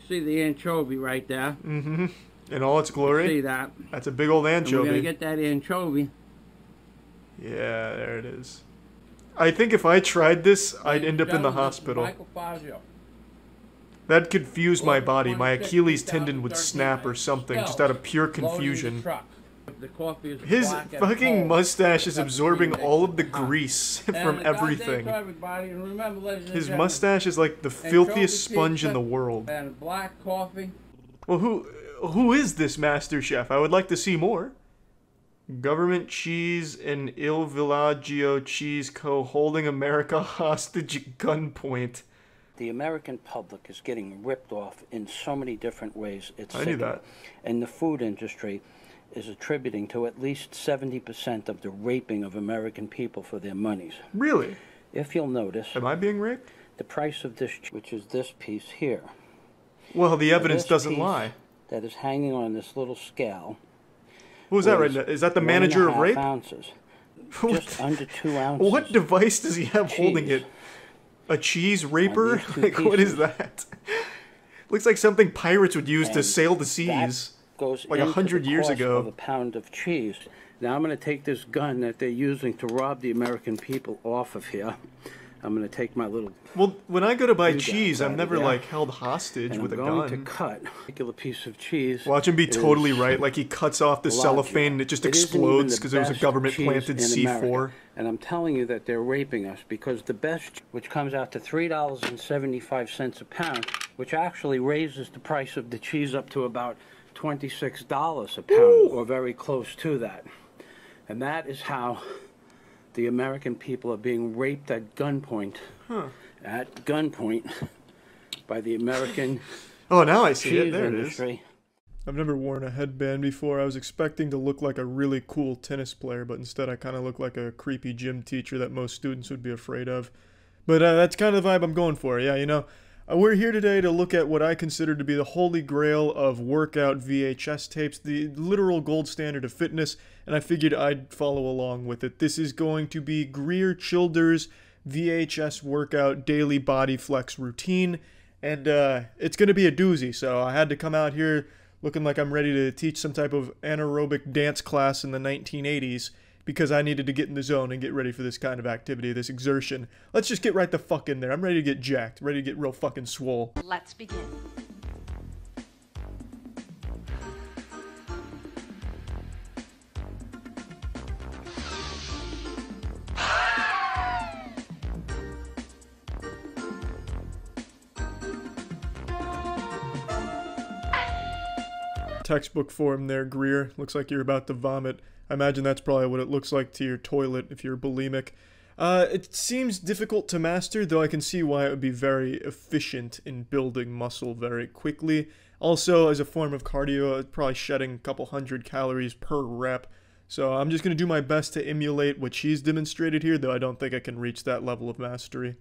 See the anchovy right there? Mm-hmm. In all its glory? See that? That's a big old anchovy. And we're gonna get that anchovy. Yeah, there it is. I think if I tried this, I'd end up in the hospital. That'd confuse my body. My Achilles tendon would snap or something, just out of pure confusion. His fucking mustache is absorbing all of the grease from everything. His mustache is like the filthiest sponge in the world. Well, who is this master chef? I would like to see more. Government cheese and Il Villaggio Cheese Co. holding America hostage at gunpoint. The American public is getting ripped off in so many different ways. It's I knew that. And the food industry is attributing to at least 70% of the raping of American people for their monies. Really? If you'll notice... Am I being raped? The price of this, which is this piece here. Well, the evidence doesn't lie. That is hanging on this little scale. What was that right now? Is that the manager of rape? Ounces. Just under 2 ounces. What device does he have holding it? A cheese raper? Like, what is that? Looks like something pirates would use to sail the seas. Goes like 100 years ago. Of a pound of cheese. Now I'm going to take this gun that they're using to rob the American people off of here. I'm going to take my little... Well, when I go to buy cheese, I'm never, like, held hostage with a gun. I'm going to cut a particular piece of cheese. Watch him be totally right. Like, he cuts off the cellophane and it just explodes because it was a government-planted C4. And I'm telling you that they're raping us because the best, which comes out to $3.75 a pound, which actually raises the price of the cheese up to about $26 a pound, or very close to that. And that is how the American people are being raped at gunpoint. At gunpoint by the American Oh, now I see it. There industry. It is. I've never worn a headband before. I was expecting to look like a really cool tennis player, but instead I kind of look like a creepy gym teacher that most students would be afraid of. But that's kind of the vibe I'm going for. Yeah, you know. We're here today to look at what I consider to be the holy grail of workout VHS tapes, the literal gold standard of fitness, and I figured I'd follow along with it. This is going to be Greer Childers' VHS workout daily body flex routine, and it's going to be a doozy, so I had to come out here looking like I'm ready to teach some type of anaerobic dance class in the 1980s, because I needed to get in the zone and get ready for this kind of activity, this exertion. Let's just get right the fuck in there. I'm ready to get jacked, ready to get real fucking swole. Let's begin. Textbook form there, Greer. Looks like you're about to vomit. I imagine that's probably what it looks like to your toilet if you're bulimic. It seems difficult to master, though I can see why it would be very efficient in building muscle very quickly. Also, as a form of cardio, it's probably shedding a couple hundred calories per rep. So I'm just going to do my best to emulate what she's demonstrated here, though I don't think I can reach that level of mastery.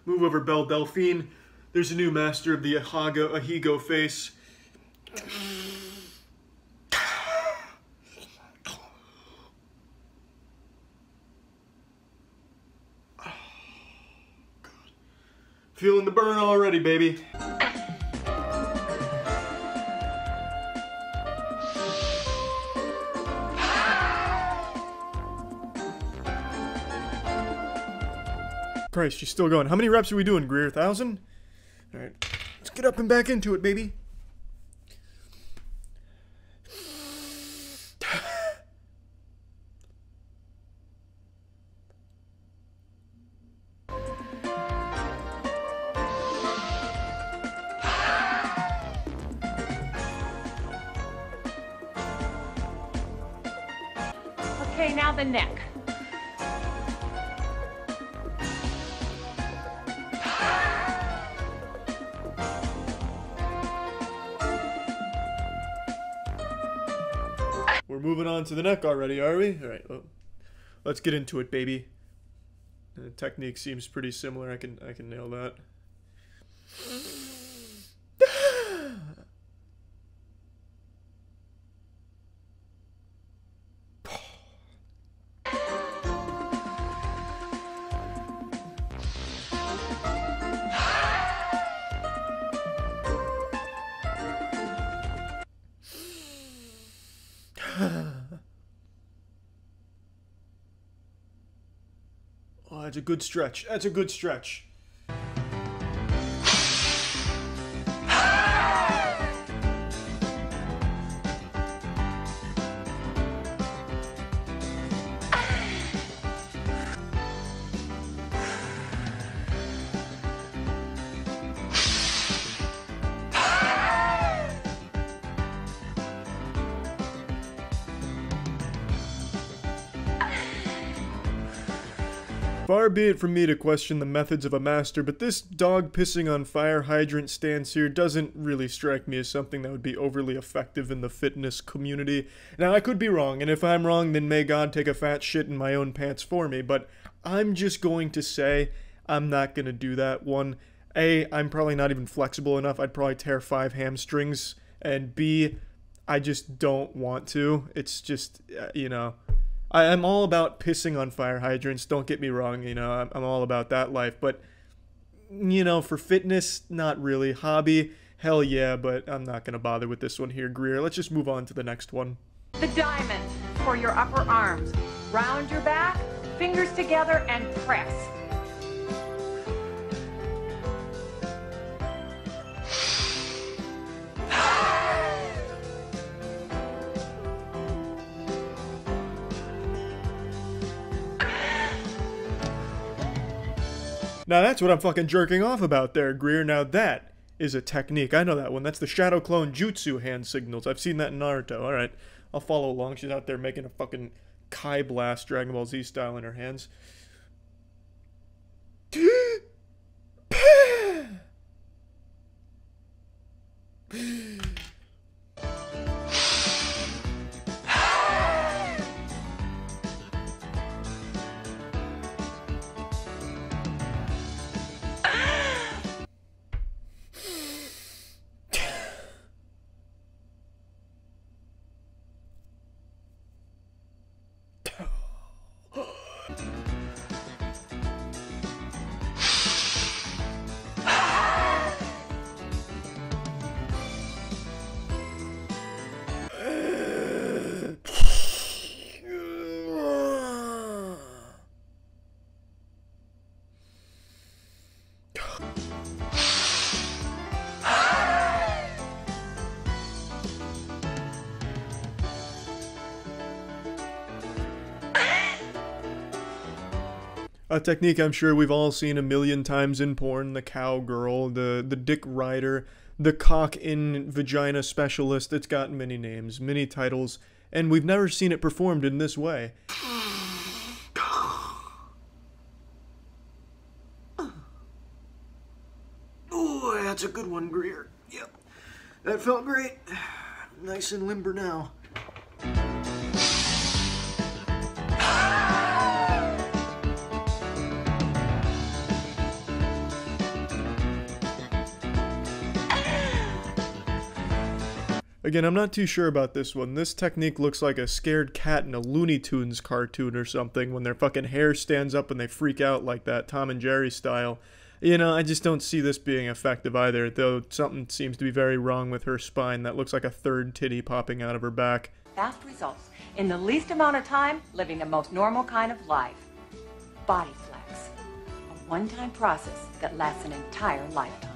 Move over, Belle Delphine. There's a new master of the Ahigo face. Feeling the burn already, baby. Christ, she's still going. How many reps are we doing, Greer? 1,000? Alright. Let's get up and back into it, baby. Okay, now the neck. We're moving on to the neck already, are we? Alright, well, let's get into it, baby. The technique seems pretty similar. I can nail that. Oh, that's a good stretch. That's a good stretch. Far be it from me to question the methods of a master, but this dog pissing on fire hydrant stance here doesn't really strike me as something that would be overly effective in the fitness community. Now, I could be wrong, and if I'm wrong, then may God take a fat shit in my own pants for me, but I'm just going to say I'm not going to do that. One, A, I'm probably not even flexible enough. I'd probably tear 5 hamstrings, and B, I just don't want to. It's just, you know... I'm all about pissing on fire hydrants, don't get me wrong, you know, I'm all about that life, but, you know, for fitness, not really. Hobby, hell yeah, but I'm not going to bother with this one here, Greer. Let's just move on to the next one. The diamond for your upper arms. Round your back, fingers together, and press. Now that's what I'm fucking jerking off about there, Greer. Now that is a technique. I know that one. That's the Shadow Clone Jutsu hand signals. I've seen that in Naruto. Alright, I'll follow along. She's out there making a fucking Kai Blast Dragon Ball Z style in her hands. A technique I'm sure we've all seen a million times in porn, the cowgirl, the dick rider, the cock in vagina specialist. It's got many names, many titles, and we've never seen it performed in this way. Oh, that's a good one, Greer. Yep, that felt great. Nice and limber now. Again, I'm not too sure about this one. This technique looks like a scared cat in a Looney Tunes cartoon or something when their fucking hair stands up and they freak out like that, Tom and Jerry style. You know, I just don't see this being effective either, though something seems to be very wrong with her spine. That looks like a third titty popping out of her back. Fast results in the least amount of time, living the most normal kind of life. Body flex. A one-time process that lasts an entire lifetime.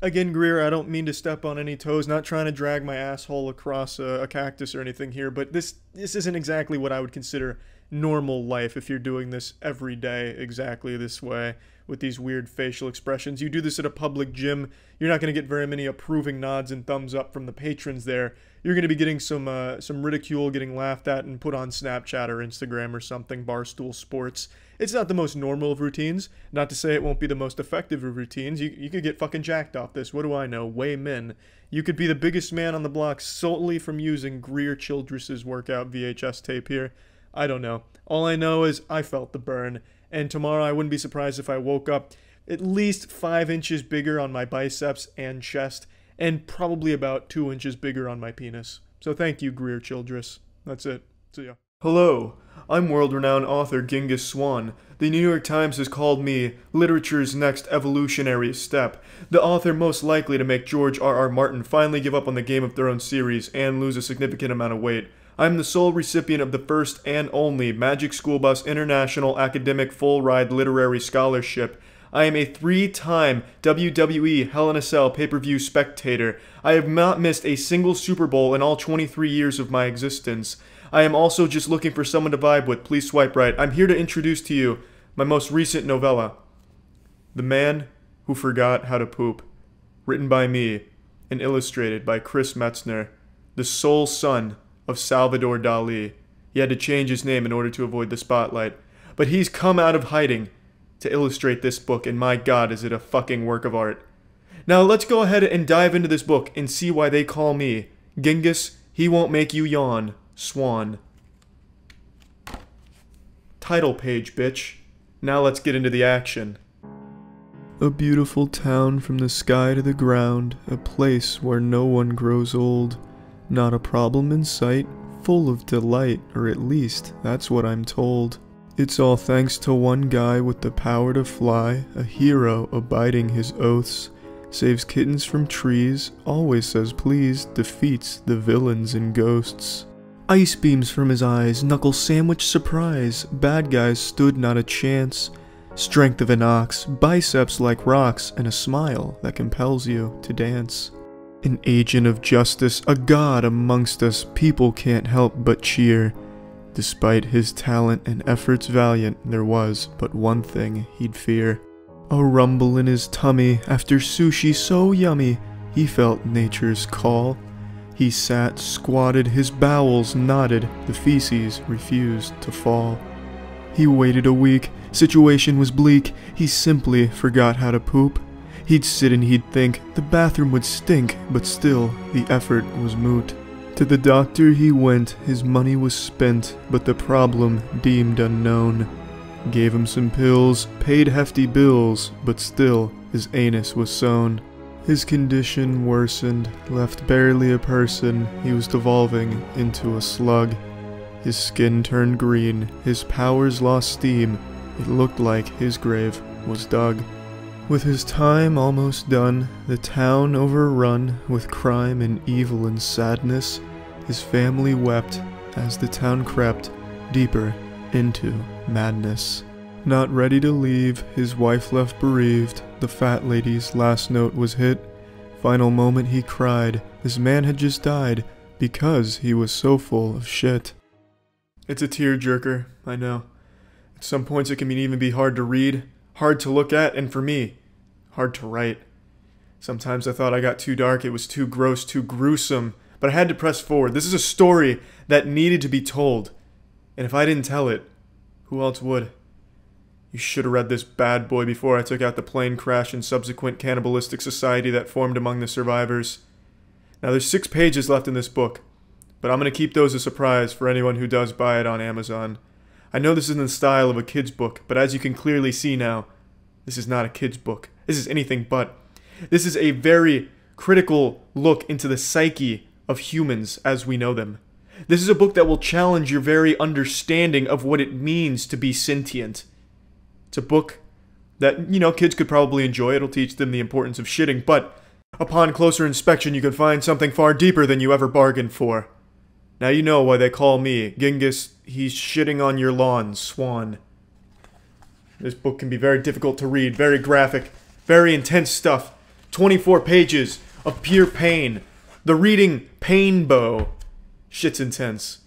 Again, Greer, I don't mean to step on any toes, not trying to drag my asshole across a cactus or anything here, but this isn't exactly what I would consider normal life if you're doing this every day exactly this way, with these weird facial expressions. You do this at a public gym, you're not going to get very many approving nods and thumbs up from the patrons there. You're going to be getting some ridicule, getting laughed at and put on Snapchat or Instagram or something, Barstool Sports. It's not the most normal of routines. Not to say it won't be the most effective of routines. You could get fucking jacked off this. What do I know? Way men. You could be the biggest man on the block solely from using Greer Childress's Workout VHS tape here. I don't know. All I know is I felt the burn. And tomorrow I wouldn't be surprised if I woke up at least 5 inches bigger on my biceps and chest, and probably about 2 inches bigger on my penis. So thank you, Greer Childress. That's it. See ya. Hello, I'm world-renowned author Genghis Swan. The New York Times has called me literature's next evolutionary step, the author most likely to make George R.R. Martin finally give up on the Game of Thrones series and lose a significant amount of weight. I'm the sole recipient of the first and only Magic School Bus International Academic Full Ride Literary Scholarship. I am a 3-time WWE Hell in a Cell pay-per-view spectator. I have not missed a single Super Bowl in all 23 years of my existence. I am also just looking for someone to vibe with. Please swipe right. I'm here to introduce to you my most recent novella, The Man Who Forgot How to Poop, written by me and illustrated by Chris Metzner, the sole son of Salvador Dali. He had to change his name in order to avoid the spotlight, but he's come out of hiding to illustrate this book, and my god, is it a fucking work of art. Now let's go ahead and dive into this book and see why they call me Genghis, He Won't Make You Yawn, Swan. Title page, bitch. Now let's get into the action. A beautiful town from the sky to the ground, a place where no one grows old. Not a problem in sight, full of delight, or at least that's what I'm told. It's all thanks to one guy with the power to fly, a hero abiding his oaths, saves kittens from trees, always says please, defeats the villains and ghosts. Ice beams from his eyes, knuckle sandwich surprise, bad guys stood not a chance. Strength of an ox, biceps like rocks, and a smile that compels you to dance. An agent of justice, a god amongst us, people can't help but cheer. Despite his talent and efforts valiant, there was but one thing he'd fear. A rumble in his tummy, after sushi so yummy, he felt nature's call. He sat, squatted, his bowels knotted, the feces refused to fall. He waited a week, situation was bleak, he simply forgot how to poop. He'd sit and he'd think, the bathroom would stink, but still, the effort was moot. To the doctor he went, his money was spent, but the problem deemed unknown. Gave him some pills, paid hefty bills, but still, his anus was sewn. His condition worsened, left barely a person, he was devolving into a slug. His skin turned green, his powers lost steam, it looked like his grave was dug. With his time almost done, the town overrun with crime and evil and sadness, his family wept as the town crept deeper into madness. Not ready to leave, his wife left bereaved, the fat lady's last note was hit. Final moment he cried, this man had just died because he was so full of shit. It's a tearjerker, I know. At some points it can even be hard to read, hard to look at, and for me, hard to write. Sometimes I thought I got too dark, it was too gross, too gruesome, but I had to press forward. This is a story that needed to be told, and if I didn't tell it, who else would? You should have read this bad boy before I took out the plane crash and subsequent cannibalistic society that formed among the survivors. Now there's 6 pages left in this book, but I'm going to keep those a surprise for anyone who does buy it on Amazon. I know this is in the style of a kid's book, but as you can clearly see now, this is not a kid's book. This is anything but. This is a very critical look into the psyche of humans as we know them. This is a book that will challenge your very understanding of what it means to be sentient. It's a book that, kids could probably enjoy. It'll teach them the importance of shitting, but upon closer inspection you can find something far deeper than you ever bargained for. Now you know why they call me Genghis, he's shitting on your lawn, Swan. This book can be very difficult to read, very graphic, very intense stuff. 24 pages of pure pain. The reading pain bow. Shit's intense.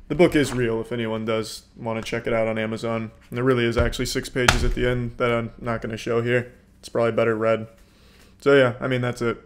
The book is real if anyone does want to check it out on Amazon. And there really is actually 6 pages at the end that I'm not going to show here. It's probably better read. So yeah, that's it.